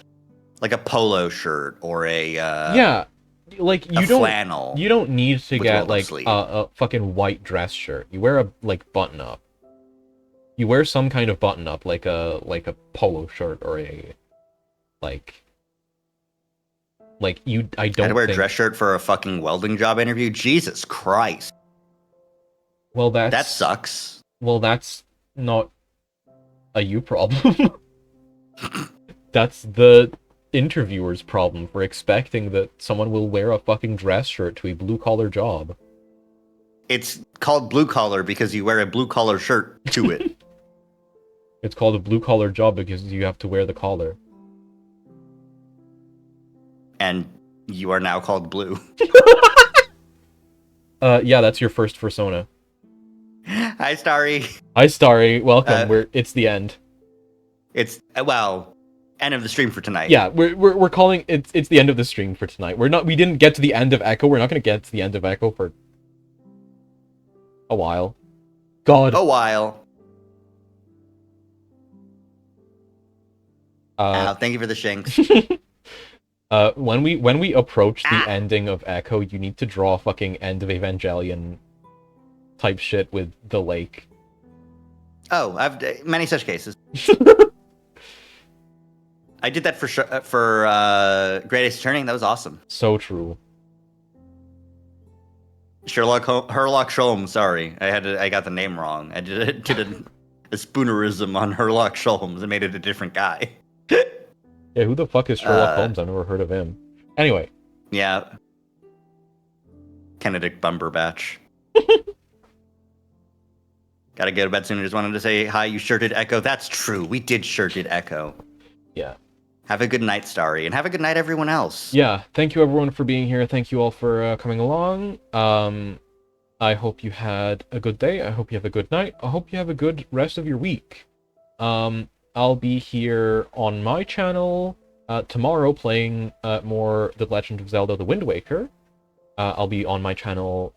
polo shirt or a... Like, you don't need to get, like, a fucking white dress shirt. You wear a, like, button-up. You wear some kind of button-up, like a polo shirt or a, like, I don't wear a dress shirt for a fucking welding job interview? Jesus Christ. Well, that sucks. Well, that's not a you problem. That's the interviewer's problem for expecting that someone will wear a fucking dress shirt to a blue-collar job. It's called blue-collar because you wear a blue-collar shirt to it. It's called a blue-collar job because you have to wear the collar. And you are now called blue. Yeah, that's your first persona. Hi, Starry. Hi, Starry. Welcome. It's the end. It's, end of the stream for tonight. Yeah, we're calling it's the end of the stream for tonight. We didn't get to the end of Echo. We're not going to get to the end of Echo for a while. God. A while. Thank you for the shanks. When we approach the ending of Echo, you need to draw fucking end of Evangelion type shit with the lake. Oh, I've many such cases. I did that for Great Ace Attorney. That was awesome. So true. Herlock Sholmes. Sorry, I got the name wrong. I did a spoonerism on Herlock Sholmes and made it a different guy. Yeah, who the fuck is Sherlock Holmes? I've never heard of him. Anyway. Yeah. Benedict Cumberbatch. Gotta go to bed soon. I just wanted to say hi. You sure did Echo. That's true. We did sure did Echo. Yeah. Have a good night, Starry, and have a good night, everyone else. Yeah, thank you everyone for being here. Thank you all for coming along. I hope you had a good day. I hope you have a good night. I hope you have a good rest of your week. I'll be here on my channel tomorrow playing more The Legend of Zelda: The Wind Waker. I'll be on my channel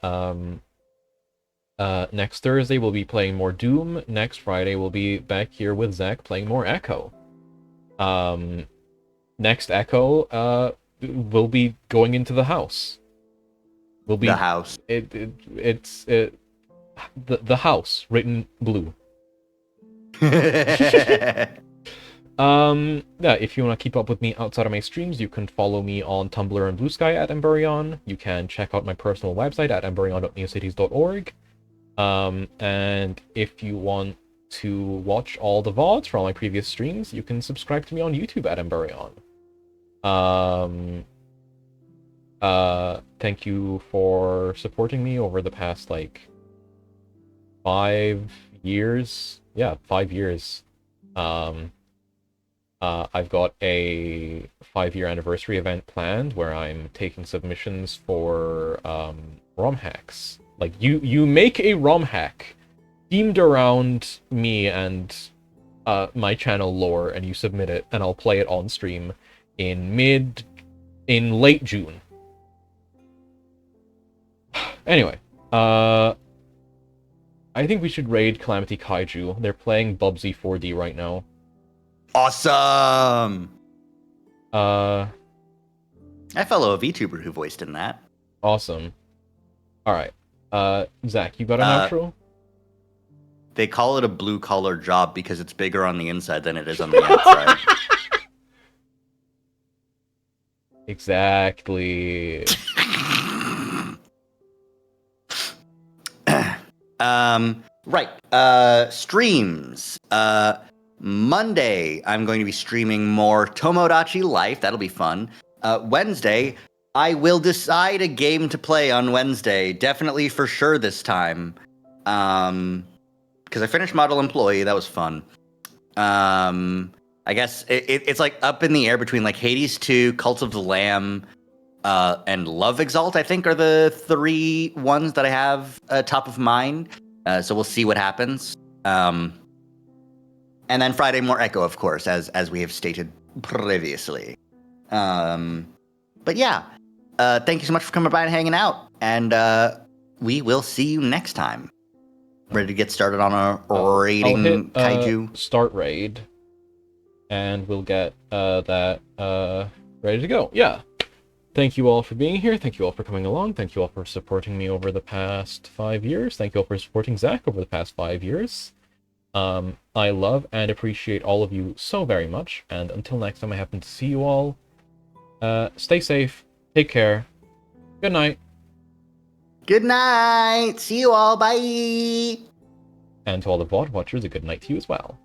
Next Thursday we'll be playing more Doom. Next Friday we'll be back here with Zach playing more Echo. Next Echo, we'll be going into the house. We'll be the house. It's the house written blue. Yeah, if you want to keep up with me outside of my streams, you can follow me on Tumblr and Blue Sky at Emberion. You can check out my personal website at emberion.neocities.org. And if you want to watch all the VODs from all my previous streams, you can subscribe to me on YouTube at Emberion. Thank you for supporting me over the past, 5 years. Yeah, 5 years. I've got a 5-year anniversary event planned where I'm taking submissions for ROM hacks. You make a ROM hack themed around me and my channel lore, and you submit it, and I'll play it on stream in late June. Anyway, I think we should raid Calamity Kaiju. They're playing Bubsy 4D right now. Awesome! I follow a VTuber who voiced in that. Awesome. Alright. Zach, you got an outro? They call it a blue-collar job because it's bigger on the inside than it is on the outside. Exactly. Right. Streams. Monday, I'm going to be streaming more Tomodachi Life. That'll be fun. Wednesday, I will decide a game to play on Wednesday. Definitely for sure this time. Because I finished Model Employee. That was fun. I guess it's up in the air between Hades 2, Cult of the Lamb, and Love Exalt, I think, are the 3 ones that I have top of mind. So we'll see what happens. And then Friday, more Echo, of course, as we have stated previously. But yeah, thank you so much for coming by and hanging out. And we will see you next time. Ready to get started on a raiding I'll hit, kaiju? Start raid. And we'll get that ready to go. Yeah. Thank you all for being here. Thank you all for coming along. Thank you all for supporting me over the past 5 years. Thank you all for supporting Zach over the past 5 years. I love and appreciate all of you so very much, and until next time I happen to see you all, stay safe, take care, good night. Good night, see you all, bye! And to all the VOD watchers, a good night to you as well.